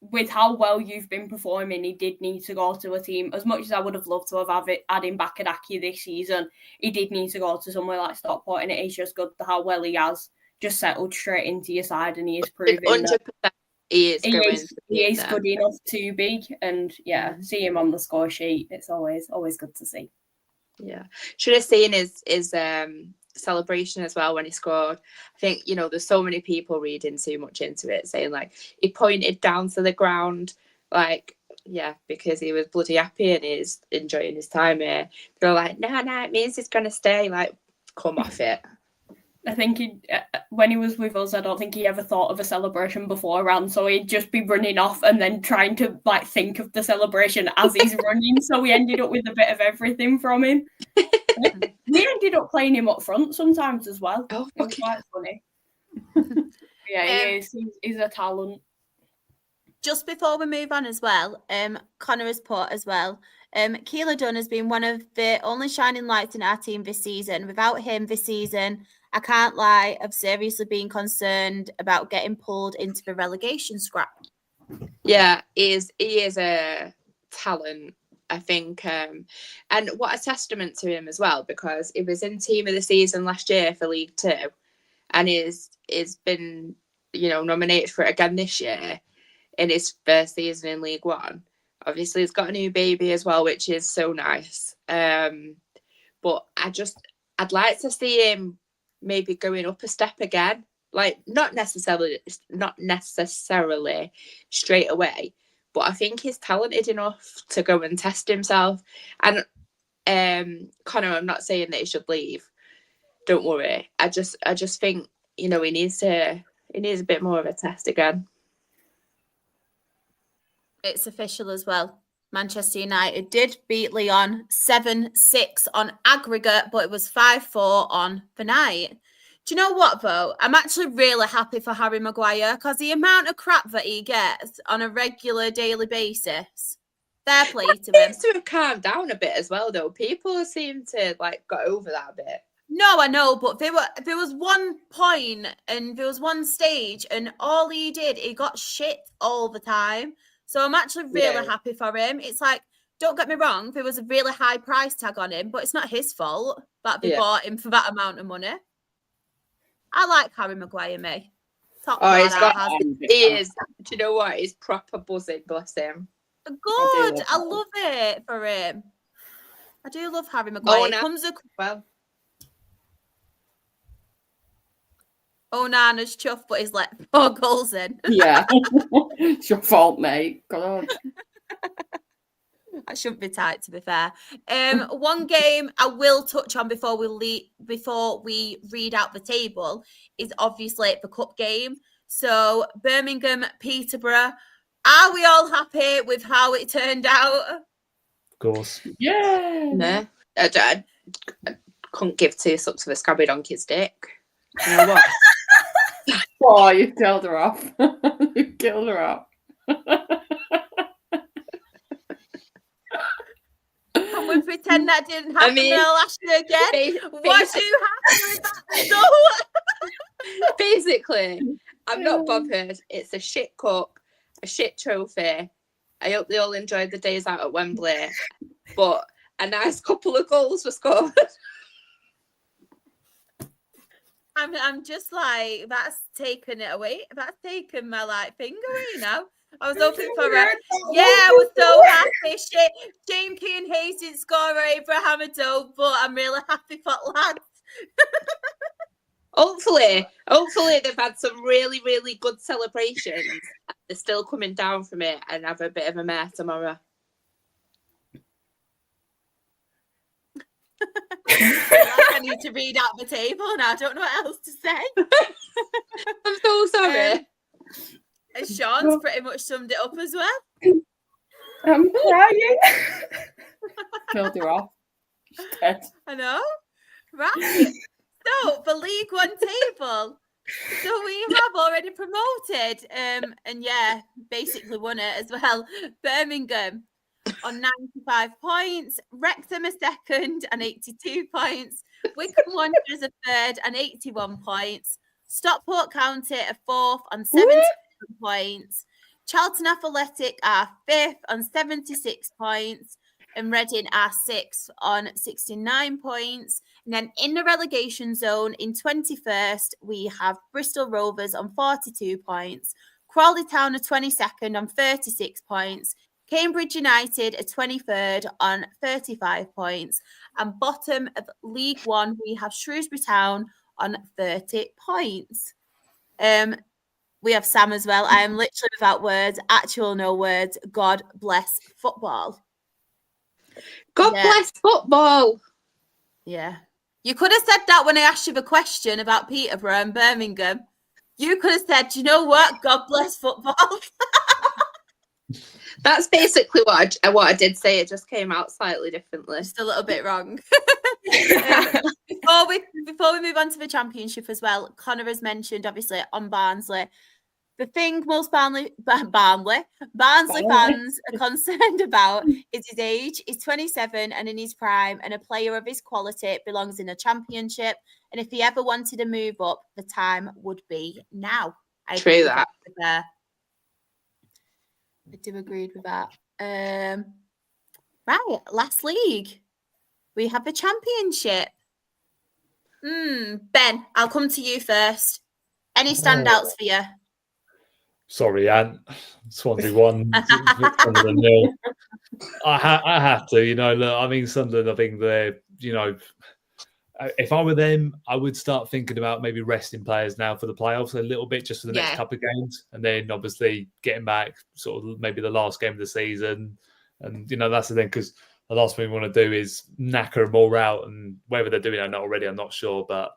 with how well you've been performing, he did need to go to a team. As much as I would have loved to have had him back at Aki this season, he did need to go to somewhere like Stockport, and it is just good how well he has just settled straight into your side, and he is proving 100% he is good enough to be. And see him on the score sheet. It's always good to see. Yeah, should have seen his celebration as well when he scored. I think there's so many people reading too much into it, saying like he pointed down to the ground, like because he was bloody happy and he's enjoying his time here. They're like, no, it means he's gonna stay. Like, come off it. I think when he was with us, I don't think he ever thought of a celebration beforehand. So he'd just be running off and then trying to like think of the celebration as he's running. So we ended up with a bit of everything from him. We ended up playing him up front sometimes as well. Oh, it was quite funny. He is. He's a talent. Just before we move on as well, Connor has put as well, Keeler Dunn has been one of the only shining lights in our team this season. Without him this season, I can't lie, I've seriously been concerned about getting pulled into the relegation scrap. Yeah, he is a talent, I think. And what a testament to him as well, because he was in team of the season last year for League Two, and he's been, nominated for it again this year in his first season in League One. Obviously, he's got a new baby as well, which is so nice. But I'd like to see him maybe going up a step again, like not necessarily straight away, but I think he's talented enough to go and test himself. And Connor, I'm not saying that he should leave. Don't worry. I just think, he needs a bit more of a test again. It's official as well. Manchester United did beat Lyon 7-6 on aggregate, but it was 5-4 on the night. Do you know what, though? I'm actually really happy for Harry Maguire, because the amount of crap that he gets on a regular daily basis, fair play to him. Seems to have calmed down a bit as well, though. People seem to got over that a bit. No, I know, but there was one point and there was one stage, and all he did, he got shit all the time. So I'm actually really happy for him. It's like, don't get me wrong, there was a really high price tag on him, but it's not his fault that they bought him for that amount of money. I like Harry Maguire, me. He is. Do you know what? He's proper buzzing, bless him. Good. I love it for him. I do love Harry Maguire. Nana's chuffed, but he's let 4 goals in. Yeah. It's your fault, mate. God. That shouldn't be tight, to be fair. One game I will touch on before we read out the table is obviously the cup game. So Birmingham, Peterborough. Are we all happy with how it turned out? Of course. Yeah. No, I couldn't give 2 sucks of a scabby donkey's dick. You know what? Oh, you killed her off. You killed her off. And we pretend that didn't happen last year again. What do you have to with that? Basically, I'm not bothered. It's a shit cup, a shit trophy. I hope they all enjoyed the days out at Wembley. But a nice couple of goals were scored. I'm just like, that's taken it away. That's taken my finger away now. I was hoping for I was so happy. Shane Keane Hayes didn't score Abraham Adobe, but I'm really happy for lads. Hopefully they've had some really, really good celebrations. They're still coming down from it and have a bit of a mare tomorrow. I need to read out the table now. I don't know what else to say. I'm so sorry. And Sean's pretty much summed it up as well. I'm crying. Killed her off. She's dead. I know. Right. So, the League One table. So, we have already promoted. And basically won it as well. Birmingham on 95 points. Wrexham a second and 82 points. Wycombe Wanderers a third and 81 points. Stockport County a fourth on 70 points. Charlton Athletic are fifth on 76 points. And Reading are sixth on 69 points. And then in the relegation zone in 21st, we have Bristol Rovers on 42 points. Crawley Town are 22nd on 36 points. Cambridge United are 23rd on 35 points. And bottom of League One, we have Shrewsbury Town on 30 points. We have Sam as well. I am literally without words, actual no words. God bless football. God bless football. Yeah. You could have said that when I asked you the question about Peterborough and Birmingham. You could have said, you know what? God bless football. That's basically what I did say. It just came out slightly differently. Just a little bit wrong. Before we move on to the Championship as well, Connor has mentioned, obviously, on Barnsley. The thing most Barnsley fans are concerned about is his age. He's 27 and in his prime, and a player of his quality belongs in a Championship. And if he ever wanted to move up, the time would be now. True that. I do agree with that. Right, last league. We have the Championship. Ben, I'll come to you first. Any standouts for you? Sorry, Ant. Swansea won. Sunderland 0. I have to, look, I mean, Sunderland, I think they're, if I were them, I would start thinking about maybe resting players now for the playoffs a little bit, just for the next couple of games, and then obviously getting back sort of maybe the last game of the season. And that's the thing, because the last thing we want to do is knacker them all out, and whether they're doing it or not already, I'm not sure. But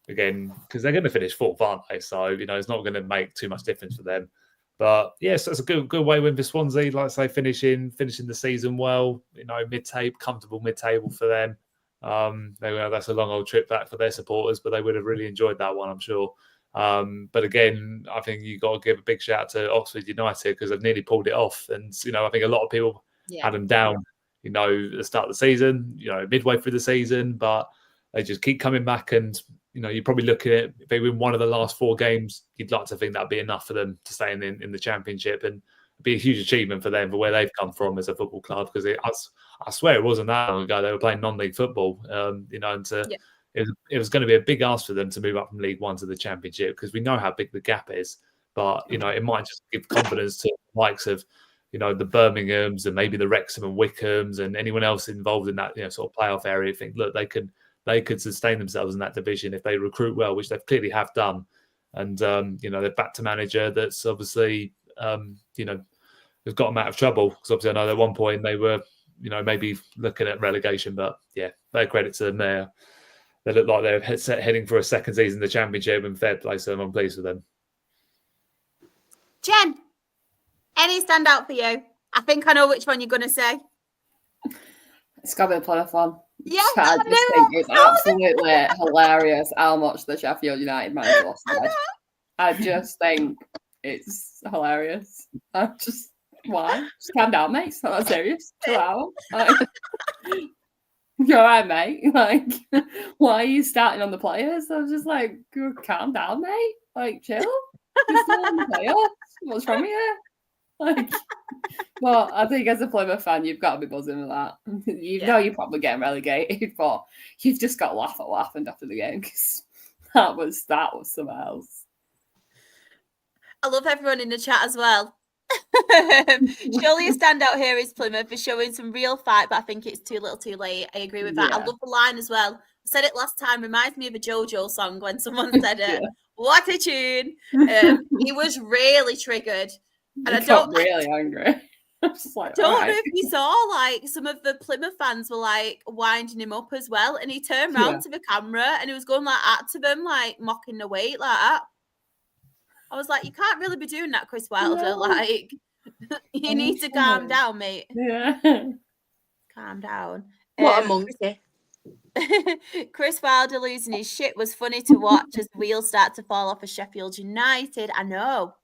again, because they're going to finish fourth, aren't they? So it's not going to make too much difference for them. But yes, that's a good way win for Swansea. Like I say, finishing the season well. Mid-table, comfortable mid-table for them. That's a long old trip back for their supporters, but they would have really enjoyed that one, I'm sure. But again, I think you got to give a big shout out to Oxford United, because they've nearly pulled it off. And I think a lot of people had them down, at the start of the season, midway through the season, but they just keep coming back. And you're probably looking at, if they win one of the last 4 games, you'd like to think that'd be enough for them to stay in the Championship, and it'd be a huge achievement for them for where they've come from as a football club. Because I swear it wasn't that long ago they were playing non-league football, and it was going to be a big ask for them to move up from League One to the Championship, because we know how big the gap is. But it might just give confidence to the likes of the Birminghams and maybe the Wrexham and Wickhams and anyone else involved in that sort of playoff area. Think, look, they could sustain themselves in that division if they recruit well, which they clearly have done. And they're back to manager that's obviously has got them out of trouble, because obviously I know at one point they were maybe looking at relegation, but fair credit to them there. They look like they're heading for a second season in the Championship, and fair play to them. I'm pleased with them. Jen, any standout for you? I think I know which one you're going to say. It's got to be the Plymouth one. Yeah, I just think it's absolutely hilarious how much the Sheffield United manager lost their head. I just think it's hilarious. Why? Just calm down, mate. It's not that serious. Chill out. You're all right, mate. Why are you starting on the players? I was just like, calm down, mate. Chill. You're still on the players. What's wrong with you? Well, I think as a Plymouth fan, you've got to be buzzing with that. Know you're probably getting relegated, but you've just got to laugh at what happened after the game, because that was something else. I love everyone in the chat as well. Surely a standout here is Plymouth for showing some real fight, but I think it's too little too late. I agree with that. I love the line as well. I said it last time, reminds me of a JoJo song when someone said it. What a tune. He was really triggered. And I don't really angry. Don't know if you saw, some of the Plymouth fans were winding him up as well, and he turned round to the camera and he was going to them, mocking the weight like that. I was like, you can't really be doing that, Chris Wilder. No. You need to calm down, mate. Yeah. Calm down. What a monkey. Chris Wilder losing his shit was funny to watch as wheels start to fall off for Sheffield United. I know.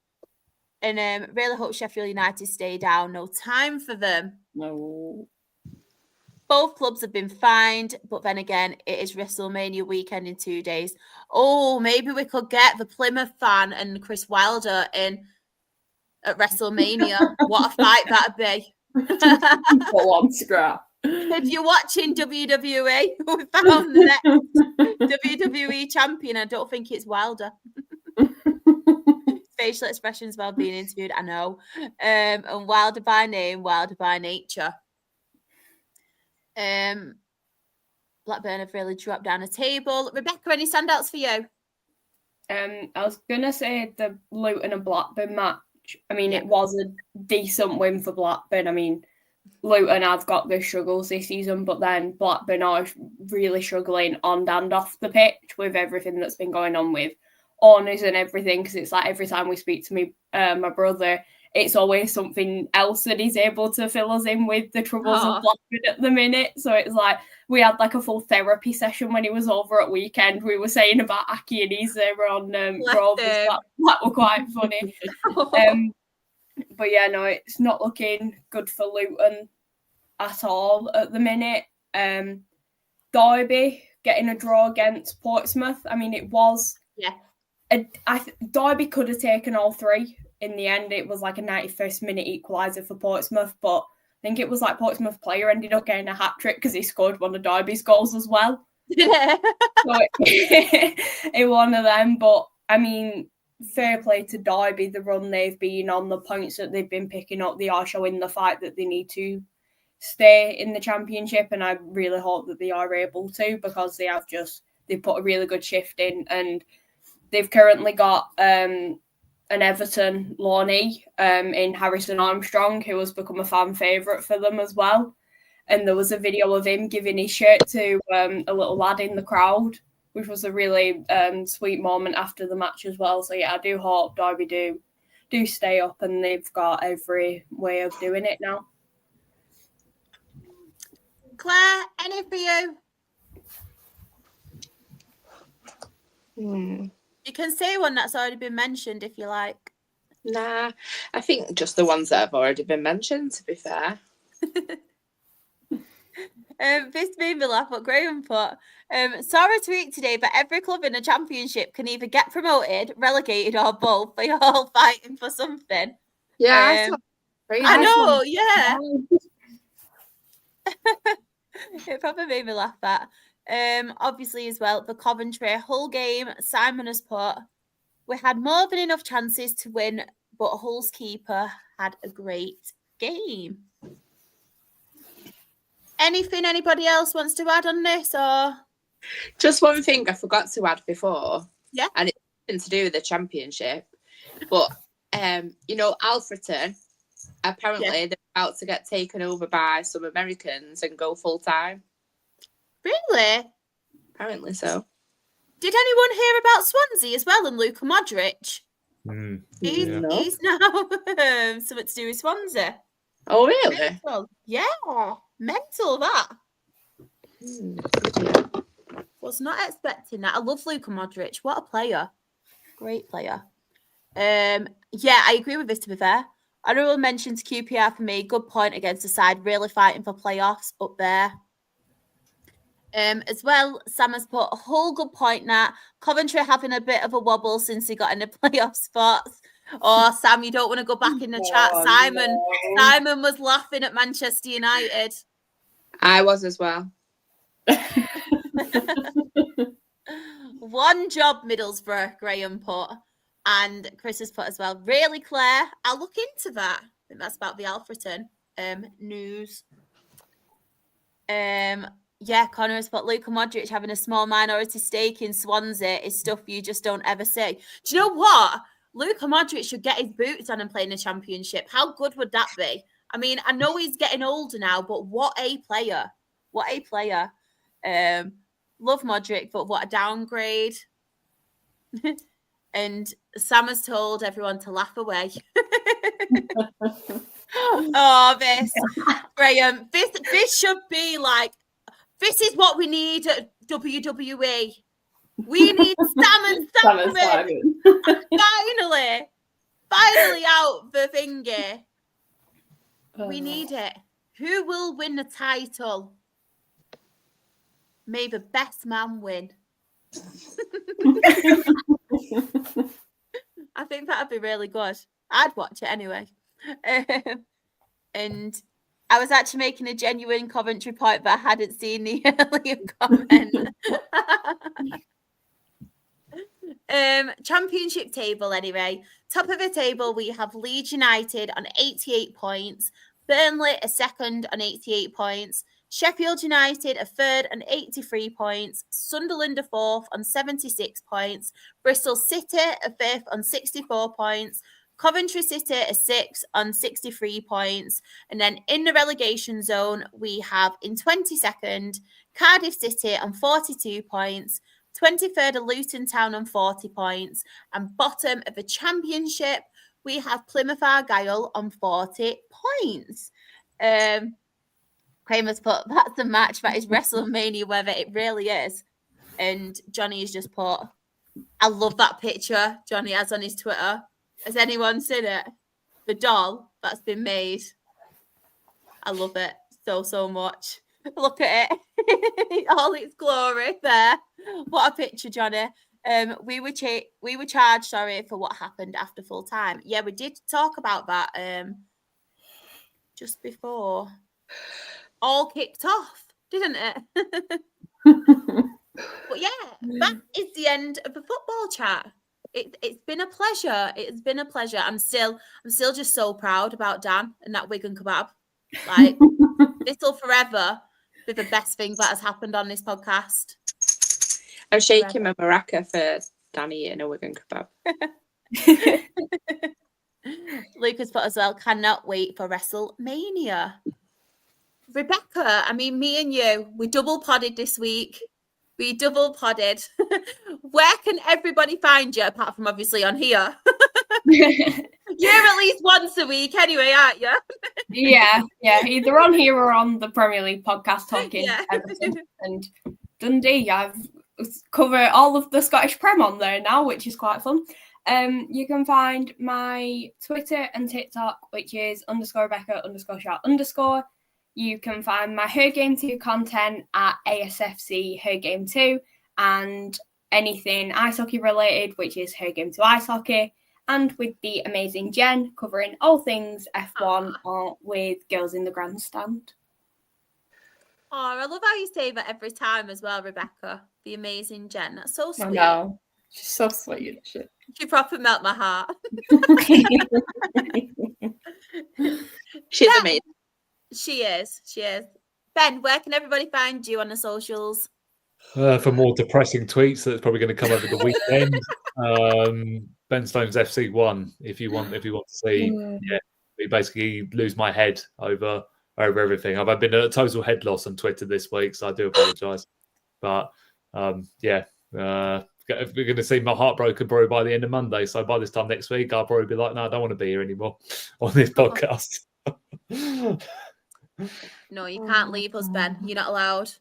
And really hope Sheffield United stay down. No time for them. No. Both clubs have been fined, but then again, it is WrestleMania weekend in 2 days. Oh, maybe we could get the Plymouth fan and Chris Wilder in at WrestleMania. What a fight that'd be. Full on scrap. If you're watching WWE, we found the next WWE champion. I don't think it's Wilder. Facial expressions while being interviewed, I know. And Wilder by name, Wilder by nature. Blackburn have really dropped down a table. Rebecca, any standouts for you? I was gonna say the Luton and Blackburn match. I mean, it was a decent win for Blackburn. I mean, Luton have got their struggles this season, but then Blackburn are really struggling on and off the pitch with everything that's been going on with owners and everything, because it's every time we speak to my brother, it's always something else that he's able to fill us in with the troubles of Blackburn at the minute. So it's we had a full therapy session when he was over at weekend. We were saying about Aki and Isa on Rovers. That were quite funny. But yeah, no, it's not looking good for Luton at all at the minute. Derby getting a draw against Portsmouth. I mean, it was... Yeah. Derby could have taken all 3 in the end. It was a 91st minute equaliser for Portsmouth, but I think it was Portsmouth player ended up getting a hat-trick because he scored one of Derby's goals as well. Yeah. So it one of them, but I mean, fair play to Derby, the run they've been on, the points that they've been picking up, they are showing the fight that they need to stay in the Championship, and I really hope that they are able to, because they've put a really good shift in, and they've currently got an Everton loanee in Harrison Armstrong, who has become a fan favourite for them as well. And there was a video of him giving his shirt to a little lad in the crowd, which was a really sweet moment after the match as well. So yeah, I do hope Derby do stay up, and they've got every way of doing it now. Claire, any for you? You can say one that's already been mentioned if you like. Nah, I think just the ones that have already been mentioned, to be fair. This made me laugh what Graham put. Saw a tweet today, but every club in the Championship can either get promoted, relegated, or both. They're all fighting for something. Yeah, I know, yeah. It probably made me laugh that. Obviously, as well, the Coventry Hull game, Simon has put, we had more than enough chances to win, but Hull's keeper had a great game. Anything anybody else wants to add on this, or? Just one thing I forgot to add before. Yeah. And it's nothing to do with the Championship. But, Alfreton, apparently they're about to get taken over by some Americans and go full-time. Really? Apparently so. Did anyone hear about Swansea as well and Luka Modric? He's now something to do with Swansea. Oh, really? Mental. Yeah. Mental, that. Was not expecting that. I love Luka Modric. What a player. Great player. Yeah, I agree with this, to be fair. Honourable mention to QPR for me. Good point against the side. Really fighting for playoffs up there. As well, Sam has put a whole good point now. Coventry having a bit of a wobble since he got in the playoff spots. Oh, Sam, you don't want to go back in the chat. Simon was laughing at Manchester United. I was as well. One job, Middlesbrough, Graham put. And Chris has put as well. Really, Claire? I'll look into that. I think that's about the Alfreton news. Yeah, Connor has put Luka Modric having a small minority stake in Swansea is stuff you just don't ever see. Do you know what? Luka Modric should get his boots on and play in the Championship. How good would that be? I mean, I know he's getting older now, but what a player. What a player. Love Modric, but what a downgrade. And Sam has told everyone to laugh away. Oh, this. Graham, this should be like, this is what we need at WWE. We need Sam and Simon. Finally out the thingy. We need it. Who will win the title? May the best man win. I think that'd be really good. I'd watch it anyway. And I was actually making a genuine Coventry point, but I hadn't seen the earlier comment. Championship table anyway. Top of the table, we have Leeds United on 88 points. Burnley a second on 88 points. Sheffield United a third on 83 points. Sunderland a fourth on 76 points. Bristol City a fifth on 64 points. Coventry City a sixth on 63 points. And then in the relegation zone, we have in 22nd, Cardiff City on 42 points. 23rd are Luton Town on 40 points. And bottom of the Championship, we have Plymouth Argyle on 40 points. Kramer's put, that's a match that is WrestleMania weather. It really is. And Johnny has just put, I love that picture Johnny has on his Twitter. Has anyone seen it? The doll that's been made. I love it so much. Look at it. All its glory there. What a picture, Johnny. We were charged, for what happened after full time. Yeah, we did talk about that just before all kicked off, didn't it? But yeah, that is the end of the football chat. It's been a pleasure. It's been a pleasure. I'm still just so proud about Dan and that Wigan kebab. Like This will forever be the best thing that has happened on this podcast. I'm shaking my maraca for Danny eating a Wigan kebab. Lucas put as well, cannot wait for WrestleMania. Rebecca, I mean, me and you, we double podded this week. We double podded. Where can everybody find you, apart from obviously on here? You're at least once a week anyway, aren't you? Yeah. Either on here or on the Premier League podcast talking everything. And Dundee, I've covered all of the Scottish Prem on there now, which is quite fun. You can find my Twitter and TikTok, which is _Rebecca_Sharp_. You can find my Her Game 2 content at ASFC Her Game 2 and anything ice hockey related, which is Her Game 2 Ice Hockey, and with the amazing Jen covering all things F1 with Girls in the Grandstand. Oh, I love how you say that every time as well, Rebecca. The amazing Jen. That's so sweet. I know. She's so sweet. She proper melt my heart. She's amazing. She is. Ben, where can everybody find you on the socials? For more depressing tweets, that's probably going to come over the weekend. Ben Stone's FC1. If you want to see, we basically lose my head over everything. I've been a total head loss on Twitter this week, so I do apologise. But we're going to see my heart broken probably by the end of Monday. So by this time next week, I'll probably be like, no, I don't want to be here anymore on this podcast. No, you can't leave us, Ben. You're not allowed.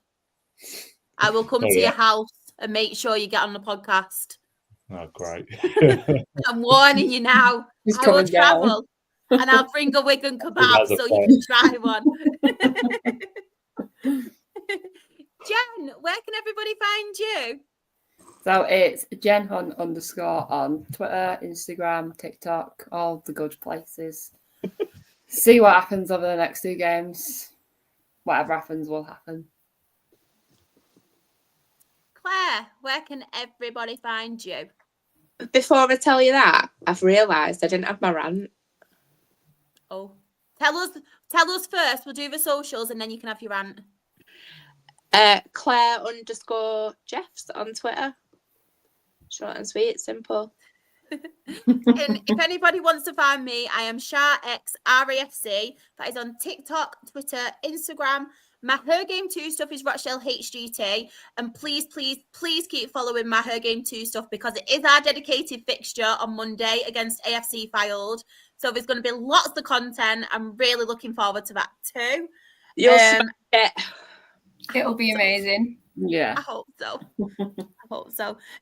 I will come to your house and make sure you get on the podcast. Oh, great. I'm warning you now. I will travel and I'll bring a Wigan kebab so you can try one. Jen, where can everybody find you? So it's Jen Hunt _ on Twitter, Instagram, TikTok, all the good places. See what happens over the next 2 games. Whatever happens will happen. Claire, where can everybody find you? Before I tell you that, I've realised I didn't have my rant. Oh, tell us first. We'll do the socials and then you can have your rant. Claire _Jeffs on Twitter. Short and sweet, simple. And if anybody wants to find me, I am SharXRAFC. That is on TikTok, Twitter, Instagram. My Her Game 2 stuff is Rochdale HGT. And please keep following my Her Game 2 stuff because it is our dedicated fixture on Monday against AFC Fylde. So there's going to be lots of content. I'm really looking forward to that too. You'll smash it. It'll be amazing. Yeah. I hope so.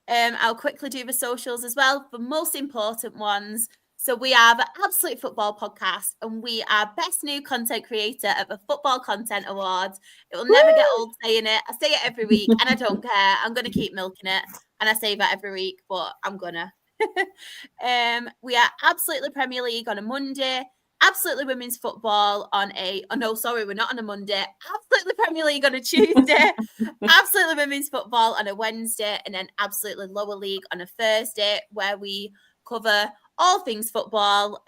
I'll quickly do the socials as well. The most important ones. So we are the Absolute Football Podcast and we are Best New Content Creator at the Football Content Awards. It will never get old saying it. I say it every week and I don't care. I'm going to keep milking it. And I say that every week, but I'm going to. We are Absolutely Premier League on a Monday. Absolutely Women's Football on we're not on a Monday. Absolutely Premier League on a Tuesday. Absolutely Women's Football on a Wednesday. And then Absolutely Lower League on a Thursday, where we cover all things football.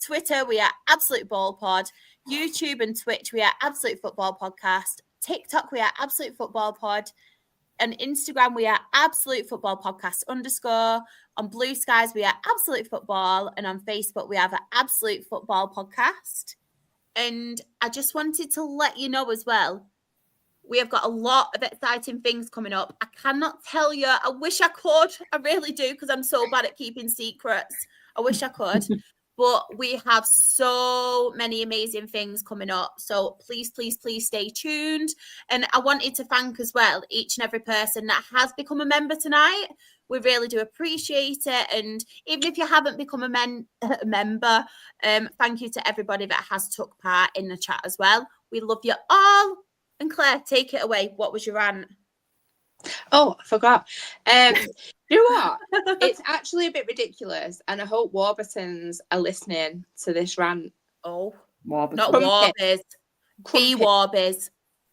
Twitter, we are Absolute Ball Pod. YouTube and Twitch, we are Absolute Football Podcast. TikTok, we are Absolute Football Pod. On Instagram, we are Absolute Football Podcast _ On Blue Skies, we are Absolute Football. And on Facebook, we have an Absolute Football Podcast. And I just wanted to let you know as well, we have got a lot of exciting things coming up. I cannot tell you. I wish I could. I really do, because I'm so bad at keeping secrets. I wish I could. But we have so many amazing things coming up. So please stay tuned. And I wanted to thank as well each and every person that has become a member tonight. We really do appreciate it. And even if you haven't become a member, thank you to everybody that has took part in the chat as well. We love you all. And Claire, take it away. What was your rant? Oh, I forgot. You know what? It's actually a bit ridiculous, and I hope Warburtons are listening to this rant. Oh, Warburton. not Warbies. Be Warbies.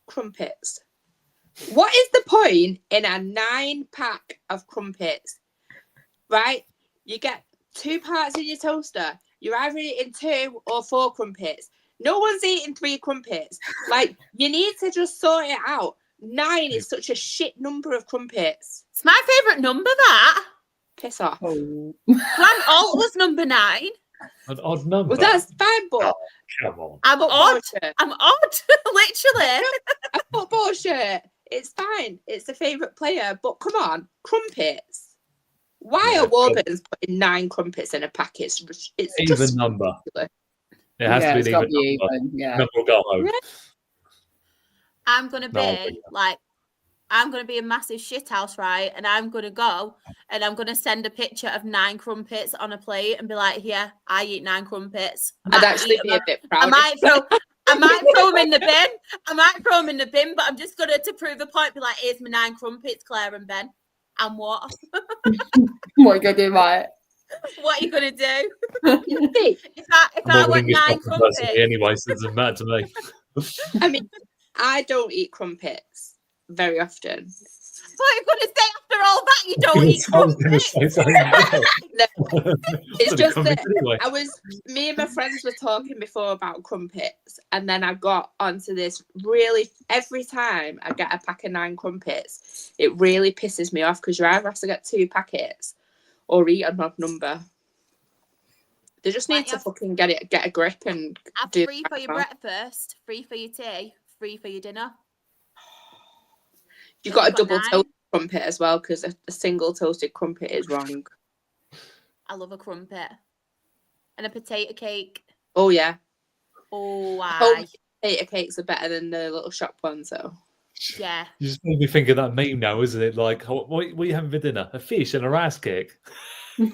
Crumpets. What is the point in a 9-pack of crumpets? Right? You get 2 parts in your toaster. You're either eating 2 or 4 crumpets. No one's eating 3 crumpets. Like, you need to just sort it out. 9 is such a shit number of crumpets. It's my favourite number, that. Piss off. Oh. Grant Alt was number 9. An odd number. Well, that's fine, but Come on. I'm odd. shirt. I'm odd, literally. A football shirt. It's fine. It's a favourite player. But come on, crumpets. Why are Warburtons putting 9 crumpets in a packet? It's Even just number. ridiculous. It has to it's be got an to even be number. even, yeah. Number will go home. Yeah. I'm going to No, be I'm going to be a massive shithouse, right? And I'm going to go and I'm going to send a picture of 9 crumpets on a plate and be like, yeah, I eat 9 crumpets. I'd actually be a bit proud. I might throw them in the bin. I might throw them in the bin, but I'm just going to prove a point, be like, here's my 9 crumpets, Claire and Ben. And what? What are you going to do about it? What are you going to do? See, If I want 9 crumpets. Anyway, so it doesn't matter to me. I mean, I don't eat crumpets very often. What are you going to say after all that? You don't eat I was going to crumpets. say something else. It's just that Anyway. me and my friends were talking before about crumpets, and then I got onto this really, every time I get a pack of 9 crumpets, it really pisses me off because you either have to get 2 packets or eat an odd number. They just need to fucking get a grip and Have do 3 for your breakfast, 3 for your tea, 3 for your dinner. You've got a double 9. toasted crumpet as well, because a single toasted crumpet is wrong. I love a crumpet. And a potato cake. Oh, yeah. Oh, Home potato cakes are better than the little shop ones, though. yeah. You just made me think of that meme now, isn't it? Like, what are you having for dinner? A fish and a ass cake. You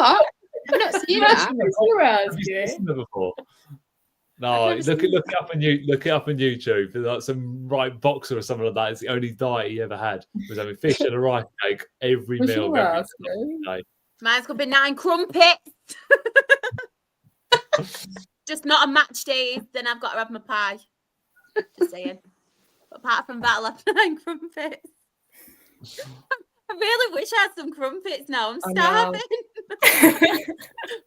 are? I've not seen that. Have you seen that before? No, look it up on YouTube. There's like some right boxer or something like that. It's the only diet he ever had. Was having fish and a rice cake every meal. Every day. Mine's going to be 9 crumpets. Just not a match day. Then I've got to have my pie. Just saying. But apart from that, I'll have 9 crumpets. I really wish I had some crumpets now. I'm starving.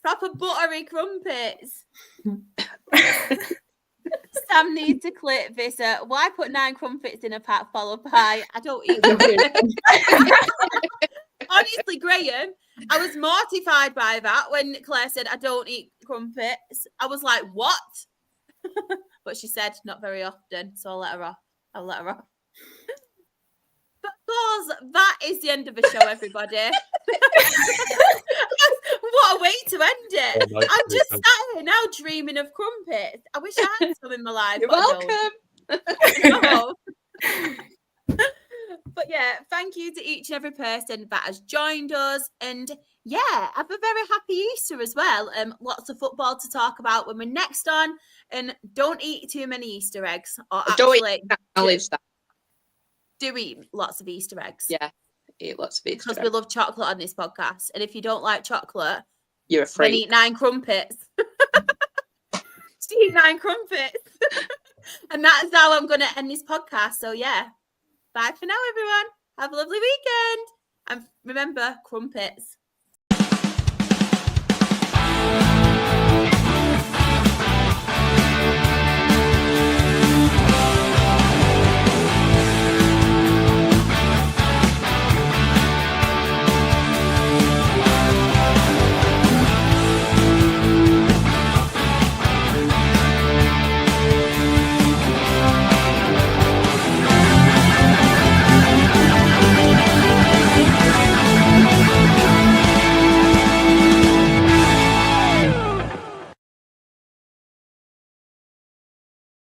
Proper buttery crumpets. Sam needs to clip this. Why put 9 crumpets in a pack followed by I don't eat crumpets. Honestly, Graham, I was mortified by that when Claire said I don't eat crumpets. I was like, what? But she said not very often, so I'll let her off. But of course, that is the end of the show, everybody. What a way to end it. Oh, I'm just sat here now dreaming of crumpets. I wish I had some in my life. You're but welcome. But yeah, thank you to each and every person that has joined us. And yeah, have a very happy Easter as well. Lots of football to talk about when we're next on. And don't eat too many Easter eggs. Or Don't acknowledge that. Do eat lots of Easter eggs. Yeah, eat lots of Easter Because eggs. we love chocolate on this podcast. And if you don't like chocolate, You're a then freak. eat 9 crumpets. Just eat 9 crumpets. And that's how I'm going to end this podcast. So yeah, bye for now, everyone. Have a lovely weekend. And remember, crumpets.